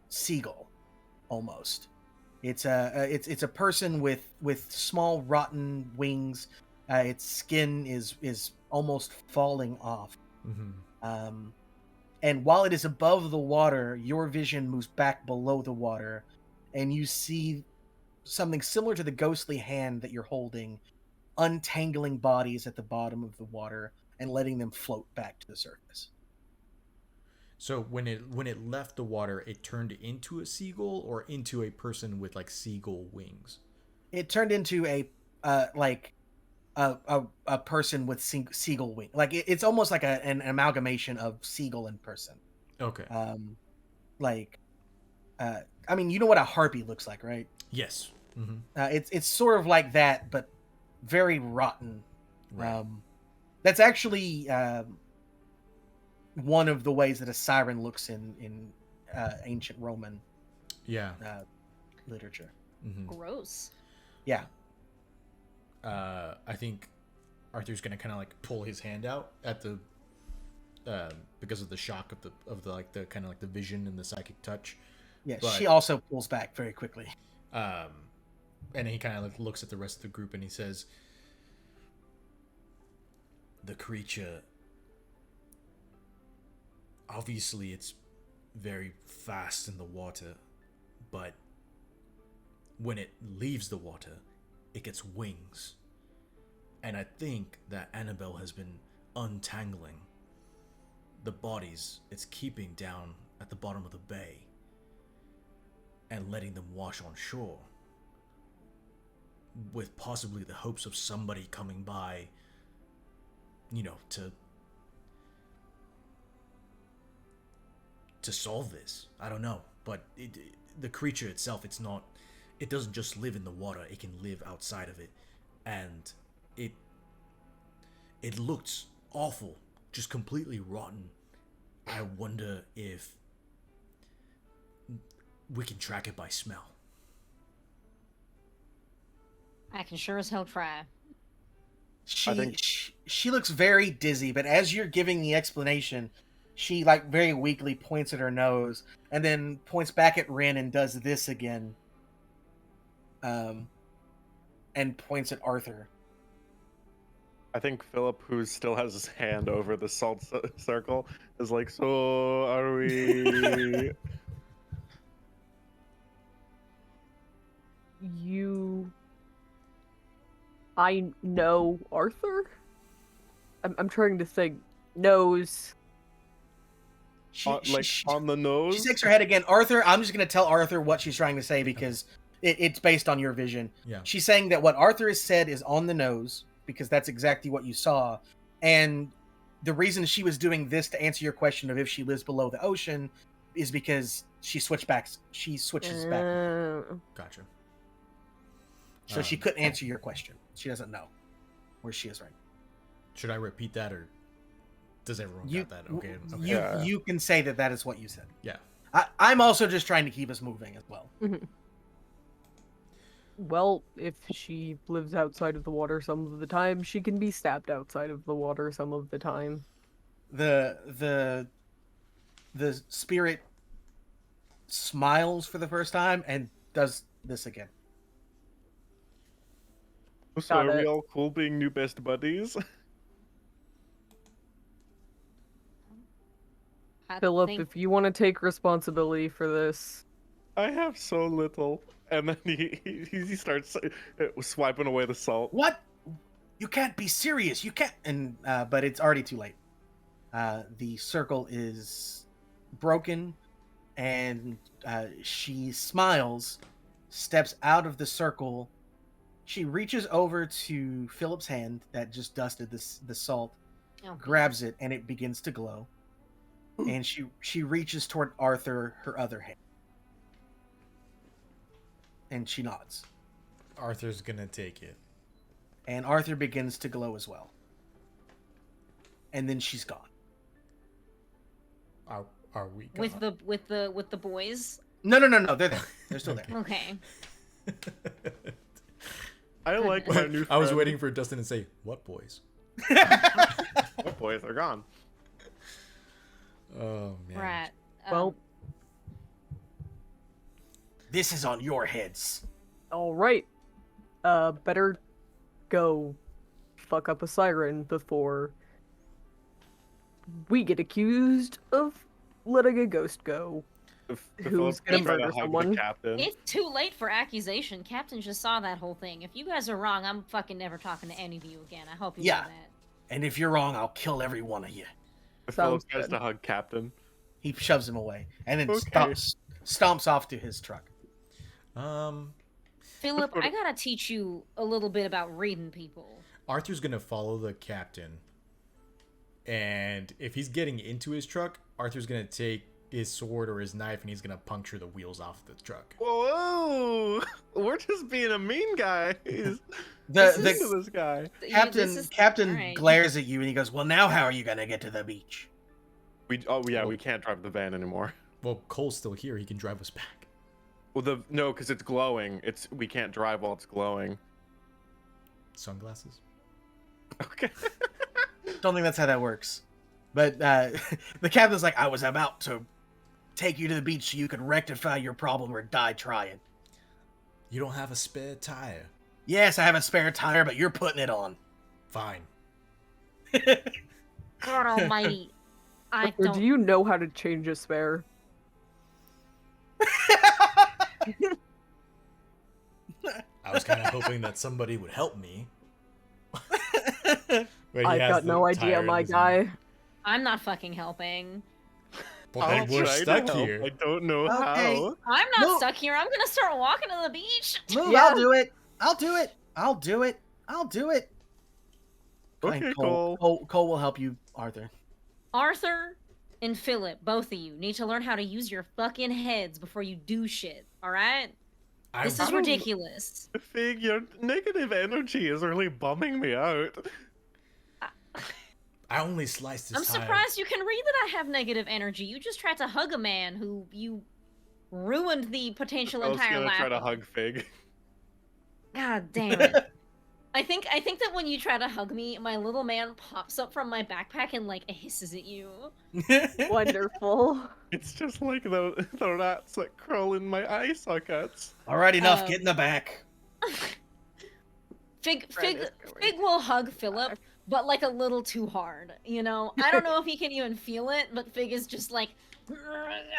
seagull almost. It's a person with small rotten wings. Its skin is almost falling off. Mm-hmm. And while it is above the water, your vision moves back below the water, and you see something similar to the ghostly hand that you're holding, untangling bodies at the bottom of the water and letting them float back to the surface. So when it left the water, it turned into a seagull or into a person with like seagull wings. It turned into a person with seagull wing. Like it's almost like an amalgamation of seagull and person. Okay. I mean, you know what a harpy looks like, right? Yes. Mm-hmm. It's sort of like that, but very rotten. Right. That's actually one of the ways that a siren looks in ancient Roman Yeah. literature. Mm-hmm. Gross. Yeah. I think Arthur's gonna kind of like pull his hand out at the because of the shock of the like the kind of like the vision and the psychic touch. Yeah. But- She also pulls back very quickly. And he kind of like looks at the rest of the group and he says, "The creature, obviously it's very fast in the water, but when it leaves the water, it gets wings. And I think that Annabelle has been untangling the bodies it's keeping down at the bottom of the bay and letting them wash on shore, with possibly the hopes of somebody coming by, you know, to solve this. I don't know, but the creature itself, it doesn't just live in the water, it can live outside of it, and it looks awful, just completely rotten. I wonder if we can track it by smell." I can sure as hell try. She looks very dizzy, but as you're giving the explanation, she like very weakly points at her nose and then points back at Rin and does this again. And points at Arthur. I think Philip, who still has his hand over the salt circle, is like, "So are we?" I know Arthur? I'm trying to think. Knows. On the nose. She shakes her head again. Arthur, I'm just going to tell Arthur what she's trying to say because it's based on your vision. Yeah. She's saying that what Arthur has said is on the nose because that's exactly what you saw. And the reason she was doing this to answer your question of if she lives below the ocean is because she switches back. Gotcha. So she couldn't answer your question. She doesn't know where she is right now. Should I repeat that, or does everyone You, got that? Okay. Okay. you can say that is what you said. Yeah. I'm also just trying to keep us moving as well. Well, if she lives outside of the water some of the time, she can be stabbed outside of the water some of the time. The spirit smiles for the first time and does this again. So Got are we it. all cool being new best buddies? I Philip, think- if you want to take responsibility for this, I have so little. And then he starts swiping away the salt. What? You can't be serious. You can't. And but it's already too late. The circle is broken, and she smiles, steps out of the circle. She reaches over to Philip's hand that just dusted the salt, Okay. grabs it, and it begins to glow. And she reaches toward Arthur, her other hand, and she nods. Arthur's gonna take it. And Arthur begins to glow as well. And then she's gone. Are we gone? with the boys. No, they're there. They're still there. Okay. I like my new friend. I was waiting for Dustin to say, "What boys?" What boys are gone? Oh man. Right. well, This is on your heads. all right. Better go fuck up a siren before we get accused of letting a ghost go. Who's Philip gonna try to murder hug someone? The captain. It's too late for accusation. Captain just saw that whole thing. If you guys are wrong, I'm fucking never talking to any of you again. I hope you Yeah. know that. And if you're wrong, I'll kill every one of you. Philip Sounds tries good. to hug captain. He shoves him away and then Okay. stomps off to his truck. Philip, I gotta teach you a little bit about reading people. Arthur's gonna follow the captain, and if he's getting into his truck, Arthur's gonna take his sword or his knife and he's gonna puncture the wheels off the truck. Whoa! We're just being a mean guy. The Listen to this guy. captain alright. glares at you and he goes, "Well, now how are you gonna get to the beach?" We can't drive the van anymore. Well, Cole's still here. He can drive us back. Well, no, because it's glowing. We can't drive while it's glowing. Sunglasses. Okay. Don't think that's how that works. But the captain's like, "I was about to take you to the beach so you could rectify your problem or die trying." You don't have a spare tire. Yes, I have a spare tire, but you're putting it on. Fine. God almighty. I Or don't... do you know how to change a spare? I was kind of hoping that somebody would help me. But he I've has got the no tire idea, in my his guy. hand. I'm not fucking helping. Well, then I'll we're try to stuck help. here. I don't know Okay. how. I'm not No. stuck here. I'm gonna start walking to the beach. Move, Yeah. I'll do it. I'll do it. I'll do it. I'll do it. Fine, Okay, Cole will help you, Arthur. Arthur and Philip, both of you, need to learn how to use your fucking heads before you do shit, alright? I, This is ridiculous. Fig, your negative energy is really bumming me out. I only sliced his I'm tire. surprised you can read that I have negative energy. You just tried to hug a man who you ruined the potential I was entire gonna life try to of. hug Fig. God damn it. I think that when you try to hug me, my little man pops up from my backpack and like hisses at you. Wonderful. It's just like the rats that crawl in my eye sockets. All right, enough. Um, Get in the back. Fig Right, it's going. Fig will hug Philip, but like a little too hard, you know? I don't know if he can even feel it, but Fig is just like,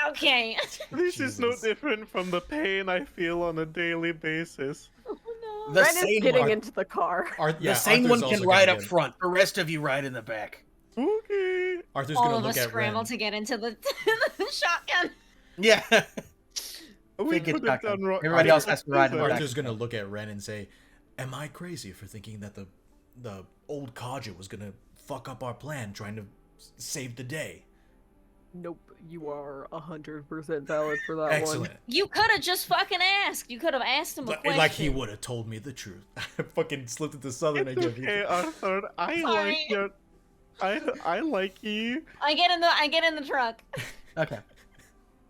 okay. This is no Jesus. different from the pain I feel on a daily basis. Oh no. The Ren is sane getting one. into the car. The sane one can ride up front. The rest of you ride in the back. Okay. Arthur's All gonna of look us at scramble Ren. to get into the shotgun. Yeah. We Fig gets put it shotgun. down wrong. Everybody else has to ride in the back. Arthur's gonna look at Ren and say, "Am I crazy for thinking that the old codger was gonna fuck up our plan, trying to save the day?" Nope, you are 100% valid for that Excellent. You could have just fucking asked. You could have asked him a question. Like he would have told me the truth. I fucking slipped into Southern It's again. okay, Arthur. I Sorry. like your. I like you. I get in the truck. Okay.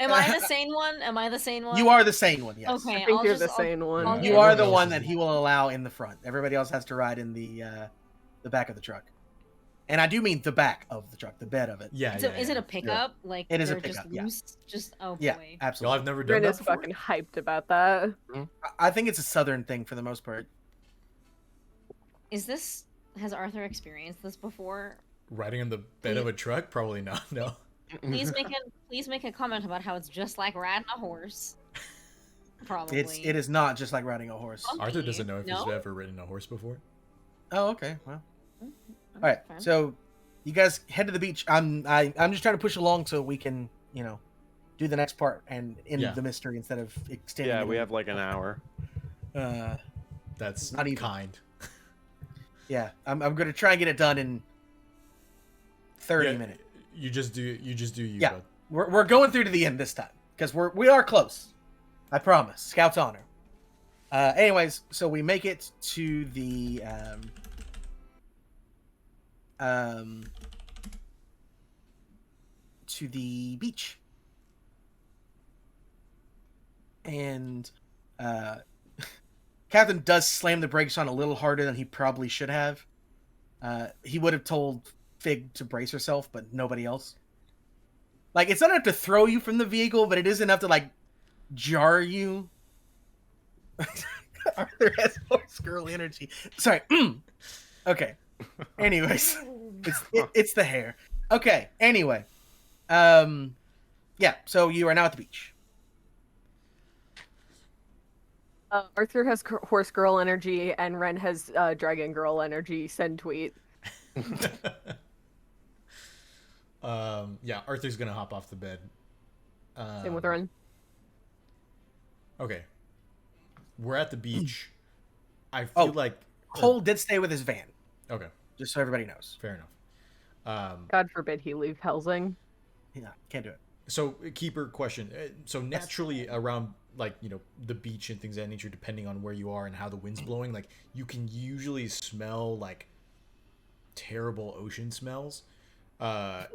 Am I the sane one? Am I the sane one? You are the sane one, yes. Okay, I think I'll you're just, the sane one. I'll Yeah. You get are in the the- one that he will allow in the front. Everybody else has to ride in the back of the truck. And I do mean the back of the truck, the bed of it. Yeah, So, yeah, is yeah. it a pickup? Like It is a they're just pickup, yeah. loose? Just oh Yeah, boy. Y'all absolutely. have never done Bryn that is before? fucking hyped about that. I think it's a southern thing for the most part. Has Arthur experienced this before? Riding on the bed of a truck? Probably not. No. Please make a comment about how it's just like riding a horse. Probably. It is not just like riding a horse. Oh. Arthur doesn't know if No? he's ever ridden a horse before. Oh, okay. Well, Oh, all right. fine. So, you guys head to the beach. I'm just trying to push along so we can, do the next part and end Yeah. the mystery instead of extending. Yeah, it we in. have like an hour. That's Not even. kind. Yeah, I'm gonna try and get it done in 30 Yeah, minutes. You just do you, Yeah. bud. We're going through to the end this time because we are close. I promise. Scout's honor. Anyways, so we make it to the beach, and Captain does slam the brakes on a little harder than he probably should have. He would have told Fig to brace herself, but nobody else. Like, it's not enough to throw you from the vehicle, but it is enough to, like, jar you. Arthur has horse girl energy. Sorry. Okay. Anyways, it's the hair. Okay. Anyway, yeah. So you are now at the beach. Arthur has horse girl energy, and Ren has dragon girl energy. Send tweet. Yeah, Arthur's gonna hop off the bed. Same with Ren. Okay. We're at the beach. I feel like Cole did stay with his van, okay, just so everybody knows. fair enough. God forbid he leave Helsing. Yeah, can't do it. So keeper question. So naturally around like, the beach and things of that nature, depending on where you are and how the wind's blowing, like you can usually smell like terrible ocean smells.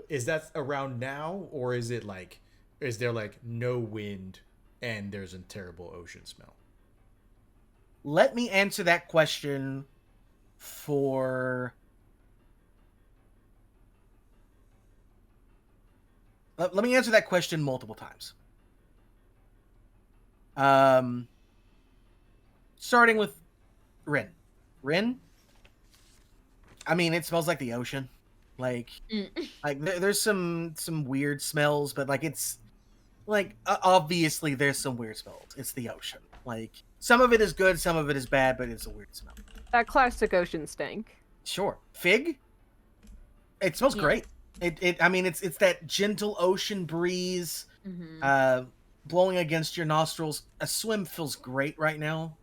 Is that around now, or is it like, is there like no wind and there's a terrible ocean smell? Let me answer that question for... Let me answer that question multiple times. Starting with Rin. Rin? I mean, it smells like the ocean. Like, there's some weird smells, but like it's like obviously there's some weird smells. It's the ocean. Like, some of it is good, some of it is bad, but it's a weird smell. That classic ocean stink. Sure. Fig? It smells great. I mean, it's that gentle ocean breeze blowing against your nostrils. A swim feels great right now.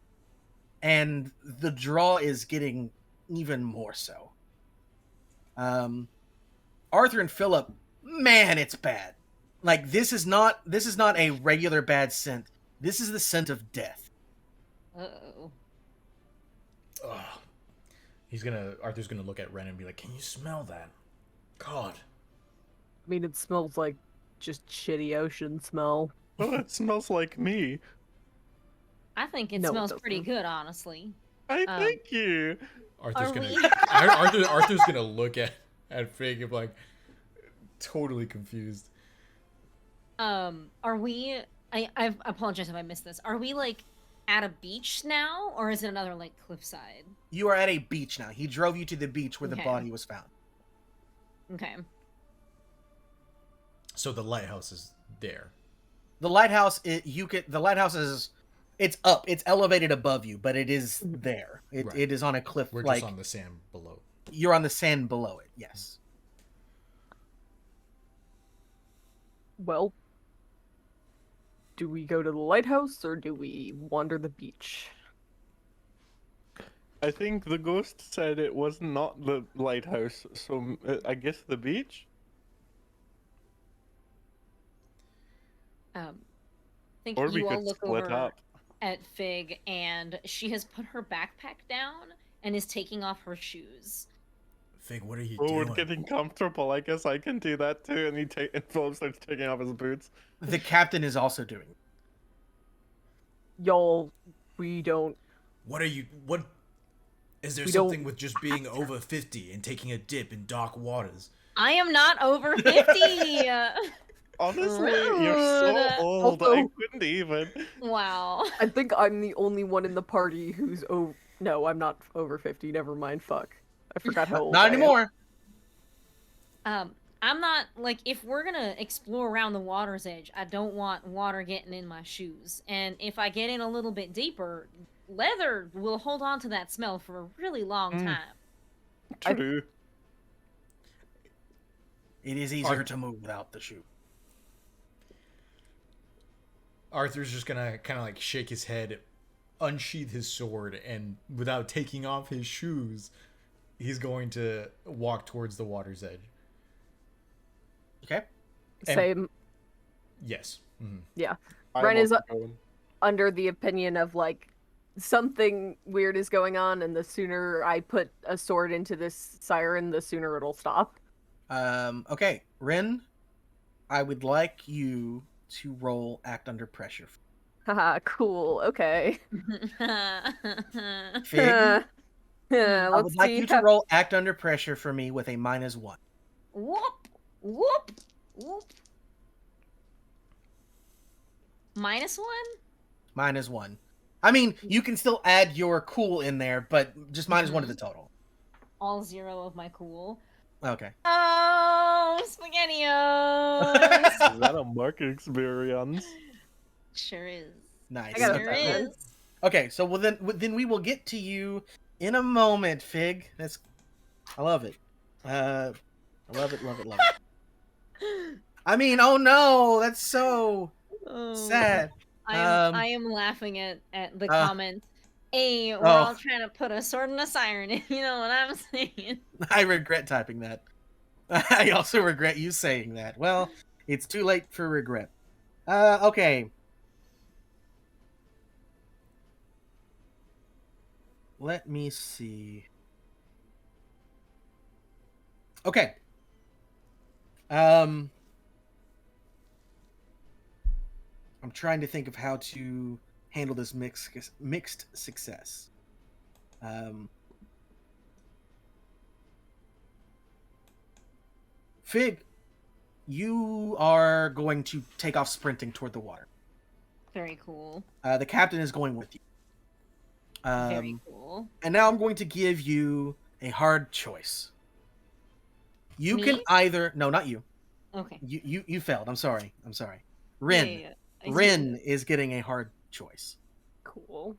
And the draw is getting even more so. Arthur and Philip, man, it's bad. Like, this is not a regular bad scent. This is the scent of death. Uh-oh. Ugh. Arthur's gonna look at Ren and be like, "Can you smell that? God." I mean, it smells like just shitty ocean smell. Oh, it smells like me. I think it No, it smells pretty doesn't. good, honestly. I thank you. Arthur's Are gonna we- Arthur's gonna look at Fig and be like totally confused. Are we? I apologize if I missed this. Are we like at a beach now, or is it another like cliffside? You are at a beach now. He drove you to the beach where the Okay. body was found. Okay. So the lighthouse is there. The lighthouse, the lighthouse is, it's up, it's elevated above you, but it is there. It, Right. it is on a cliff. We're like just on the sand below. you're on the sand below it. Yes. Well, do we go to the lighthouse or do we wander the beach? I think the ghost said it was not the lighthouse, so I guess the beach? Think Or we you all could look split over up. at Fig, and she has put her backpack down and is taking off her shoes. Fig, what are you Oh, we're doing? getting comfortable. I guess I can do that too. And and Philip starts taking off his boots. The captain is also doing it. Y'all, we don't. What are you? What? Is there We something don't with just being over 50 and taking a dip in dark waters? I am not over 50! Honestly, you're so Rude. old. I Also- couldn't even. Wow. I think I'm the only one in the party who's over. No, I'm not over 50. Never mind. Fuck. I forgot how old Not I am. anymore. I'm not, like, if we're gonna explore around the water's edge, I don't want water getting in my shoes. And if I get in a little bit deeper, leather will hold on to that smell for a really long Mm. time. True. It is easier to move without the shoe. Arthur's just gonna kind of like shake his head, unsheath his sword, and without taking off his shoes, he's going to walk towards the water's edge. Okay. And- Same. Yes. Mhm. Yeah. I'm Ren is also going. under the opinion of like something weird is going on, and the sooner I put a sword into this siren, the sooner it'll stop. Okay, Ren, I would like you to roll act under pressure. Haha, cool. Okay. Fig, I I would like you to roll act under pressure for me with a -1. Whoop! Whoop! Whoop! -1? -1. I mean, you can still add your cool in there, but just -1 to the total. All 0 of my cool. Okay. Oh, SpaghettiOs! Is that a market experience? Sure is. Nice. I got a Sure bad one. is. Okay, so then we will get to you in a moment, Fig. I love it. I love it, love it, love it. I mean, oh no, that's so Oh. sad. I am laughing at the comment. Hey, we're oh. all trying to put a sword and a siren in. You know what I'm saying? I regret typing that. I also regret you saying that. Well, it's too late for regret. Okay. Let me see. Okay. I'm trying to think of how to handle this mixed success. Fig, you are going to take off sprinting toward the water. Very cool. The captain is going with you. Very cool. And now I'm going to give you a hard choice. You Me? can either not you. Okay. You failed. I'm sorry. Rin. Yeah. I see Rin it. is getting a hard choice. Cool.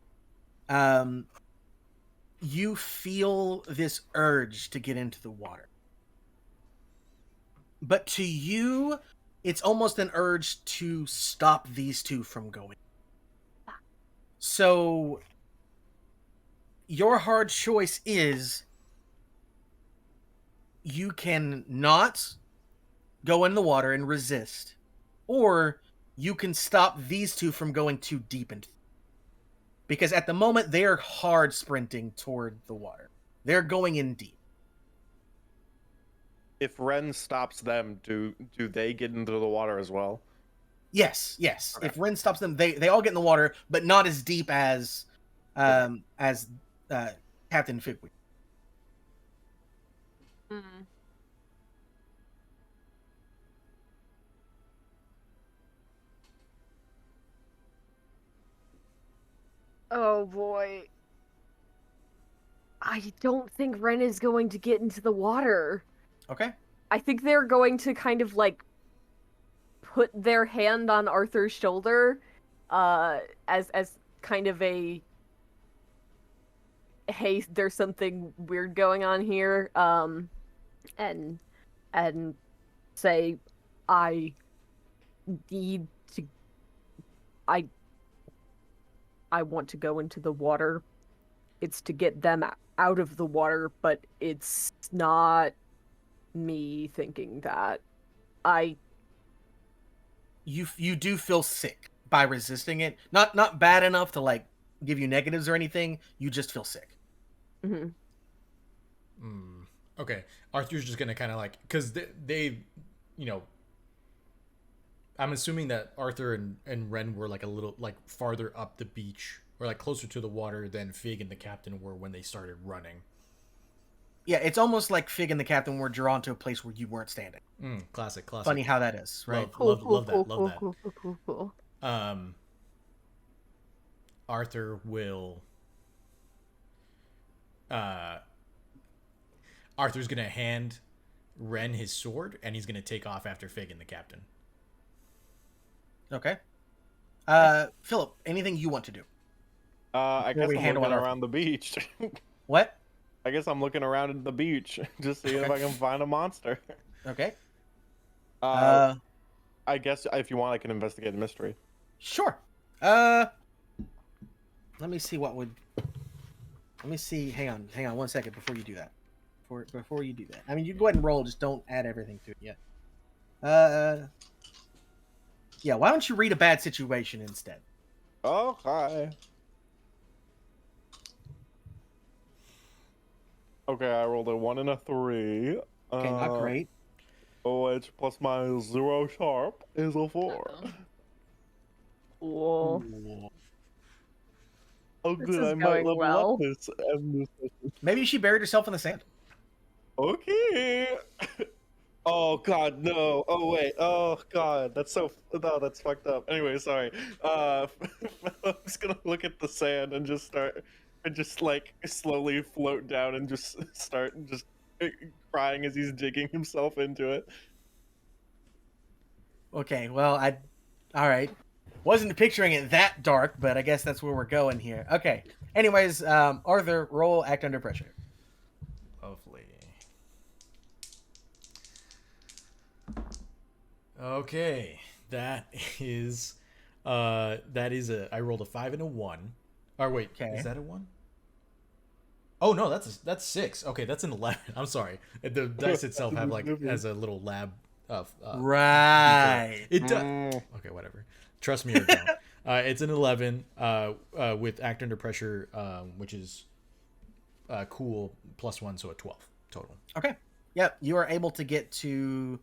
You feel this urge to get into the water. But to you, it's almost an urge to stop these two from going. So, your hard choice is you can not go in the water and resist, or you can stop these two from going too deep into. Because at the moment, they're hard sprinting toward the water. They're going in deep. If Ren stops them, do they get into the water as well? Yes. Okay. If Ren stops them, they all get in the water, but not as deep as Captain Figweed. Mm. Oh boy. I don't think Ren is going to get into the water. Okay. I think they're going to kind of like put their hand on Arthur's shoulder, as kind of a hey, there's something weird going on here, and say, I need to, I want to go into the water. It's to get them out of the water, but it's not me thinking that. you do feel sick by resisting it. Not bad enough to like give you negatives or anything. You just feel sick. Mm-hmm. Okay, Arthur's just gonna kind of like, because they, you know, I'm assuming that Arthur and Ren were like a little like farther up the beach or like closer to the water than Fig and the captain were when they started running. Yeah, it's almost like Fig and the captain were drawn to a place where you weren't standing. Classic. Funny how that is, right? Love that. Cool. Arthur will. Arthur's gonna hand Ren his sword, and he's gonna take off after Fig and the captain. Okay. Philip, anything you want to do? I guess we I'm handle looking it around the beach. What? I guess I'm looking around at the beach, just seeing if I can find a monster. Okay. I guess if you want, I can investigate a mystery. Sure. Let me see what would. Let me see. Hang on 1 second before you do that. Before you do that, I mean, you can go ahead and roll. Just don't add everything to it yet. Yeah. Why don't you read a bad situation instead? Oh, hi. Okay, I rolled a 1 and a 3. Okay, not great. OH plus my 0 sharp is a 4. Uh-oh. Cool. Oh, This good. is I might going level well. up this. Maybe she buried herself in the sand. Okay. Oh God, no. Oh wait. Oh God, that's so. No, that's fucked up. Anyway, sorry. I'm just gonna look at the sand and just start, and just like slowly float down and just start just crying as he's digging himself into it. Okay, well, all right. Wasn't picturing it that dark, but I guess that's where we're going here. Okay. Anyways, Arthur, roll act under pressure. Lovely. Okay, that is a. I rolled a 5 and a 1. Or wait, Okay. is that a 1? Oh no, that's 6. Okay, that's an 11. I'm sorry. The dice itself have like has a little lab of Right. it does. Okay, whatever. Trust me or don't. It's an 11 with act under pressure, which is cool +1, so a 12 total. Okay. Yep, you are able to get to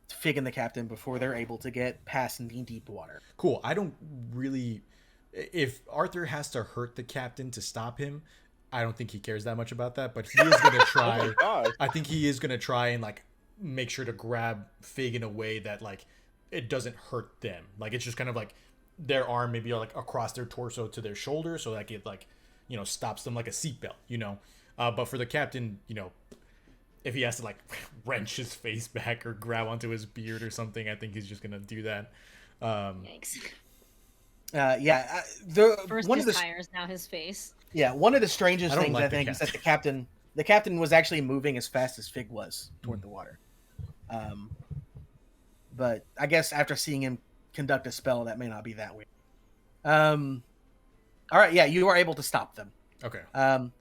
Fig and the captain before they're able to get past knee-deep water. Cool. I don't really. If Arthur has to hurt the captain to stop him, I don't think he cares that much about that. But he is going to try. gosh. I think he is going to try and like make sure to grab Fig in a way that like it doesn't hurt them. Like it's just kind of like their arm maybe like across their torso to their shoulder, so like it like stops them like a seatbelt. But for the captain, if he has to like wrench his face back or grab onto his beard or something, I think he's just gonna do that. Yikes. Yeah, First one his of the tires, now his face. one of the strangest I don't things like I the think is that the captain was actually moving as fast as Fig was toward the water. But I guess after seeing him conduct a spell, that may not be that weird. All right, yeah, you are able to stop them. Okay.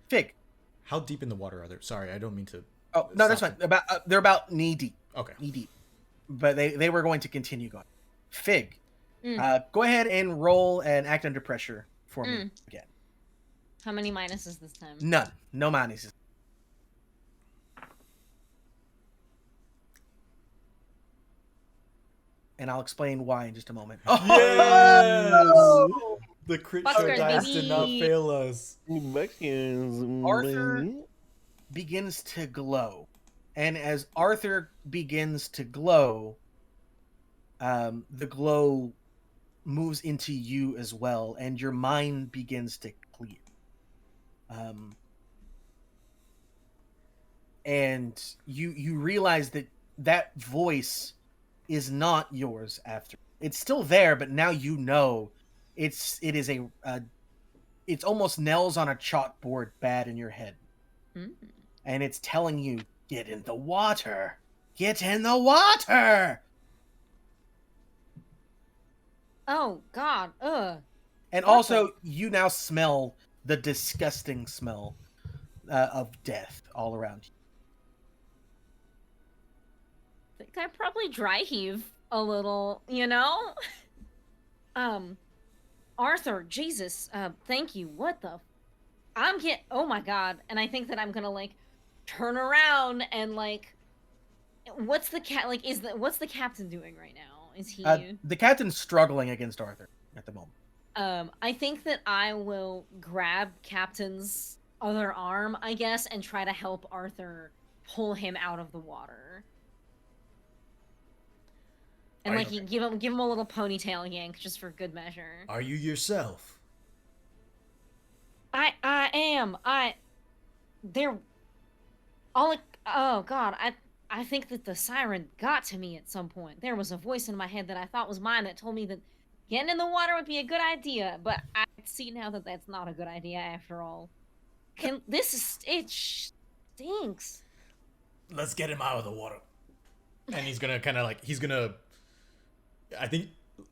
Fig. How deep in the water are they? Sorry, I don't mean to. Oh no, that's stop fine. They're about knee deep. Okay. Knee deep. But they were going to continue going. Fig. Mm. Go ahead and roll and act under pressure for me again. How many minuses this time? None. No minuses. And I'll explain why in just a moment. Yes! The crit Fuck show yours, dice did not baby. fail us. Mexicans. Arthur begins to glow. And as Arthur begins to glow, the glow moves into you as well, and your mind begins to clear. And you realize that voice is not yours after. It's still there, but now you know it is it's almost nails on a chalkboard bad in your head. Mm. And it's telling you, get in the water. Get in the water. Oh God. Ugh. And What also, you now smell the disgusting smell of death all around you. I think I probably dry heave a little, you know? Um, Arthur, Jesus, thank you. What the? Oh my god. And I think that I'm gonna, like, turn around and, like, what's the what's the captain doing right now? Is he, The captain's struggling against Arthur at the moment. I think that I will grab Captain's other arm, I guess, and try to help Arthur pull him out of the water. And like, you give him a little ponytail yank just for good measure. Are you yourself? I am. They're all. Oh God, I think that the siren got to me at some point. There was a voice in my head that I thought was mine that told me that getting in the water would be a good idea, but I see now that that's not a good idea after all. It stinks. Let's get him out of the water. And he's gonna kind of like I think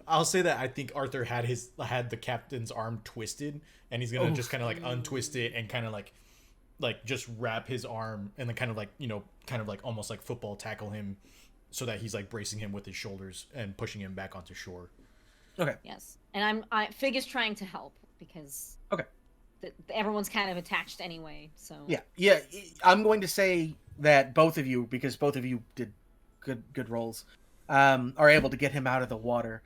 I'll say that I think Arthur had the captain's arm twisted, and he's gonna just kind of like untwist it and kind of like just wrap his arm and then kind of like, you know, kind of like almost like football tackle him, so that he's like bracing him with his shoulders and pushing him back onto shore. Okay. Yes, and Fig is trying to help because everyone's kind of attached anyway. So yeah. I'm going to say that both of you, because both of you did good rolls, are able to get him out of the water,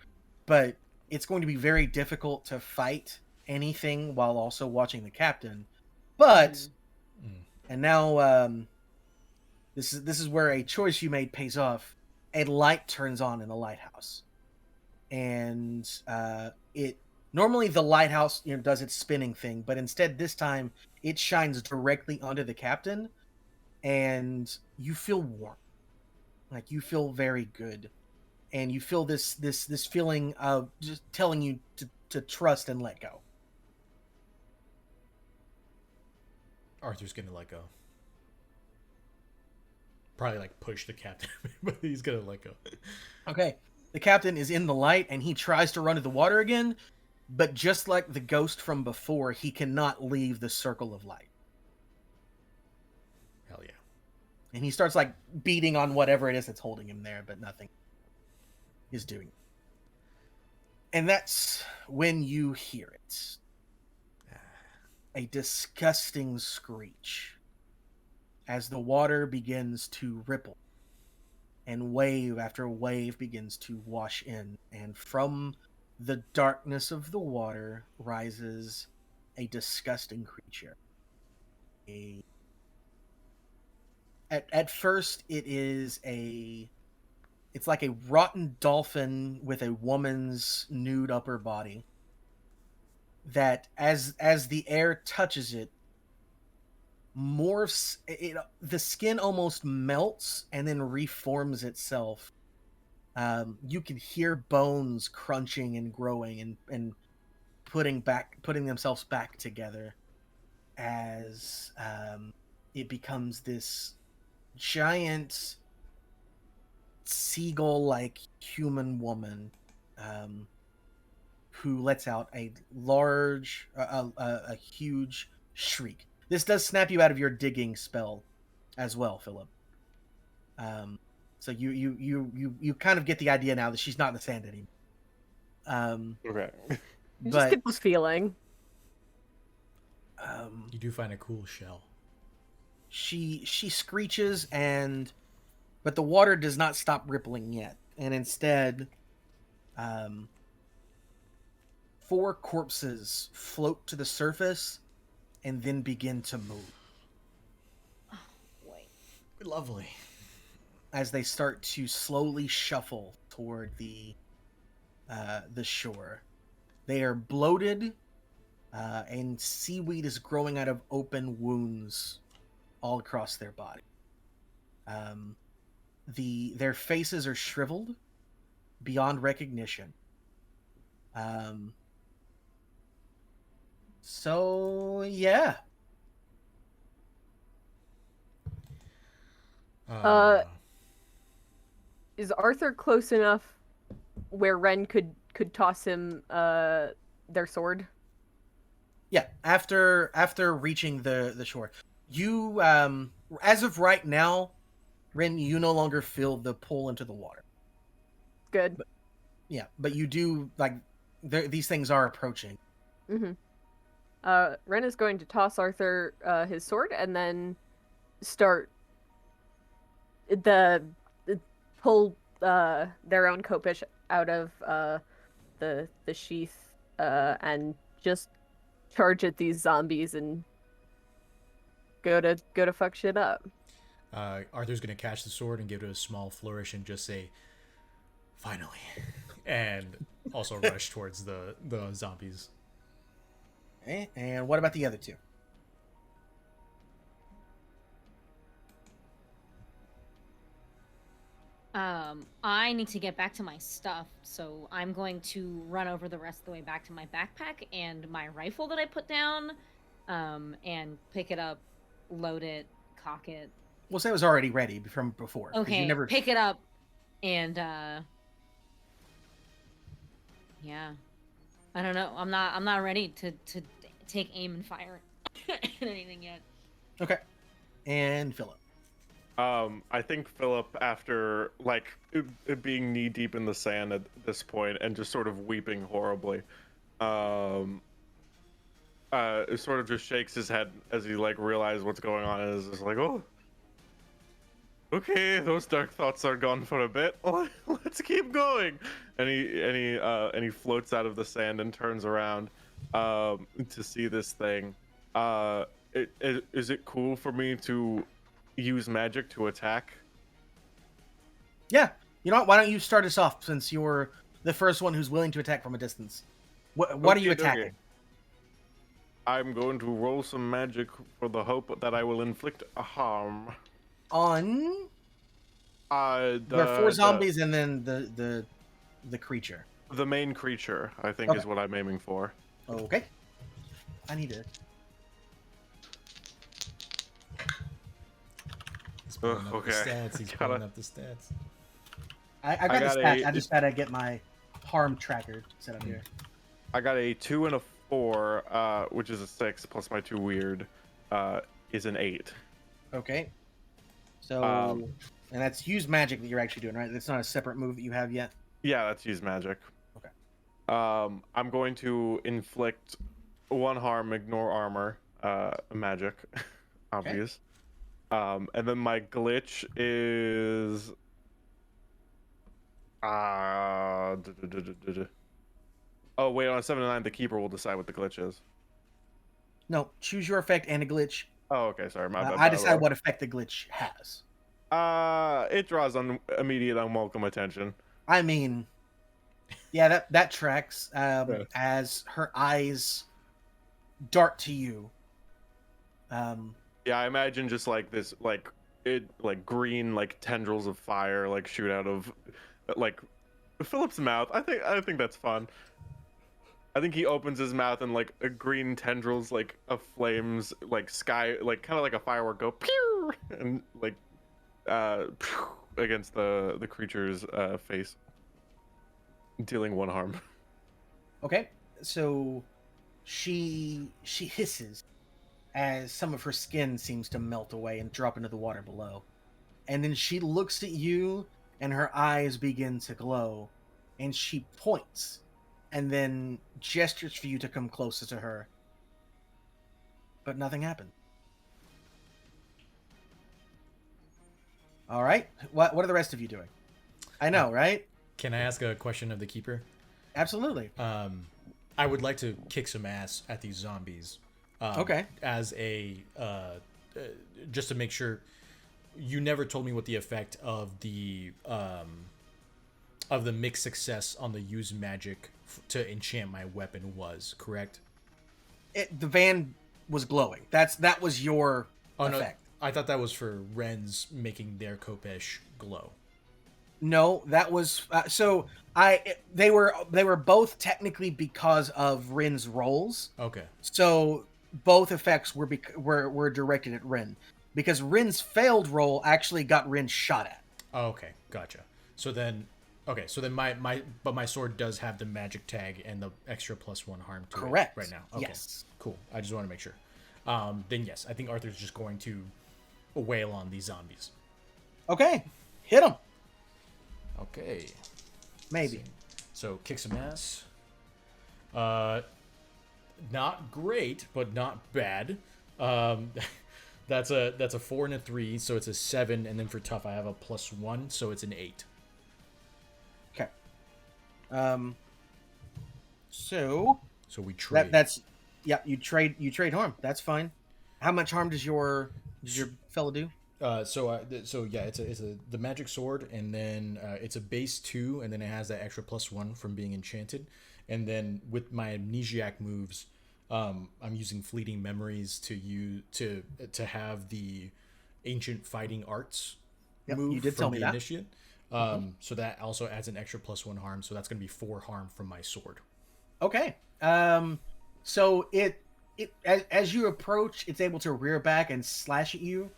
but it's going to be very difficult to fight anything while also watching the captain. But and now this is where a choice you made pays off. A light turns on in the lighthouse, and it normally the lighthouse, you know, does its spinning thing, but instead this time it shines directly onto the captain, and you feel warm, like you feel very good, and you feel this feeling of just telling you to trust and let go. Arthur's gonna let go. Probably like push the captain, but he's gonna let go. Okay. The captain is in the light, and he tries to run to the water again, but just like the ghost from before, he cannot leave the circle of light. Hell yeah. And he starts like beating on whatever it is that's holding him there, but nothing is doing it. And that's when you hear it. A disgusting screech as the water begins to ripple, and wave after wave begins to wash in, and from the darkness of the water rises a disgusting creature. At first it's like a rotten dolphin with a woman's nude upper body that as the air touches it morphs, the skin almost melts and then reforms itself. You can hear bones crunching and growing and putting themselves back together as it becomes this giant seagull-like human woman who lets out a huge shriek. This does snap you out of your digging spell as well, Philip. So you kind of get the idea now that she's not in the sand anymore. Okay. Just But get this feeling. You do find a cool shell. she screeches, but the water does not stop rippling yet, and instead 4 corpses float to the surface and then begin to move Lovely. as they start to slowly shuffle toward the shore. They are bloated, and seaweed is growing out of open wounds all across their body. Their faces are shriveled beyond recognition. So yeah. Is Arthur close enough where Ren could toss him their sword? Yeah, after reaching the shore. You as of right now, Ren, you no longer feel the pull into the water. Good. Yeah, but you do like these things are approaching. Mm-hmm. Ren is going to toss Arthur his sword and then start the pull their own Kopish out of the sheath and just charge at these zombies and go to fuck shit up. Arthur's gonna catch the sword and give it a small flourish and just say, "Finally," and also rush towards the zombies. Okay, and what about the other two? I need to get back to my stuff, so I'm going to run over the rest of the way back to my backpack and my rifle that I put down, and pick it up, load it, cock it. Well, say it was already ready from before. 'cause Okay, You never. pick it up, and yeah, I don't know. I'm not ready to take aim and fire at anything yet. Okay. And Philip. I think Philip, after like it being knee deep in the sand at this point and just sort of weeping horribly, it sort of just shakes his head as he like realizes what's going on and is just like, oh, okay, those dark thoughts are gone for a bit. Let's keep going. And he floats out of the sand and turns around to see this thing. Is it cool for me to use magic to attack? Yeah. You know what? Why don't you start us off since you're the first one who's willing to attack from a distance? What are you Okay, attacking? I'm going to roll some magic for the hope that I will inflict a harm. On there are four zombies and then the creature. The main creature, I think, Okay. is what I'm aiming for. Okay. I need to. He's pulling up okay. the stats. He's Gotta- pulling up the stats. I got got the stats. a- I just gotta get my harm tracker set up here. I got a 2 and a 4, which is a 6, plus my 2 weird, is an 8. Okay. So, and that's use magic that you're actually doing, right? That's not a separate move that you have yet. Yeah, that's use magic. Okay. I'm going to inflict 1 harm, ignore armor, magic, obvious. And then my glitch is oh wait, on a 7 and 9, the keeper will decide what the glitch is. No, choose your effect and a glitch. Oh, okay, sorry, my bad. I decide what effect the glitch has. It draws immediate unwelcome attention. I mean, yeah, that tracks. As her eyes dart to you. Yeah, I imagine just like this, like green, like tendrils of fire, like shoot out of, like, Philip's mouth. I think that's fun. I think he opens his mouth and like a green tendrils, like of flames, like sky, like kind of like a firework, go pew and like, pew, against the creature's face, dealing 1 harm. Okay, so she hisses as some of her skin seems to melt away and drop into the water below. And then she looks at you and her eyes begin to glow and she points and then gestures for you to come closer to her. But nothing happened. All right. What are the rest of you doing? I know, right? Can I ask a question of the keeper? Absolutely. I would like to kick some ass at these zombies. Okay. As a just to make sure, you never told me what the effect of the mixed success on the use magic to enchant my weapon was, correct? The van was glowing. That was your effect. No, I thought that was for Ren's making their Kopesh glow. No, that was they were both technically because of Rin's rolls. Okay. So both effects were directed at Rin, because Rin's failed roll actually got Rin shot at. Oh, okay, gotcha. So then my sword does have the magic tag and the extra +1 harm to Correct. it right now. Okay. Yes. Cool. I just want to make sure. Then yes, I think Arthur's just going to wail on these zombies. Okay, hit him. Okay. Maybe. So kick some ass. Not great, but not bad. That's a 4 and a 3, so it's a 7, and then for tough I have a +1, so it's an 8. Okay. So we trade. that's you trade harm. That's fine. How much harm does your fellow do? So it's the magic sword, and then it's a base 2, and then it has that extra +1 from being enchanted, and then with my amnesiac moves, I'm using fleeting memories to have the ancient fighting arts move you did tell from me the that. initiate. So that also adds an extra +1 harm, so that's going to be 4 harm from my sword. Okay. So it as you approach, it's able to rear back and slash at you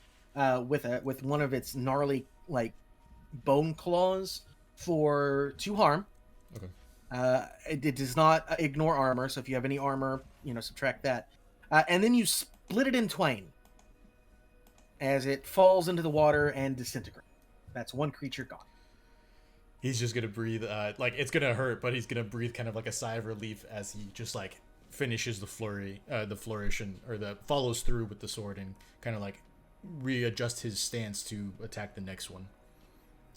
with one of its gnarly like bone claws for 2 harm. Okay. It does not ignore armor, so if you have any armor, subtract that. And then you split it in twain as it falls into the water and disintegrates. That's one creature gone. He's just gonna breathe, like it's gonna hurt, but he's gonna breathe kind of like a sigh of relief as he just like finishes the flourish, or the follows through with the sword and kind of like readjust his stance to attack the next one.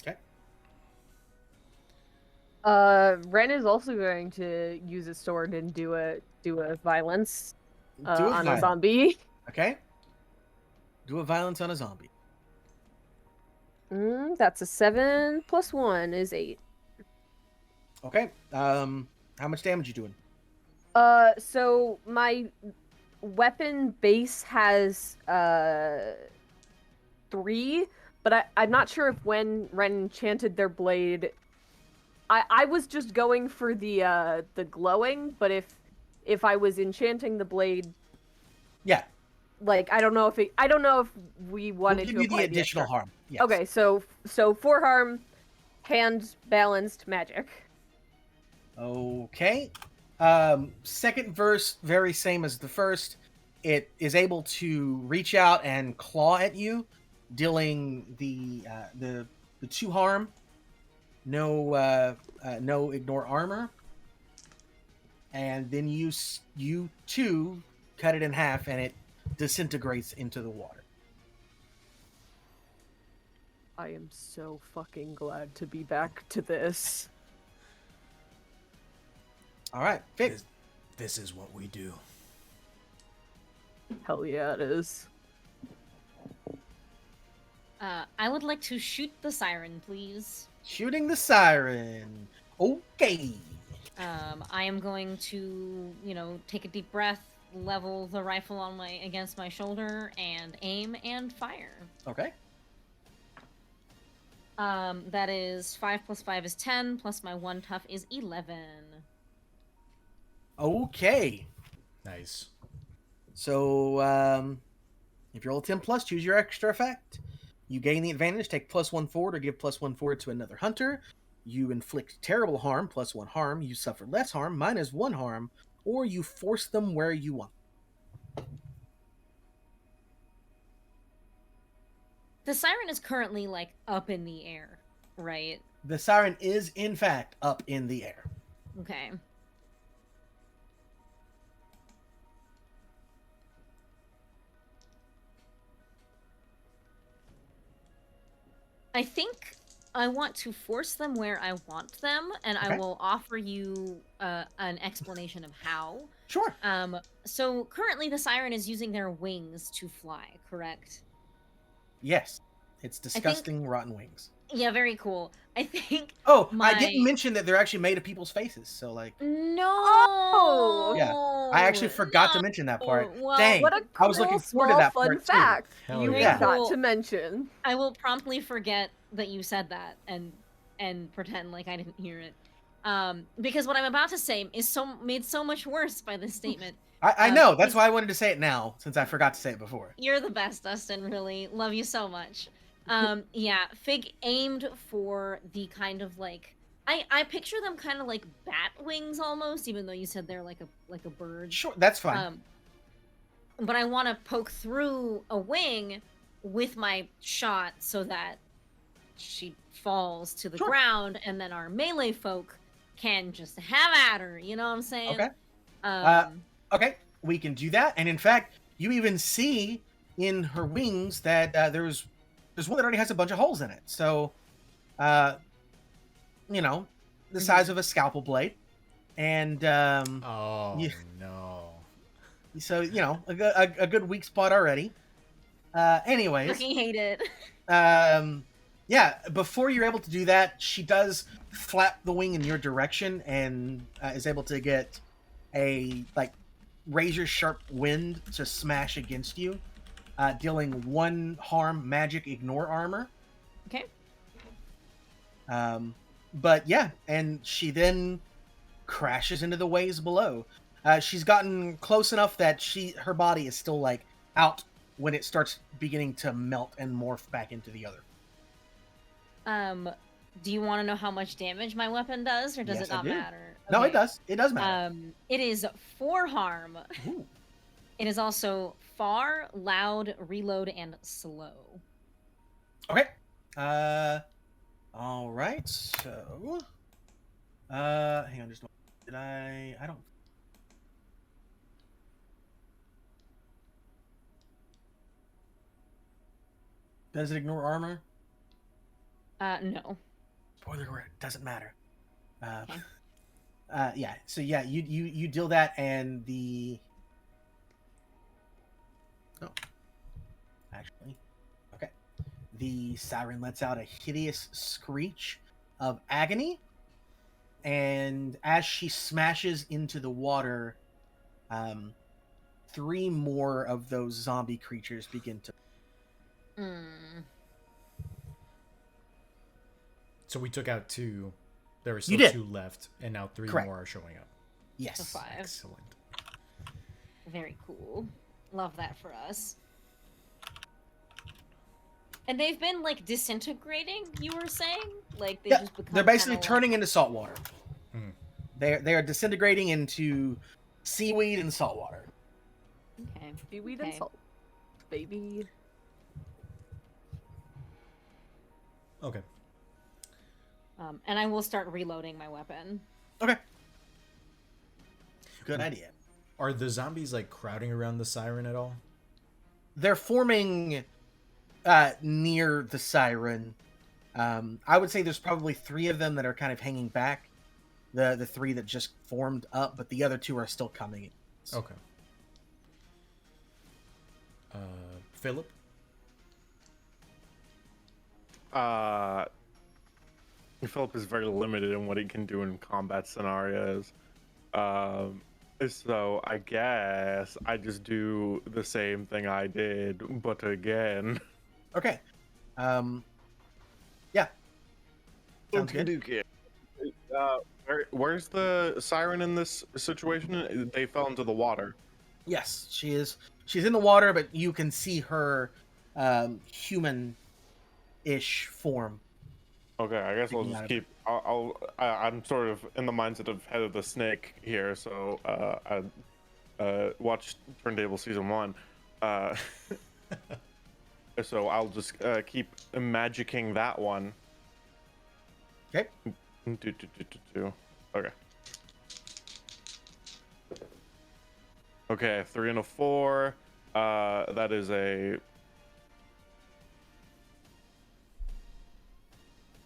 Okay. Ren is also going to use his sword and do a violence on a zombie. Okay. Do a violence on a zombie. That's a 7 + 1 is 8. Okay. How much damage you doing? So my weapon base has 3, but I'm not sure if when Ren enchanted their blade, I was just going for the glowing, but if I was enchanting the blade, Yeah. like I don't know if we wanted We'll give to you the apply additional extra harm. Yes. Okay, so 4 harm, hand balanced magic. Okay. Second verse, very same as the first. It is able to reach out and claw at you, dealing the 2 harm. No ignore armor. And then you too cut it in half, and it disintegrates into the water. I am so fucking glad to be back to this. All right, Fig. This is what we do. Hell yeah, it is. I would like to shoot the siren, please. Shooting the siren. Okay. I am going to, take a deep breath, level the rifle against my shoulder, and aim and fire. Okay. That is 5 + 5 is 10, plus my 1 tough is 11. Okay. Nice. So, if you roll a 10 plus, choose your extra effect. You gain the advantage, take +1 forward, or give +1 forward to another hunter. You inflict terrible harm, +1 harm. You suffer less harm, -1 harm, or you force them where you want. The siren is currently, up in the air, right? The siren is, in fact, up in the air. Okay. I think I want to force them where I want them, and Okay. I will offer you an explanation of how. Sure. So currently the siren is using their wings to fly, correct? Yes. It's disgusting, rotten wings. Yeah, very cool. I think. Oh, I didn't mention that they're actually made of people's faces, so, No. Oh! Yeah, I actually forgot to mention that part. Well, Dang, What a cool, I was looking forward to small, that fun part, too. fact Hell you yeah. forgot Cool. to mention. I will promptly forget that you said that and pretend like I didn't hear it. Because what I'm about to say is made so much worse by this statement. I know, that's why I wanted to say it now, since I forgot to say it before. You're the best, Dustin, really. Love you so much. Yeah, Fig aimed for the kind of I picture them kind of like bat wings almost, even though you said they're like a bird. Sure, that's fine. But I want to poke through a wing with my shot so that she falls to the Sure. ground, and then our melee folk can just have at her. You know what I'm saying? Okay. Um, Okay, we can do that. And in fact, you even see in her wings that there's one that already has a bunch of holes in it. So, you know, the size of a scalpel blade. And Oh you- no. so you know a good weak spot already. Anyways, fucking hate it. yeah. Before you're able to do that, she does flap the wing in your direction and is able to get a like razor sharp wind to smash against you, dealing 1 harm magic ignore armor. Okay. But yeah, and she then crashes into the waves below. She's gotten close enough that her body is still like out when it starts beginning to melt and morph back into the other. Do you want to know how much damage my weapon does, or does Yes, it I not do. matter? No, Okay. it does. It does matter. It is 4 harm. Ooh. It is also far, loud, reload, and slow. Okay. All right. So, hang on, just did I don't. Does it ignore armor? No. Spoiler alert, doesn't matter. Okay. Yeah. So yeah, you deal that, and the. Oh. Actually, okay. The siren lets out a hideous screech of agony, and as she smashes into the water, 3 more of those zombie creatures begin to. Mm. So we took out 2. There are You still did. 2 left, and now 3 Correct. more are showing up. Yes. So 5. Excellent. Very cool. Love that for us. And they've been like disintegrating. You were saying, like they Yeah, just become. they're basically kinda, turning into salt water. Mhm. They are disintegrating into seaweed and salt water. Like... Okay. Seaweed Okay. and salt, baby. Okay. And I will start reloading my weapon. Okay. Good idea. Are the zombies like crowding around the siren at all? They're forming near the siren. I would say there's probably 3 of them that are kind of hanging back. The 3 that just formed up, but the other 2 are still coming. Okay. Philip? Philip is very limited in what he can do in combat scenarios. So I guess I just do the same thing I did, but again. Okay. Yeah. Sounds good. Okay. Where's the siren in this situation? They fell into the water. Yes, she is. She's in the water, but you can see her human-ish form. Okay, I guess I'll Speaking just out of keep. I'm sort of in the mindset of Head of the Snake here, so I watched Turntable season 1. So I'll just keep magicking that one. Okay. Okay. Okay, 3 and a 4. That is a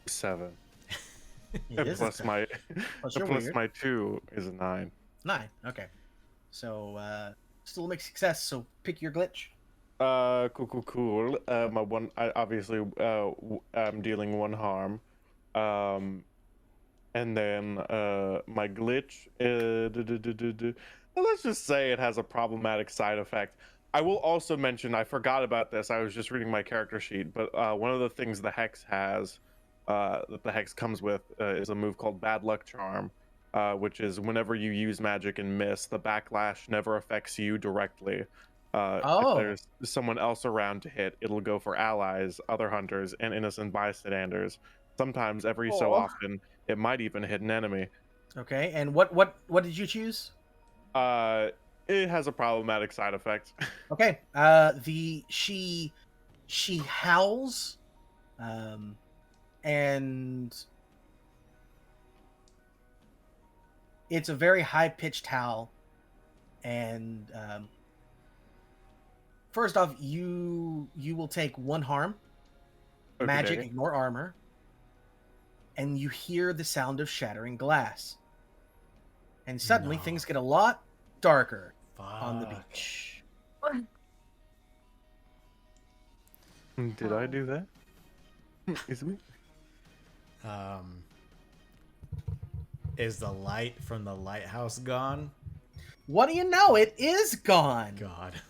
7. It And is a plus 7. my Plus your plus weird. my 2 is a 9. 9. Okay. So still a mixed success. So pick your glitch. Cool. My one, I obviously I'm dealing 1 harm. And then my glitch, let's just say it has a problematic side effect. I will also mention, I forgot about this, I was just reading my character sheet, but one of the things the Hex has, that the Hex comes with, is a move called Bad Luck Charm, which is whenever you use magic and miss, the backlash never affects you directly. Oh. If there's someone else around to hit, it'll go for allies, other hunters, and innocent bystanders. Sometimes, every so Aw. often, it might even hit an enemy. Okay. And what did you choose? It has a problematic side effect. Okay. She howls, and it's a very high-pitched howl. And first off, you will take 1 harm. Magic, Okay. ignore armor. And you hear the sound of shattering glass. And suddenly No. things get a lot darker on the Fuck. beach. Did I do that? Is it me? Is the light from the lighthouse gone? What do you know? It is gone. God.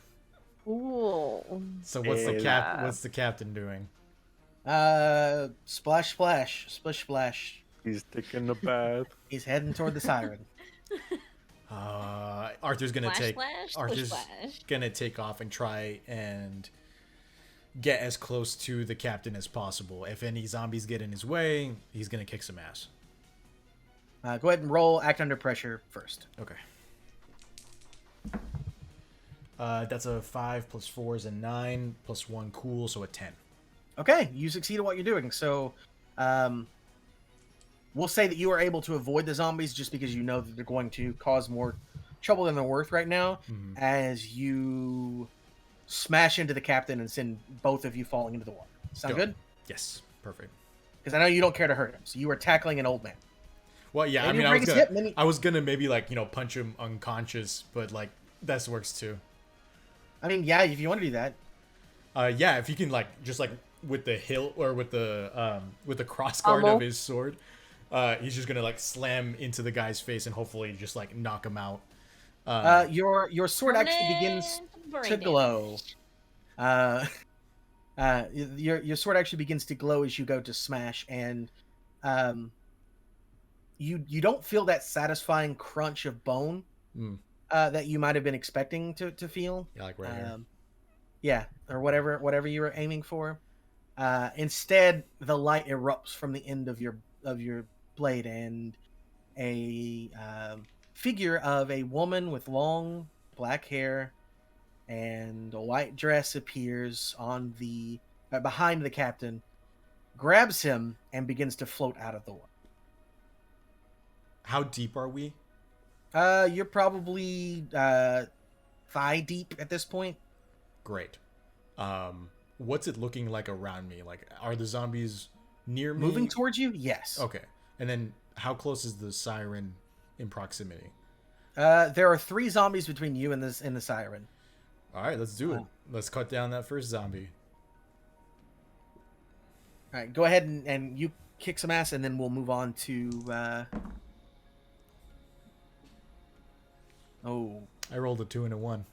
Cool. So what's the Yeah. what's the captain doing? Splash, splash, splish, splash. He's taking a bath. He's heading toward the siren. Arthur's gonna Splash, take splash, Arthur's splish, splash. gonna take off and try and get as close to the captain as possible. If any zombies get in his way, he's gonna kick some ass. Go ahead and roll act under pressure first. Okay. That's a 5 plus 4 is a 9 plus 1 cool, so a 10. Okay, you succeed at what you're doing. So, we'll say that you are able to avoid the zombies just because you know that they're going to cause more trouble than they're worth right now. Mhm. As you smash into the captain and send both of you falling into the water. Sound Go. good? Yes, perfect. Because I know you don't care to hurt him. So you are tackling an old man. Well, yeah, I Maybe mean, break his hip, and then he- I was gonna maybe like punch him unconscious, but like that works too. I mean, yeah, if you want to do that. Yeah, if you can just with the hilt or with the crossguard Pommel. of his sword, he's just gonna slam into the guy's face and hopefully just knock him out. Your sword actually begins Brain to damage. glow. Your sword actually begins to glow as you go to smash, and you don't feel that satisfying crunch of bone Mm. that you might have been expecting to feel. Yeah, like right here. Yeah, or whatever you were aiming for. Instead, the light erupts from the end of your blade, and a figure of a woman with long black hair and a white dress appears on the behind the captain, grabs him, and begins to float out of the water. How deep are we? You're probably thigh deep at this point. Great. What's it looking like around me? Like, are the zombies near me? Moving towards you, yes. Okay. And then, how close is the siren in proximity? There are 3 zombies between you and the siren. All right, let's do it. Let's cut down that first zombie. All right, go ahead and you kick some ass, and then we'll move on to. Oh, I rolled a 2 and a 1.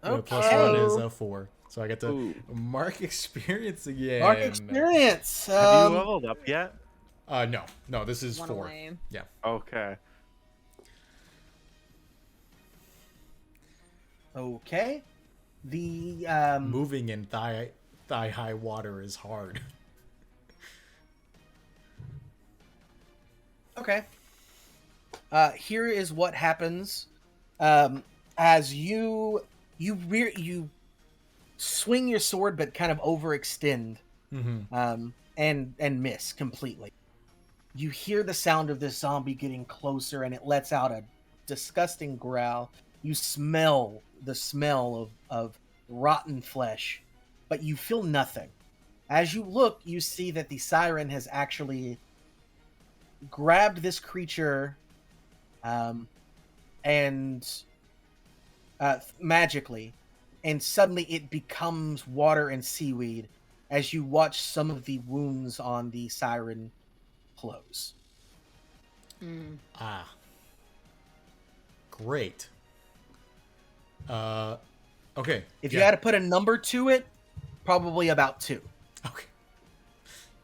okay. Plus 1 is a 4. So I get to Ooh. mark experience again. Mark experience. Have you leveled up yet? No, this is One 4. away. Yeah. Okay. Okay. The Moving in thigh high water is hard. Okay. Here is what happens as you swing your sword, but kind of overextend Mm-hmm. and miss completely. You hear the sound of this zombie getting closer, and it lets out a disgusting growl. You smell the smell of rotten flesh, but you feel nothing. As you look, you see that the siren has actually grabbed this creature and magically, and suddenly it becomes water and seaweed as you watch some of the wounds on the siren close. Mm. Ah. Great. Okay. If you had to put a number to it, probably about 2. Okay.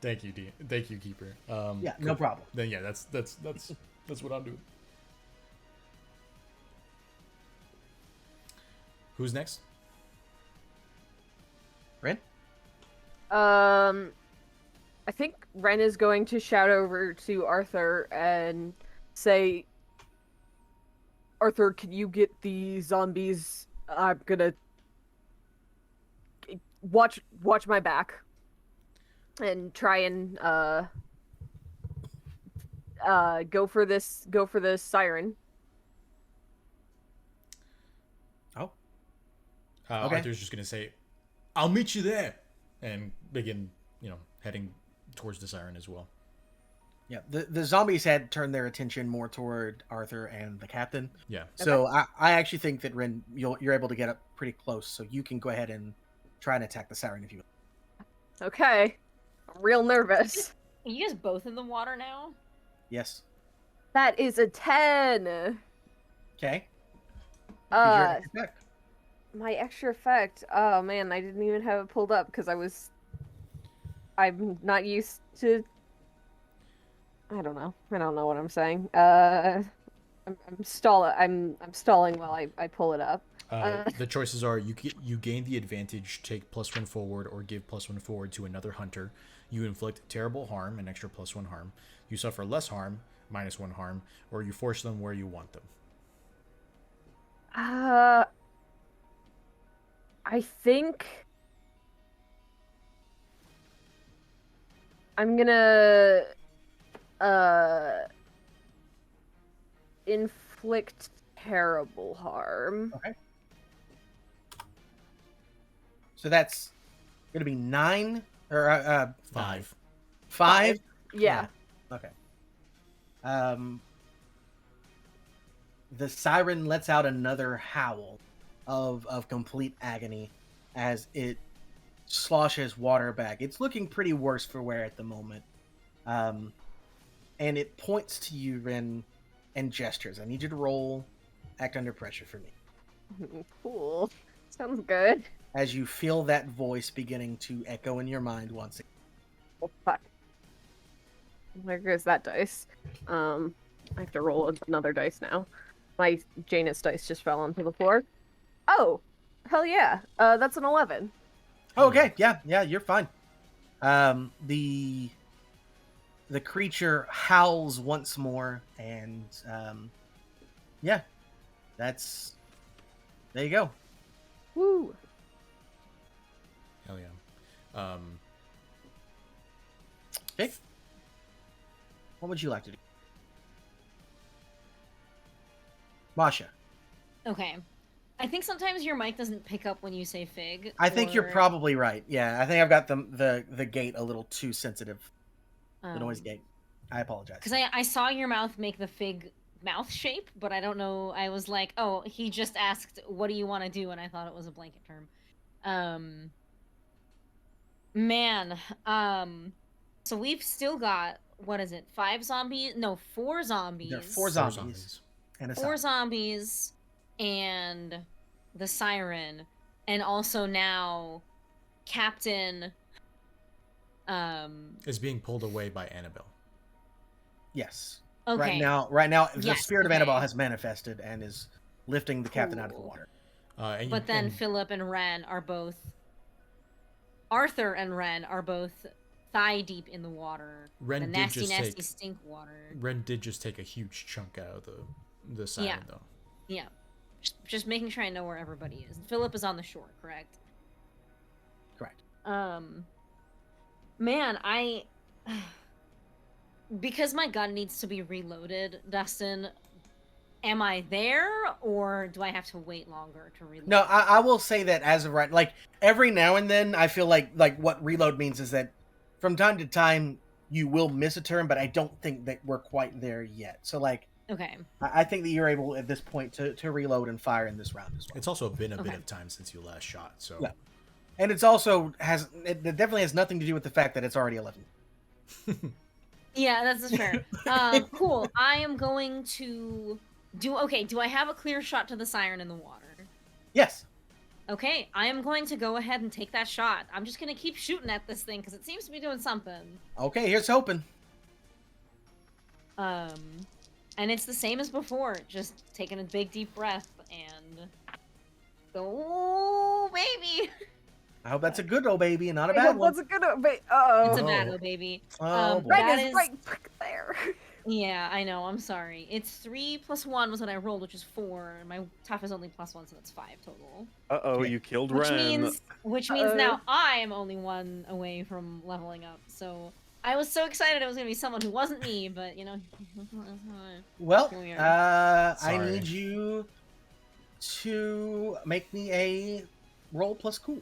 Thank you, Thank you, Keeper. Yeah, no cool. problem. Then yeah, that's what I'm doing. Who's next? Ren? I think Ren is going to shout over to Arthur and say, Arthur, can you get the zombies? I'm gonna watch my back and try and go for this siren. Oh. Okay. Arthur's just gonna say, "I'll meet you there," and begin, heading towards the siren as well. Yeah, the zombies had turned their attention more toward Arthur and the captain. Yeah. So I actually think that Ren, you're able to get up pretty close, so you can go ahead and try and attack the siren if you. Okay, I'm real nervous. Are you guys both in the water now? Yes. That is a 10. Okay. Uh, my extra effect. Oh man, I didn't even have it pulled up because I'm not used to. I don't know what I'm saying. I'm stalling while I pull it up. The choices are you gain the advantage, take +1 forward, or give +1 forward to another hunter. You inflict terrible harm, an extra +1 harm. You suffer less harm, -1 harm, or you force them where you want them. I think I'm gonna inflict terrible harm. Okay. So that's gonna be 9 or 5. 5. Yeah. Okay. The siren lets out another howl of complete agony as it sloshes water back. It's looking pretty worse for wear at the moment. And it points to you, Ren, and gestures. I need you to roll act under pressure for me. Cool. Sounds good. As you feel that voice beginning to echo in your mind once again. Oh, fuck. There goes that dice. I have to roll another dice now. My Janus dice just fell onto the floor. Oh, hell yeah. That's an 11. Oh, okay, yeah, you're fine. The creature howls once more, and yeah, that's there you go. Woo. Hell yeah. Okay. What would you like to do, Masha? Okay. I think sometimes your mic doesn't pick up when you say fig. I think you're or, probably right. Yeah, I think I've got the gate a little too sensitive. The noise gate. I apologize. Because I saw your mouth make the fig mouth shape, but I don't know. I was like, oh, he just asked, what do you want to do? And I thought it was a blanket term. Man. So we've still got, what is it? 5 zombies? No, 4 zombies. There are 4 zombies. And a 4 siren. zombies and the siren, and also now Captain Is being pulled away by Annabelle. Yes. okay. Right now, the Yes, spirit of okay. Annabelle has manifested and is lifting the captain out of the Cool. water. But then Philip and Ren are both Arthur and Ren are both thigh deep in the water. Ren the did nasty, just nasty take- stink water. Ren did just take a huge chunk out of the siren, Yeah. though. Yeah. Just making sure I know where everybody is. Philip is on the shore, correct? Correct. Man, because my gun needs to be reloaded, Dustin, am I there, or do I have to wait longer to reload? No, I will say that as of right, like every now and then, I feel like what reload means is that from time to time you will miss a turn, but I don't think that we're quite there yet. So like, Okay. I think that you're able at this point to reload and fire in this round as well. It's also been a bit Okay. of time since you last shot, so Yeah. And it's also it definitely has nothing to do with the fact that it's already 11. Yeah, that's fair. Cool. I am going to do I have a clear shot to the siren in the water? Yes. Okay, I am going to go ahead and take that shot. I'm just gonna keep shooting at this thing because it seems to be doing something. Okay, here's hoping. And it's the same as before, just taking a big deep breath and oh baby. I hope that's a good old baby and not a I bad hope one. that's a good. Oh, It's a Oh. bad oh baby. Oh, boy. That Red is- is right there. Yeah, I know. I'm sorry. It's 3 + 1 was what I rolled, which is 4. And my tough is only +1, so that's 5 total. Uh-oh, you killed Which Ren. means now I am only 1 away from leveling up. So I was so excited it was gonna be someone who wasn't me, but you know. Well, Here we are. I Sorry. need you to make me a roll plus cool.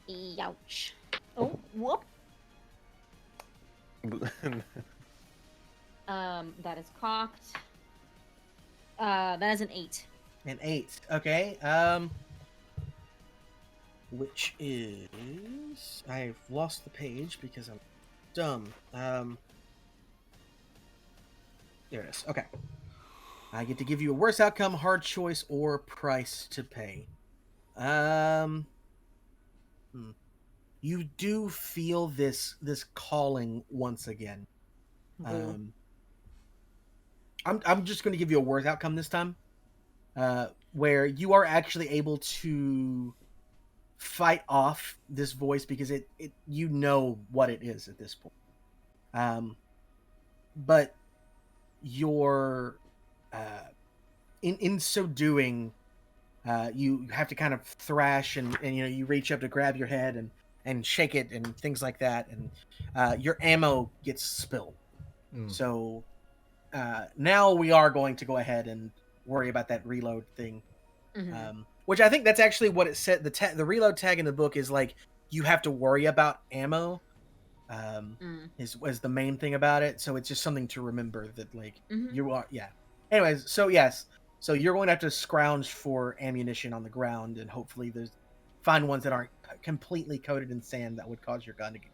Youch. Oh, whoop. That is cocked. That is an 8. An 8. Okay. Which is I've lost the page because I'm dumb. There it is. Okay. I get to give you a worse outcome, hard choice, or price to pay. You do feel this calling once again. I'm just going to give you a worse outcome this time, where you are actually able to fight off this voice because it you know what it is at this point. But you're in so doing, you have to kind of thrash and you know you reach up to grab your head and shake it and things like that, and your ammo gets spilled. So now we are going to go ahead and worry about that reload thing. Which I think that's actually what it said. The reload tag in the book is like you have to worry about ammo. Is the main thing about it. So it's just something to remember that like you are. Yeah. Anyways, so yes, so you're going to have to scrounge for ammunition on the ground and hopefully find ones that aren't completely coated in sand that would cause your gun to get.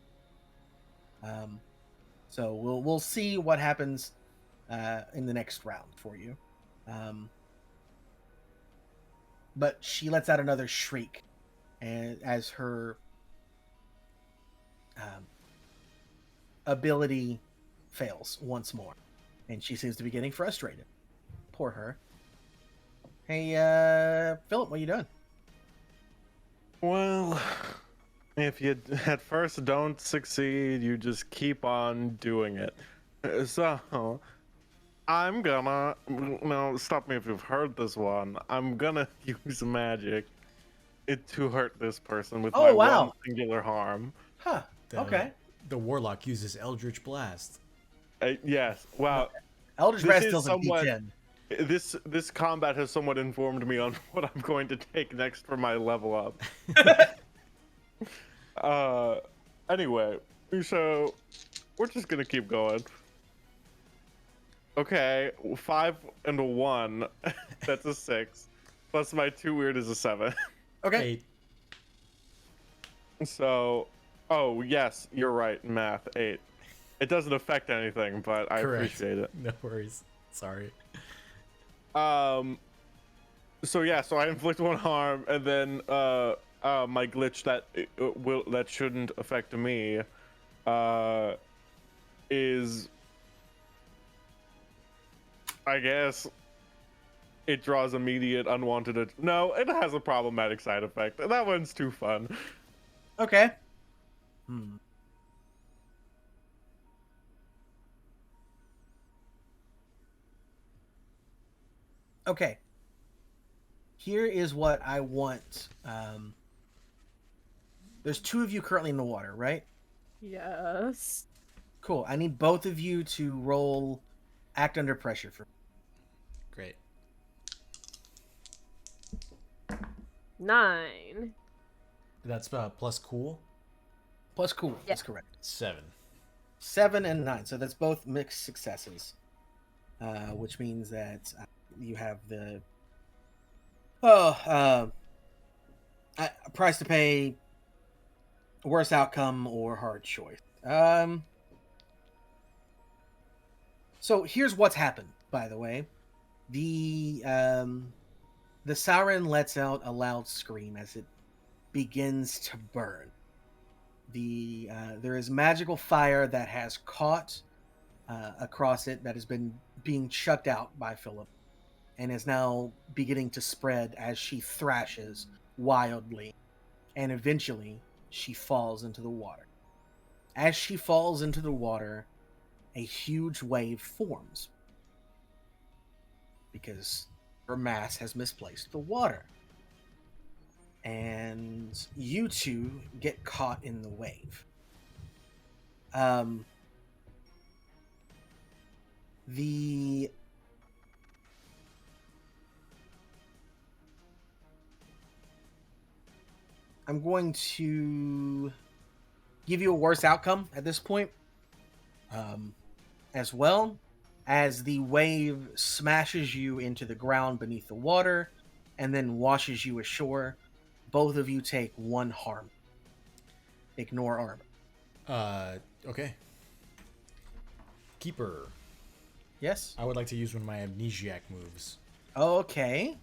So we'll see what happens in the next round for you. But she lets out another shriek, and as her ability fails once more, and she seems to be getting frustrated. Poor her. Hey, Philip, what are you doing? Well, if you at first don't succeed, you just keep on doing it. So, I'm gonna... No, stop me if you've heard this one. I'm gonna use magic to hurt this person with my one singular harm. Huh. Okay. The warlock uses Eldritch Blast. Yes. Wow. Eldritch This Blast is deals in somewhat- D10. This combat has somewhat informed me on what I'm going to take next for my level up. Anyway, so we're just gonna keep going. Okay, 5 and a 1. That's a 6. Plus my 2 weird is a 7. Okay. 8. So, oh yes, you're right. Math 8. It doesn't affect anything, but I Correct. appreciate it. No worries. Sorry. So yeah, so I inflict 1 harm, and then my glitch that shouldn't affect me is, I guess, it draws immediate unwanted. No, it has a problematic side effect. That one's too fun. Okay. Okay. Here is what I want. There's 2 of you currently in the water, right? Yes. Cool. I need both of you to roll act under pressure for me. Great. 9. That's plus cool. Plus cool. That's correct. 7. 7 and 9. So that's both mixed successes. Which means that you have the price to pay, worse outcome, or hard choice. So here's what's happened, by the way. The siren lets out a loud scream as it begins to burn. There is magical fire that has caught across it that has been being chucked out by Philip and is now beginning to spread as she thrashes wildly, and eventually she falls into the water. As she falls into the water, a huge wave forms because her mass has misplaced the water. And you two get caught in the wave. the I'm going to give you a worse outcome at this point, as well as the wave smashes you into the ground beneath the water and then washes you ashore. Both of you take 1 harm. Ignore armor. Okay. Keeper. Yes? I would like to use one of my amnesiac moves. Okay.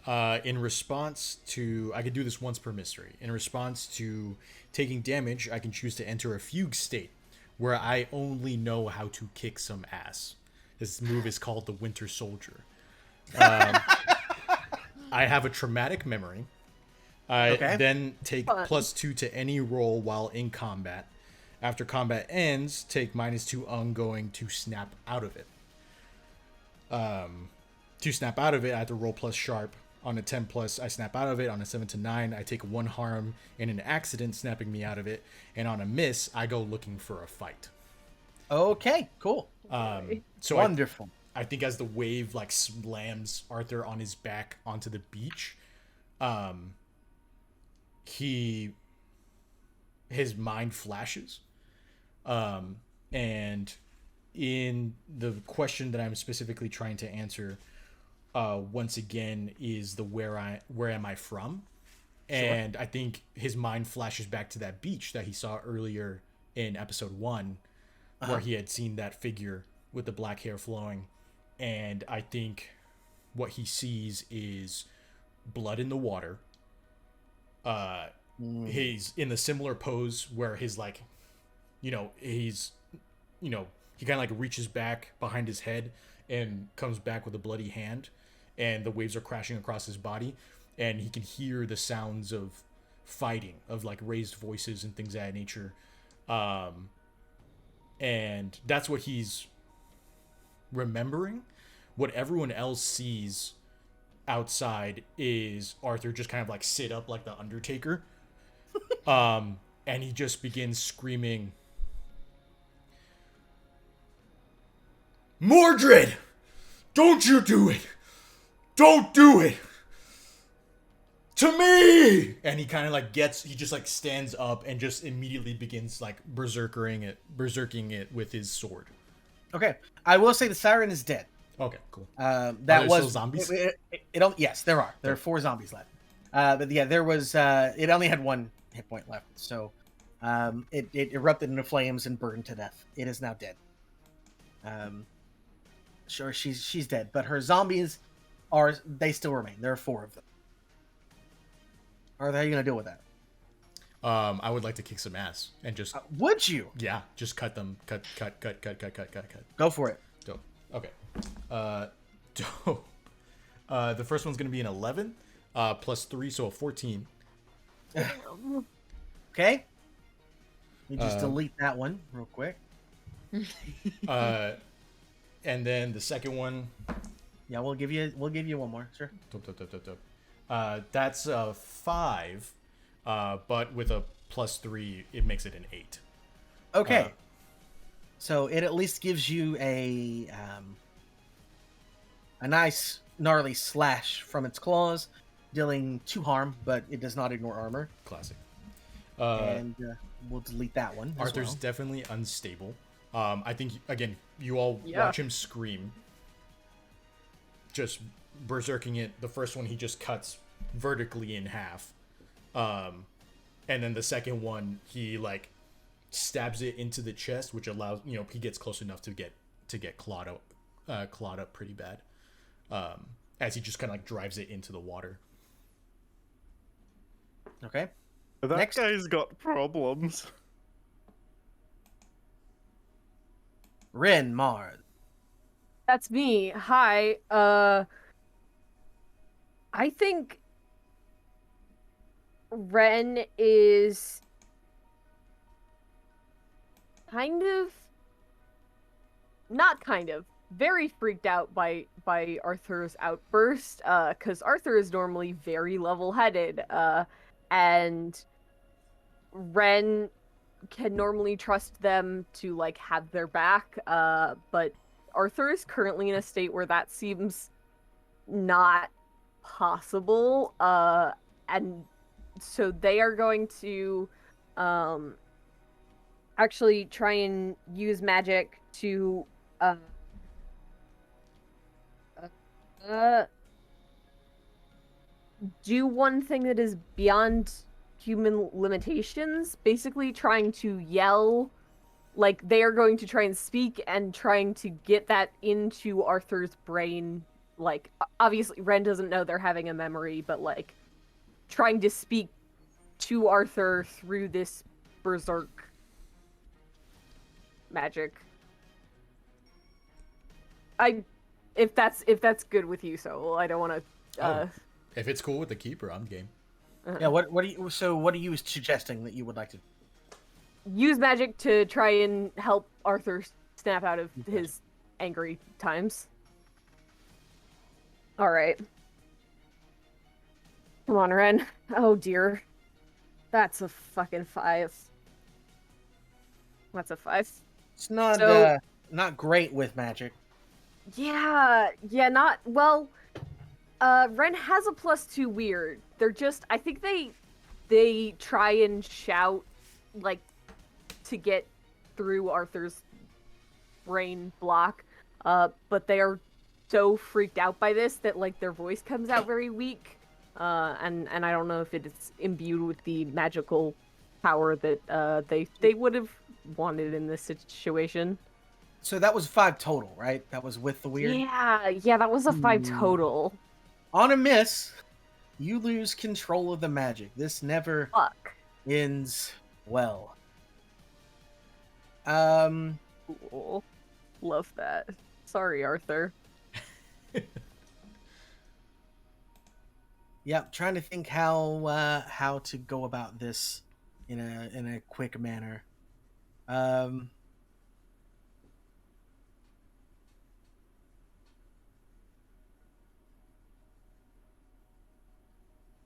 In response to, I could do this once per mystery. In response to taking damage, I can choose to enter a fugue state, where I only know how to kick some ass. This move is called the Winter Soldier. I have a traumatic memory. I then take +2 to any roll while in combat. After combat ends, take -2 ongoing to snap out of it. To snap out of it, I have to roll plus sharp. On a 10+, I snap out of it. On a 7 to 9, I take 1 harm in an accident, snapping me out of it. And on a miss, I go looking for a fight. Okay, cool. So Wonderful. I think as the wave like slams Arthur on his back onto the beach, his mind flashes. And in the question that I'm specifically trying to answer, once again, is the where am I from? And I think his mind flashes back to that beach that he saw earlier in episode 1, where he had seen that figure with the black hair flowing. And I think what he sees is blood in the water. He's in the similar pose where his like, he kind of like reaches back behind his head and comes back with a bloody hand, and the waves are crashing across his body, and he can hear the sounds of fighting, of like raised voices and things of that nature. And that's what he's remembering. What everyone else sees outside is Arthur just kind of like sit up like the Undertaker. And he just begins screaming, "Mordred! Don't you do it! Don't do it! To me!" And he kind of like he just like stands up and just immediately begins like berserking it with his sword. Okay, I will say the siren is dead. Okay, cool. That there was still zombies? Yes, there are. There are 4 zombies left. But yeah, there was. It only had 1 hit point left, so it erupted into flames and burned to death. It is now dead. Sure, she's dead, but her zombies they still remain. There are 4 of them. Arthur, how are you gonna deal with that? I would like to kick some ass and just Would you? yeah, just cut them. Cut. Go for it. Dope. Okay. Dope. The first one's gonna be an 11, +3, so a 14. Okay. Let me just delete that one real quick. And then the second one. Yeah, we'll give you 1 more. Sure. Dope. That's a 5, but with a +3, it makes it an 8. Okay. So it at least gives you a nice gnarly slash from its claws, dealing 2 harm, but it does not ignore armor. Classic. And we'll delete that one. Arthur's as well. definitely unstable. I think again, you all watch him scream, just berserking it. The first one he just cuts vertically in half, and then the second one he like stabs it into the chest, which allows he gets close enough to get clawed up pretty bad, as he just kind of like drives it into the water. Okay. That Next. guy's got problems. Ren Mars. That's me. Hi. I think Ren is very freaked out by Arthur's outburst, because Arthur is normally very level-headed, and Ren can normally trust them to like have their back, but Arthur is currently in a state where that seems not possible. And so they are going to actually try and use magic to uh, do one thing that is beyond human limitations, basically trying to yell. Like, they are going to try and speak and trying to get that into Arthur's brain. Like, obviously, Ren doesn't know they're having a memory, but, like, trying to speak to Arthur through this berserk magic. If that's good with you, so I don't want to. If it's cool with the keeper, I'm game. Yeah. What are you suggesting that you would like to Use magic to try and help Arthur snap out of his angry times. All right. Come on, Ren. Oh dear. That's a fucking 5. That's a 5. It's not So- not great with magic. Yeah, not well. Ren has a +2 weird. They're just, I think they try and shout like to get through Arthur's brain block, but they are so freaked out by this that like their voice comes out very weak, and I don't know if it's imbued with the magical power that they would have wanted in this situation. So that was 5 total, right? That was with the weird. Yeah, that was a 5 total. On a miss, you lose control of the magic. This never Fuck. ends well. Cool. Love that. Sorry, Arthur. Yeah, trying to think how to go about this in a quick manner.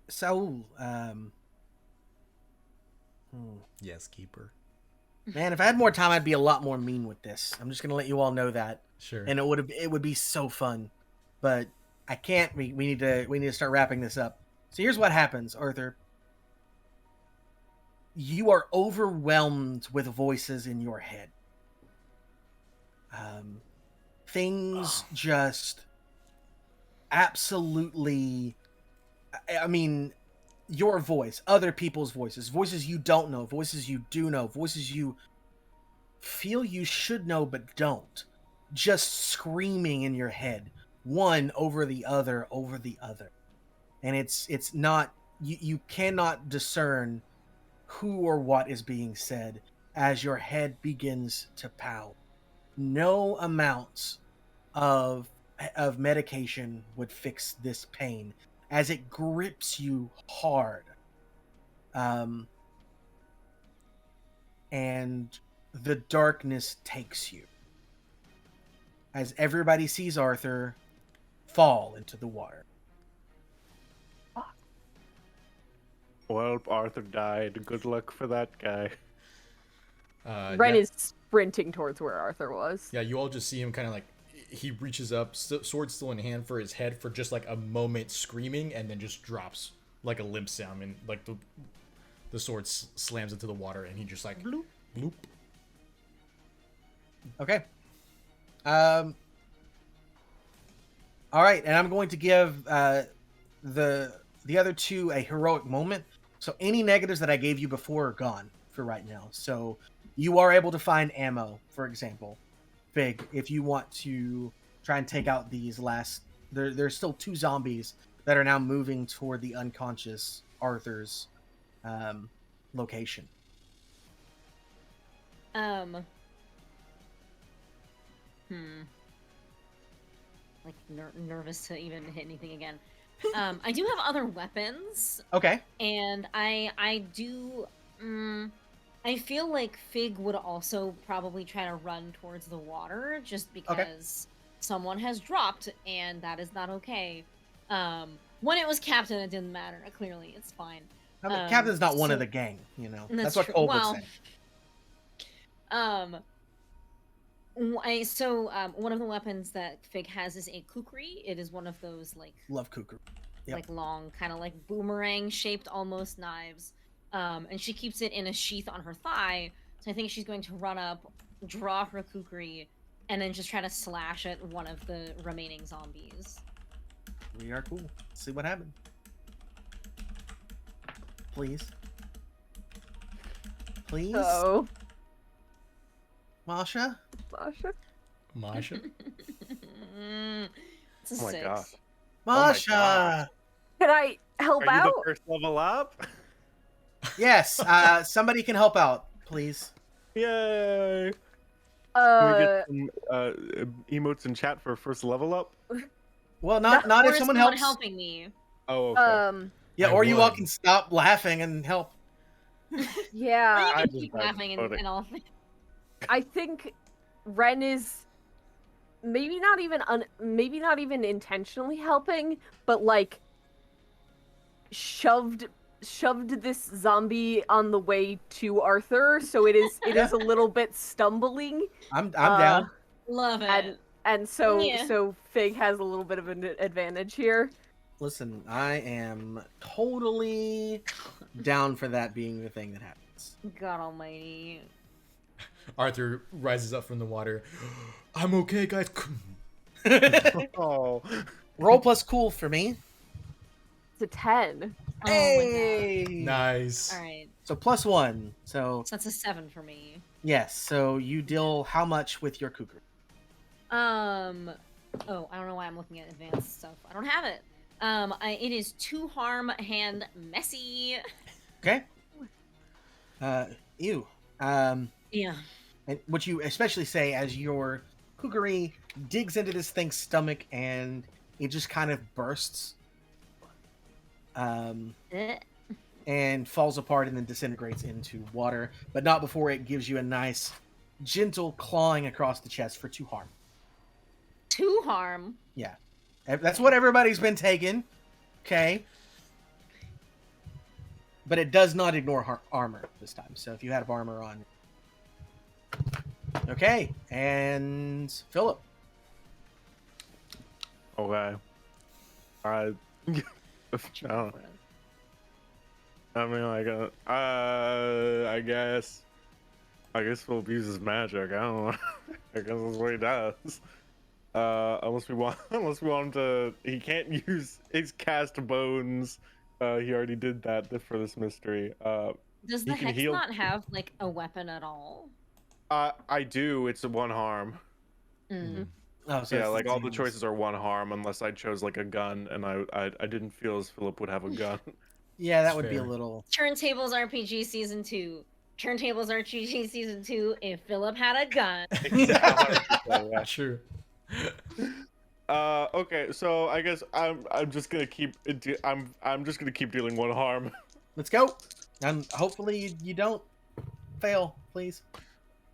Saul, Yes, keeper. man, if I had more time, I'd be a lot more mean with this. I'm just gonna let you all know that, Sure. and it would be so fun, but I can't. We need to start wrapping this up. So here's what happens, Arthur. You are overwhelmed with voices in your head. Things just absolutely. I mean, your voice, other people's voices, voices you don't know, voices you do know, voices you feel you should know but don't, just screaming in your head, one over the other, and it's not you cannot discern who or what is being said as your head begins to pound. No amounts of medication would fix this pain as it grips you hard. And the darkness takes you as everybody sees Arthur fall into the water. Well, Arthur died. Good luck for that guy. Ren yeah. is sprinting towards where Arthur was. Yeah, you all just see him kind of like he reaches up, sword still in hand, for his head for just like a moment, screaming, and then just drops like a limp sound, and like the sword slams into the water, and he just like bloop bloop. Okay. All right, and I'm going to give the other two a heroic moment. So any negatives that I gave you before are gone for right now. So you are able to find ammo, for example. Fig, if you want to try and take out these last, there's still 2 zombies that are now moving toward the unconscious Arthur's location. Like nervous to even hit anything again. I do have other weapons, Okay. and I do. I feel like Fig would also probably try to run towards the water, just because someone has dropped, and that is not okay. When it was Captain, it didn't matter. Clearly, it's fine. I mean, Captain's not one so- of the gang, you know. That's That's what true. Cole Well, would say. One of the weapons that Fig has is a kukri. It is one of those Love Kuku. Yep. like long, kind of like boomerang shaped almost knives. And she keeps it in a sheath on her thigh. So I think she's going to run up, draw her kukri, and then just try to slash at one of the remaining zombies. We are cool. Let's see what happened. Please. Please? Oh, Masha? Sasha. Masha? It's a Oh my 6. gosh. Oh Masha! Can I help Are you out? the first level up? Yes, somebody can help out, please. Yay! Can we Uh, get some emotes in chat for first level up? Well, not Or if is someone someone helps. helping me? Oh, okay. Yeah, I or you all would. can stop laughing and help. Or yeah. you I can just keep tried laughing voting. and all. I think Ren is maybe not even intentionally helping, but like shoved this zombie on the way to Arthur, so it is a little bit stumbling. I'm down. Love it. And so Yeah. so Fig has a little bit of an advantage here. Listen, I am totally down for that being the thing that happens. God almighty. Arthur rises up from the water. I'm okay, guys. Oh, Roll plus cool for me. It's a 10. Oh Hey! Nice. my god. Alright. So +1. So So that's a 7 for me. yes. So you deal how much with your kukri? Oh, I don't know why I'm looking at advanced stuff. I don't have it. It is 2 harm hand messy. Okay. Ew. Yeah. And what you especially say as your kukri digs into this thing's stomach and it just kind of bursts. Eh. And falls apart and then disintegrates into water, but not before it gives you a nice, gentle clawing across the chest for 2 harm. 2 harm. Yeah. That's what everybody's been taking. Okay. But it does not ignore armor this time. So if you had armor on. Okay. And Philip. okay. I don't- I mean, like, I guess Philip uses magic. I don't know. I guess that's what he does. Unless we want him to, he can't use his cast bones. He already did that for this mystery. Does He the can hex heal- not have like a weapon at all? I do. It's a 1 harm. Mm. Oh, so Yeah, it's like all the same as- choices are 1 harm unless I chose like a gun, and I didn't feel as Philip would have a gun. Yeah, that That's would be a fair. little. Turntables RPG Season 2. Turntables RPG Season 2 if Philip had a gun. Yeah. True. Okay, so I guess I'm just gonna keep I'm just gonna keep dealing 1 harm. Let's go. And hopefully you don't fail, please.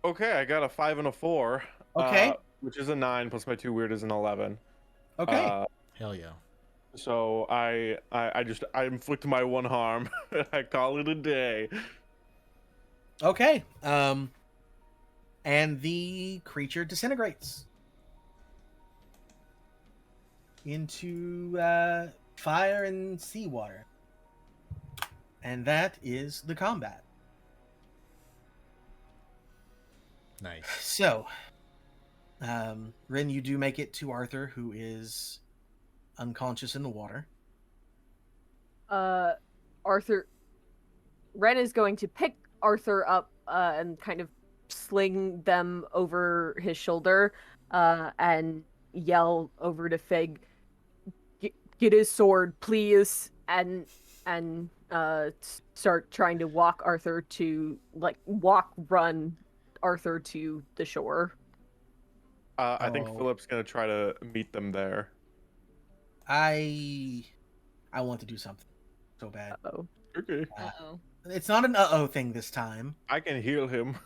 Okay, I got a 5 and a 4. Okay. Which is a 9 plus my 2 weird is an 11. Okay. Hell yeah. So I inflict my 1 harm. I call it a day. Okay. And the creature disintegrates into fire and seawater. And that is the combat. Nice. So, Rin, you do make it to Arthur, who is unconscious in the water. Ren is going to pick Arthur up and kind of sling them over his shoulder and yell over to Fig, get his sword, please, and start trying to run Arthur to the shore. I think Oh. Philip's gonna try to meet them there. I want to do something so bad. Oh, Okay. Uh-oh. It's not an uh-oh thing this time. I can heal him.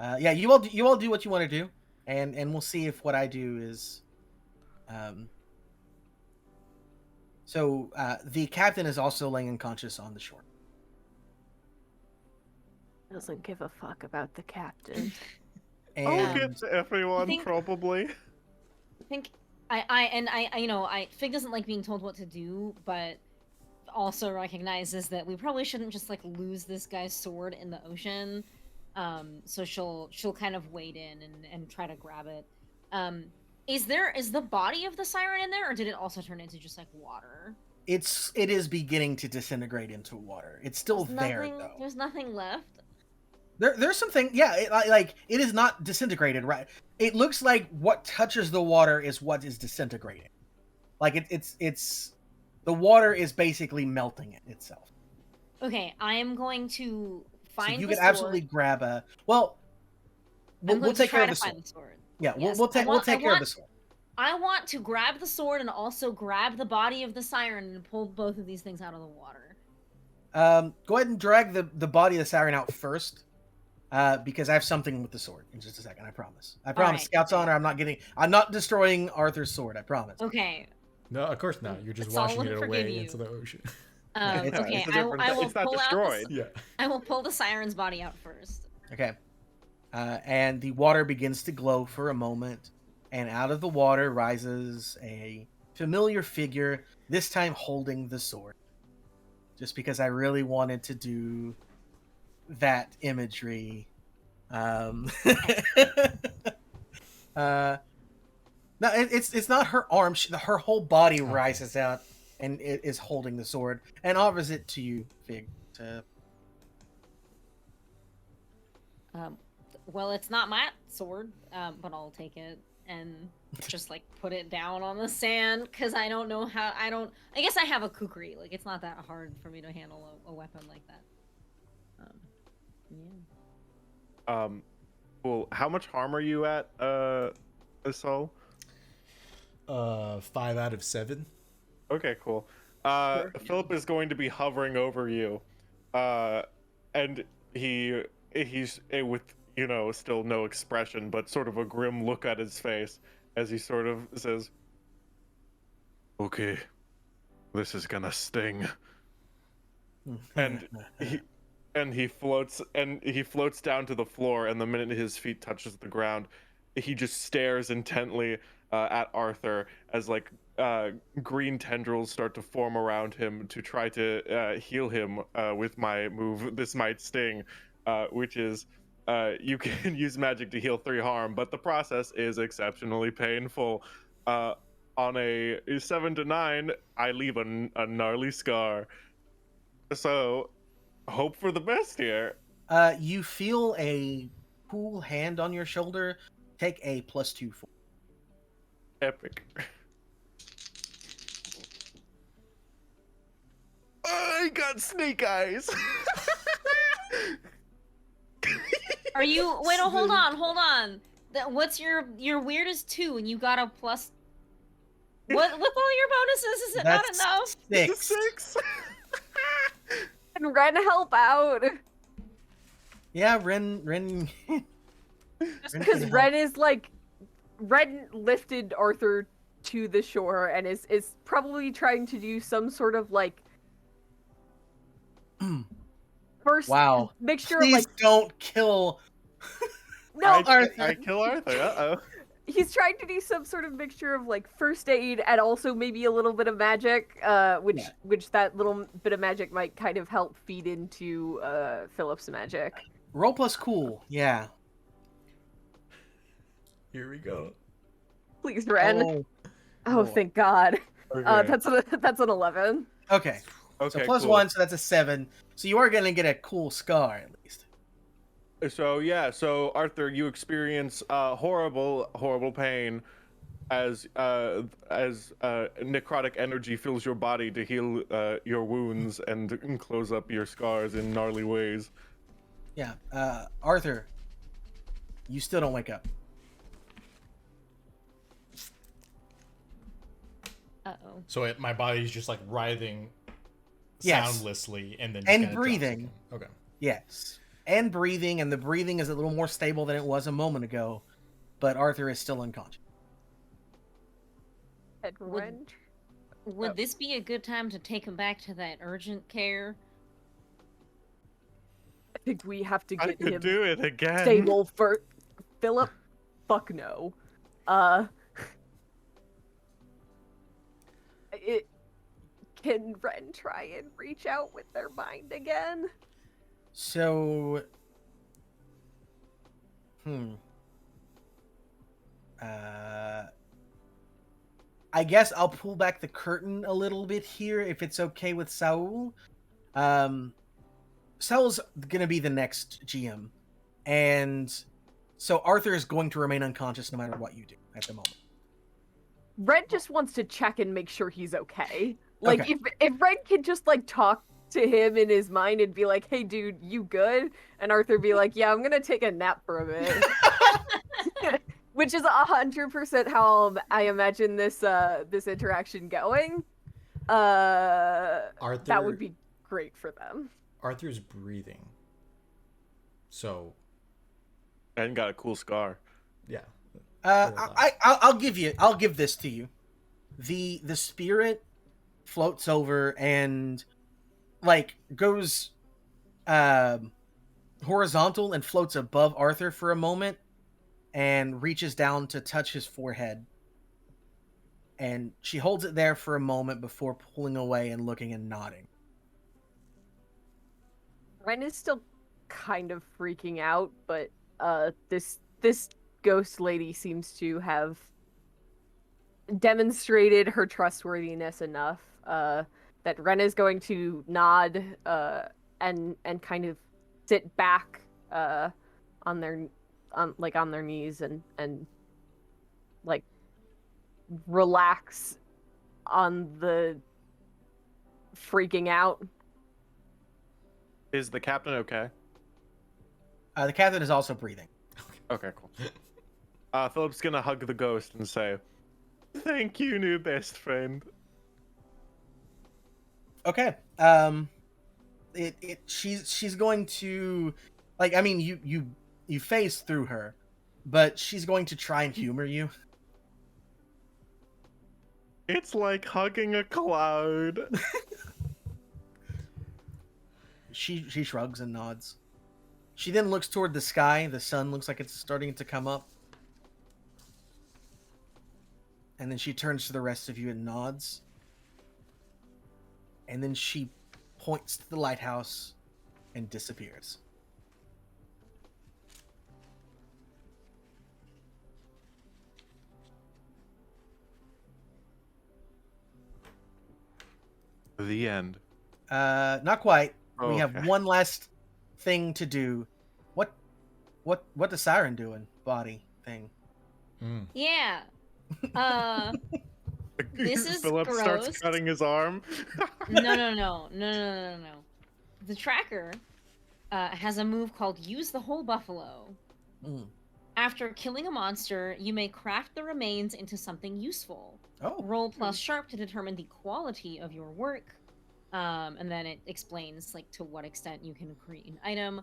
Yeah, you all do what you want to do, and we'll see if what I do is. So the captain is also laying unconscious on the shore. doesn't give a fuck about the captain. I'll And get to everyone, think- probably. I think Fig doesn't like being told what to do, but also recognizes that we probably shouldn't just like lose this guy's sword in the ocean. So she'll kind of wade in and try to grab it. Is the body of the siren in there, or did it also turn into just like water? it is beginning to disintegrate into water. It's still there though. There's nothing left. There's something, yeah. It is not disintegrated, right? It looks like what touches the water is what is disintegrating. Like it's the water is basically melting it itself. Okay, I am going to find. So you the could absolutely sword. grab a. Well, I'm we'll going to take care try of to the sword. find the sword. Yeah, Yes, we'll I take care of the sword. I want to grab the sword and also grab the body of the siren and pull both of these things out of the water. Go ahead and drag the body of the siren out first, because I have something with the sword in just a second. I promise. I promise. right. Scout's honor. I'm not destroying Arthur's sword. I promise. Okay. No, of course not. You're just It's all washing it forgive away you. into the ocean. It's- Okay. it's a different- I will it's not pull destroyed. Yeah. I will pull the siren's body out first. Okay. And the water begins to glow for a moment, and out of the water rises a familiar figure, this time holding the sword. Just because I really wanted to do that imagery. No, it's not her arm. Her whole body rises out and it is holding the sword and offers it to you, Fig. Well, it's not my sword, but I'll take it and just like put it down on the sand because I don't know how. I guess I have a kukri. Like it's not that hard for me to handle a weapon like that. Yeah. Cool. How much harm are you at, Sol? 5 out of 7. Okay, cool. Philip is going to be hovering over you, and he's with still no expression, but sort of a grim look at his face as he sort of says, "Okay, this is gonna sting." And he floats down to the floor, and the minute his feet touches the ground, he just stares intently at Arthur as like green tendrils start to form around him to try to heal him with my move. This might sting, which is you can use magic to heal 3 harm, but the process is exceptionally painful. On a 7 to 9, I leave a gnarly scar. So, hope for the best here. You feel a cool hand on your shoulder. Take a +2 for. Epic. I got snake eyes. Are you? Wait, no, hold on. What's your weirdest 2 and you got a plus? What with all your bonuses? Is it That's not enough? 6. 6. And Ren, help out. Yeah, Ren. Just because Ren is like, Ren lifted Arthur to the shore and is probably trying to do some sort of like first Wow. mixture Please of like don't kill. no Arthur. I kill Arthur. Uh-oh. he's trying to do some sort of mixture of like first aid and also maybe a little bit of magic, which that little bit of magic might kind of help feed into Philip's magic. Roll plus cool. Yeah. Here we go. Please, Ren. Oh, Oh. thank God. Okay. That's an 11. Okay. Okay, So plus cool. 1, so that's a 7. So you are gonna get a cool scar at least. So Arthur, you experience horrible pain as necrotic energy fills your body to heal your wounds and close up your scars in gnarly ways. Yeah. Arthur, you still don't wake up. Uh-oh. So my body's just like writhing Yes. soundlessly and then just And kinda drops breathing. again. Okay. Yes. And breathing, and the breathing is a little more stable than it was a moment ago, but Arthur is still unconscious. And Ren. Would this be a good time to take him back to that urgent care? I think we have to I get could him do it again. stable first. Philip, fuck no. Can Ren try and reach out with their mind again? So, I guess I'll pull back the curtain a little bit here if it's okay with Saul. Saul's gonna be the next GM, and so Arthur is going to remain unconscious no matter what you do at the moment. Ren just wants to check and make sure he's okay. Like, Okay. if Ren can just, like, talk to him in his mind and be like, hey, dude, you good? And Arthur be like, yeah, I'm gonna take a nap for a bit. Which is 100% how I imagine this this interaction going. Arthur, That would be great for them. Arthur's breathing. So, And got a cool scar. yeah. I'll give this to you. The spirit floats over and like goes horizontal and floats above Arthur for a moment and reaches down to touch his forehead. And she holds it there for a moment before pulling away and looking and nodding. Ren is still kind of freaking out, but this ghost lady seems to have demonstrated her trustworthiness enough that Ren is going to nod and kind of sit back on their knees and like relax on the freaking out. Is the captain okay? The captain is also breathing. Okay, cool. Philip's gonna hug the ghost and say, "Thank you, new best friend." Okay. She's going to, like, I mean, you phase through her, but she's going to try and humor you. It's like hugging a cloud. She shrugs and nods. She then looks toward the sky. The sun looks like it's starting to come up. And then she turns to the rest of you and nods. And then she points to the lighthouse and disappears. The end. Not quite. Oh, We have okay. one last thing to do. What the siren doing? Body thing. Yeah. This is Philip starts gross. cutting his arm. No. The tracker has a move called Use the Whole Buffalo. Mm. After killing a monster, you may craft the remains into something useful. Oh. Roll plus sharp to determine the quality of your work. And then it explains like to what extent you can create an item.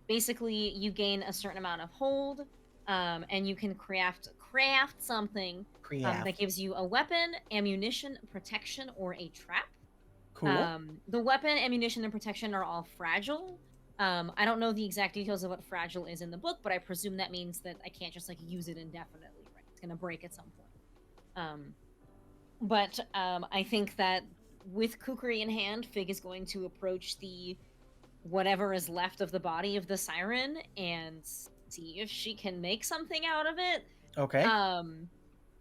Basically, you gain a certain amount of hold, and you can craft something that gives you a weapon, ammunition, protection, or a trap. Cool. The weapon, ammunition, and protection are all fragile. I don't know the exact details of what fragile is in the book, but I presume that means that I can't just like use it indefinitely, right? It's gonna break at some point. But I think that with Kukri in hand, Fig is going to approach the whatever is left of the body of the siren and see if she can make something out of it. Okay.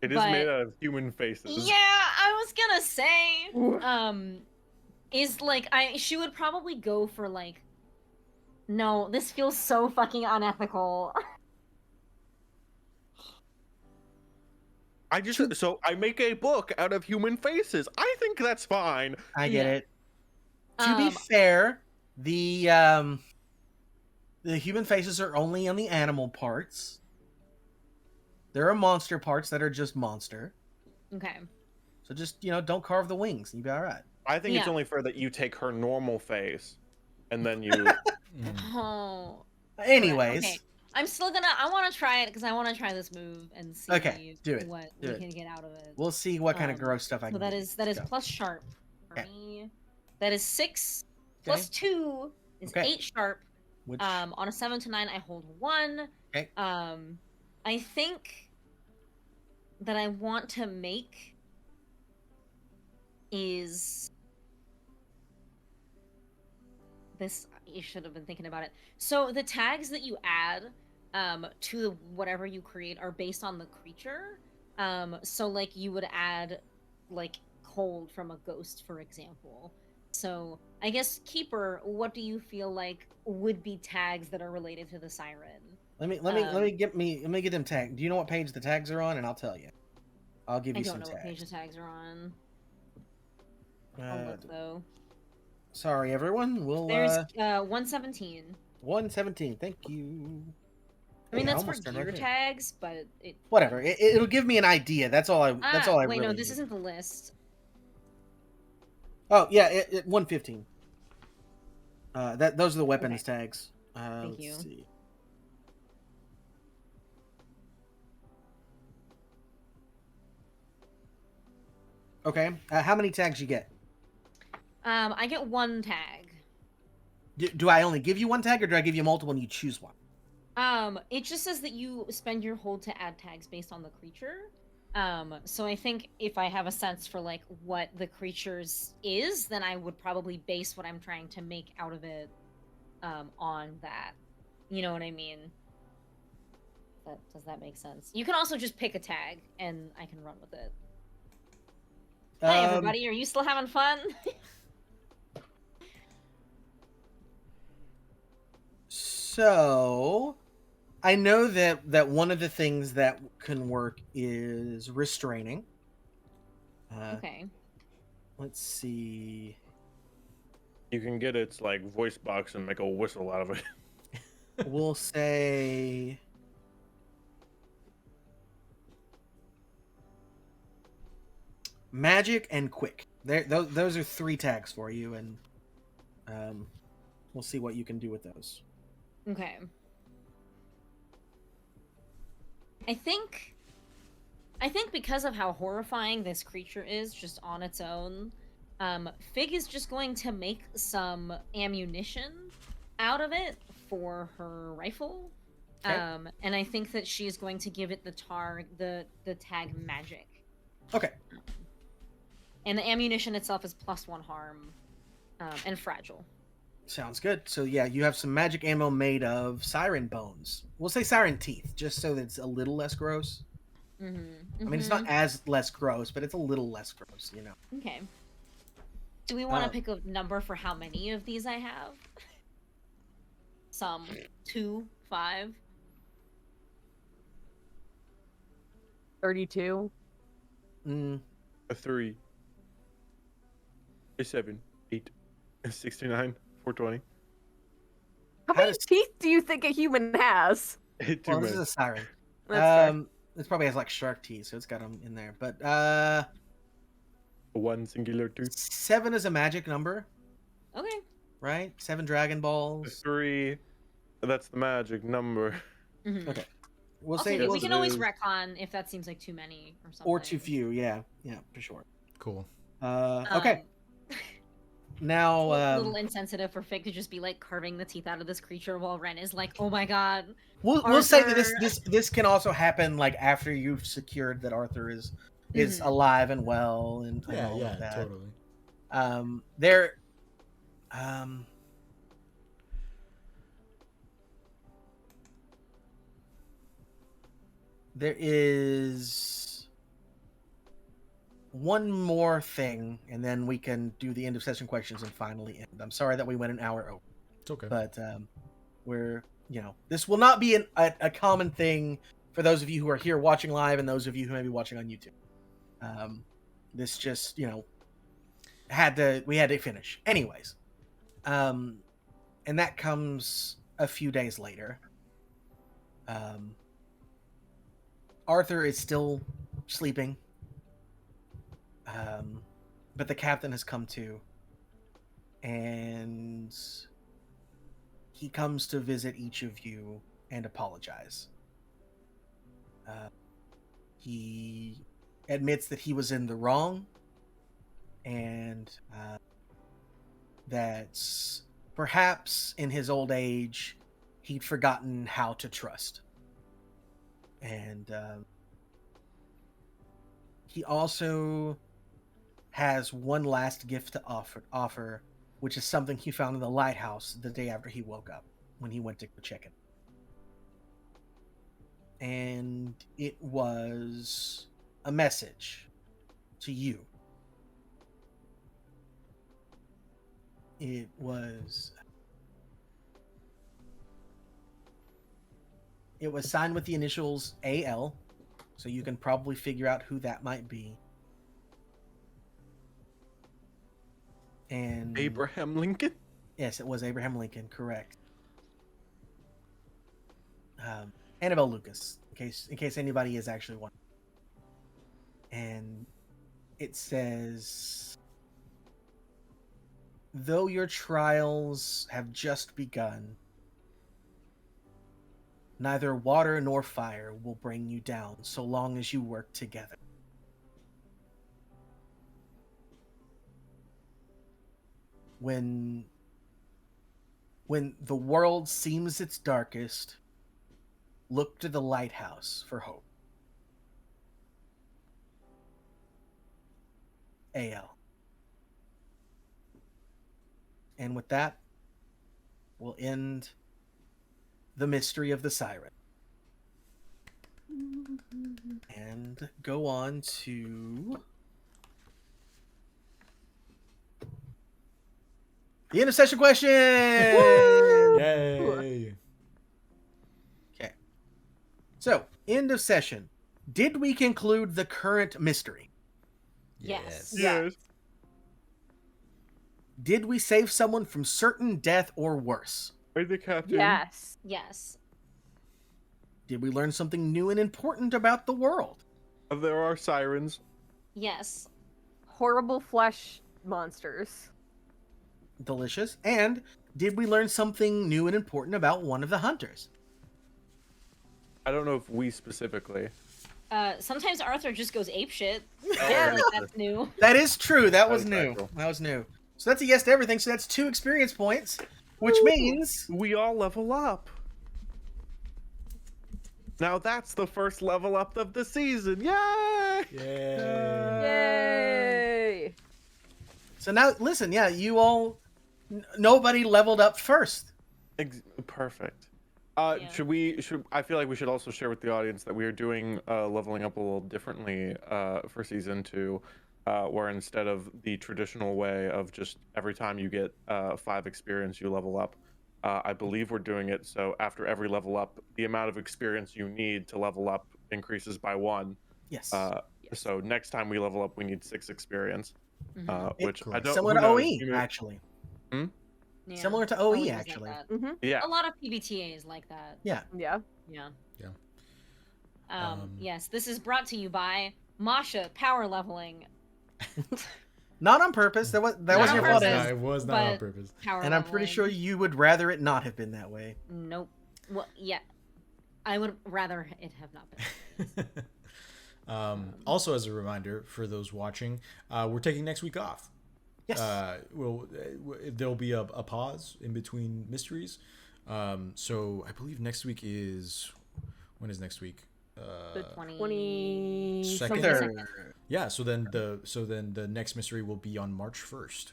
It is made out of human faces. Yeah, I was gonna say, is like she would probably go for like, no, this feels so fucking unethical. So I make a book out of human faces. I think that's fine. I get yeah. it. To be fair, the human faces are only on the animal parts. There are monster parts that are just monster. Okay. So just, don't carve the wings and you'll be all right. I think it's Yeah. only fair that you take her normal face, and then you. Oh. Anyways, Okay. I'm still gonna. I want to try it because I want to try this move and see Okay, do it, what do we it. can get out of it. we'll see what kind of Um, gross stuff I So can that do. is Let's go. plus sharp for Okay. me. That is 6 Okay. plus 2 is Okay. 8 sharp. Which, On a 7 to 9, I hold 1. Okay. I think that I want to make is this. You should have been thinking about it. So the tags that you add to whatever you create are based on the creature. So like you would add like cold from a ghost, for example. So I guess Keeper, what do you feel like would be tags that are related to the siren? Let me get them tagged. Do you know what page the tags are on? And I'll tell you. I'll give I you don't some know what page the tags. tags are on. I'll look though. Sorry, everyone. We'll There's 117. 117. Thank you. I mean Hey, that's for almost turned gear right here. tags, but it Whatever. It'll give me an idea. That's all I. That's all I wait, really no, this need. isn't the list. Oh yeah, 115. Those are the weapons Okay. tags. Thank Let's you. see. Okay. How many tags you get? I get one tag. Do I only give you one tag, or do I give you multiple and you choose one? It just says that you spend your hold to add tags based on the creature. So I think if I have a sense for like what the creature's is, then I would probably base what I'm trying to make out of it on that. You know what I mean? Does that make sense? You can also just pick a tag and I can run with it. Hi everybody, are you still having fun? So, I know that one of the things that can work is restraining. Okay. Let's see. You can get its like voice box and make a whistle out of it. We'll say magic and quick. Those are 3 tags for you, and we'll see what you can do with those. Okay. I think because of how horrifying this creature is just on its own, Fig is just going to make some ammunition out of it for her rifle. Okay. And I think that she's going to give it the tag magic. Okay. And the ammunition itself is +1 harm, and fragile. Sounds good. So yeah, you have some magic ammo made of siren bones. We'll say siren teeth, just so that it's a little less gross. Mm-hmm. I mean, it's not as less gross, but it's a little less gross, you know. Okay. Do we want to pick a number for how many of these I have? Some 2, 5. 32. A 3. A 7. 8. A 69. 420. How How many does- teeth do you think a human has? Too Well, this many. is a siren. That's fair. This probably has like shark teeth, so it's got them in there. But 1 singular tooth. 7 is a magic number, Okay. right? 7 Dragon A Balls. 3. That's the magic number. Mm-hmm. Okay. We'll I'll say take it. we'll We can always do- retcon if that seems like too many or something. or too few. Yeah, for sure. Cool. Okay. Now, A little insensitive for Fig to just be like carving the teeth out of this creature while Ren is like, "Oh my god." we'll say that Arthur- this can also happen like after you've secured that Arthur is Mhm. alive and well and Yeah, all yeah, of that. totally. There there is one more thing, and then we can do the end of session questions and finally end. I'm sorry that we went an hour over, It's okay. but we're this will not be a common thing for those of you who are here watching live and those of you who may be watching on YouTube. This just we had to finish anyways, and that comes a few days later. Arthur is still sleeping, but the captain has come to, and he comes to visit each of you and apologize. He admits that he was in the wrong, and that perhaps in his old age he'd forgotten how to trust. And he also has one last gift to offer, which is something he found in the lighthouse the day after he woke up when he went to go check it. And it was a message to you. It was signed with the initials AL, so you can probably figure out who that might be. And Abraham Lincoln? yes, it was Abraham Lincoln, correct. Annabelle Lucas, in case anybody is actually one. And it says, though your trials have just begun, neither water nor fire will bring you down so long as you work together. When the world seems its darkest, look to the lighthouse for hope. AL. And with that, we'll end the mystery of the siren. And go on to the end of session question. Yay! Okay. So, end of session. Did we conclude the current mystery? Yes. Yes. Did we save someone from certain death or worse? Are the captain? Yes. Yes. Did we learn something new and important about the world? There are sirens. Yes. Horrible flesh monsters. Delicious. And did we learn something new and important about one of the hunters? I don't know if we specifically. Sometimes Arthur just goes apeshit. Yeah. Like, that's new. That is true. That was is new. factual. That was new. So that's a yes to everything. So that's 2 experience points, which means We all level up. Now that's the first level up of the season. Yay! Yay! Yay! so now listen. Yeah, you all. Nobody leveled up first. Perfect. Yeah. I feel like we should also share with the audience that we are doing leveling up a little differently for season 2, where instead of the traditional way of just every time you get 5 experience you level up, I believe we're doing it so after every level up, the amount of experience you need to level up increases by 1. Yes. So next time we level up, we need 6 experience, which I Correct. don't. Similar who to knows? OE, You know- actually. Yeah. Similar to OE, Always like actually. that. Mm-hmm. Yeah. A lot of PBTAs like that. Yeah. Yeah. Yeah. Yeah. Yes, this is brought to you by Masha Power Leveling. Not on purpose. That wasn't Not your on fault. purpose. Ed. It was not on but- purpose. Power And I'm pretty sure leveling. you would rather it not have been that way. Nope. Well, yeah. I would rather it have not been. Also, as a reminder for those watching, we're taking next week off. Yes. There'll be a pause in between mysteries. So I believe next week is when is next week? The 20... Second? Third. Yeah. So then the next mystery will be on March 1st,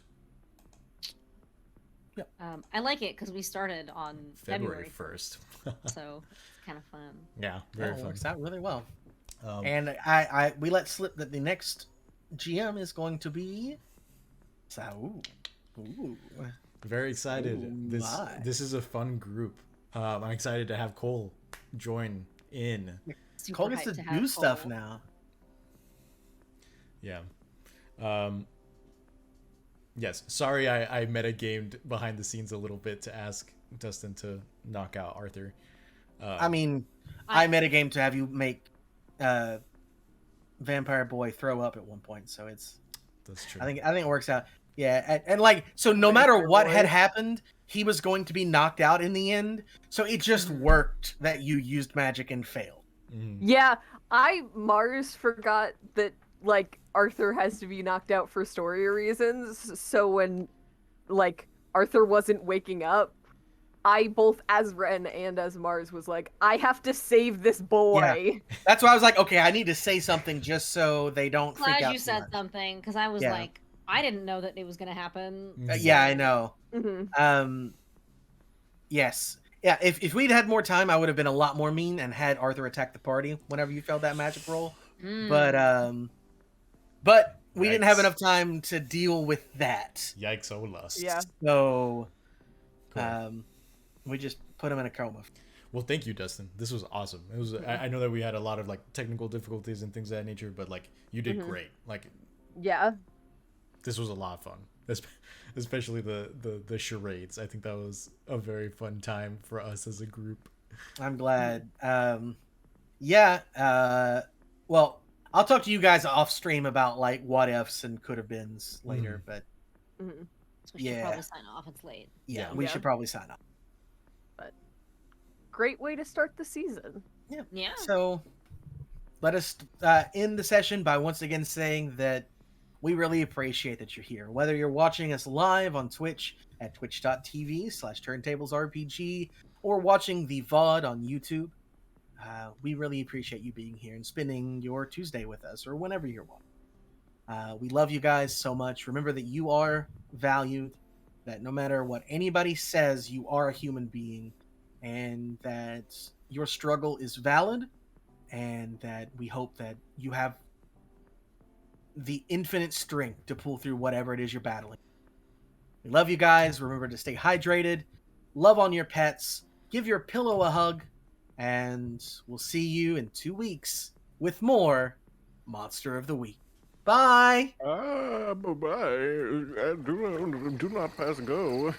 I like it because we started on February February 1st. so it's kind of fun. Yeah, very That fun. works out really well. Um, And we let slip that the next GM is going to be Saul. Ooh. Very excited. Ooh, my. This is a fun group. I'm excited to have Cole join in. Super Cole gets hyped to have do stuff Cole. now. Yeah. Yes. Sorry, I metagamed behind the scenes a little bit to ask Dustin to knock out Arthur. I mean, I metagame to have you make Vampire Boy throw up at one point, so it's. That's true. I think it works out. Yeah, and like so, no matter what had happened, he was going to be knocked out in the end. So it just worked that you used magic and failed. Mhm. Yeah, Mars forgot that, like, Arthur has to be knocked out for story reasons, so when, like, Arthur wasn't waking up, I both as Ren and as Mars was like, I have to save this boy. That's why I was like, okay, I need to say something just so they don't freak Glad out you too said much. something because I was Yeah. like, I didn't know that it was gonna happen. Yeah, I know. Mm-hmm. Yes. Yeah, if we'd had more time, I would have been a lot more mean and had Arthur attack the party whenever you failed that magic roll. Mm. But we didn't have Yikes. enough time to deal with that. Yikes, oh lust. Yeah. So Cool. we just put him in a coma. Well, thank you, Dustin. This was awesome. It was. I know that we had a lot of like technical difficulties and things of that nature, but like you did great. Like Yeah. this was a lot of fun, especially the charades. I think that was a very fun time for us as a group. I'm glad. Well, I'll talk to you guys off stream about like what ifs and could have beens later, but Mm-hmm. So we should Yeah. probably sign off. It's late. yeah, we Yeah. should probably sign off. Great way to start the season. Yeah. So let us end the session by once again saying that we really appreciate that you're here. Whether you're watching us live on Twitch at twitch.tv/TurnTablesRPG or watching the VOD on YouTube, we really appreciate you being here and spending your Tuesday with us or whenever you're watching. We love you guys so much. Remember that you are valued, that no matter what anybody says, you are a human being, and that your struggle is valid, and that we hope that you have the infinite strength to pull through whatever it is you're battling. We love you guys. Remember to stay hydrated, love on your pets, give your pillow a hug, and we'll see you in 2 weeks with more Monster of the Week. Bye! Bye-bye. Do not pass go.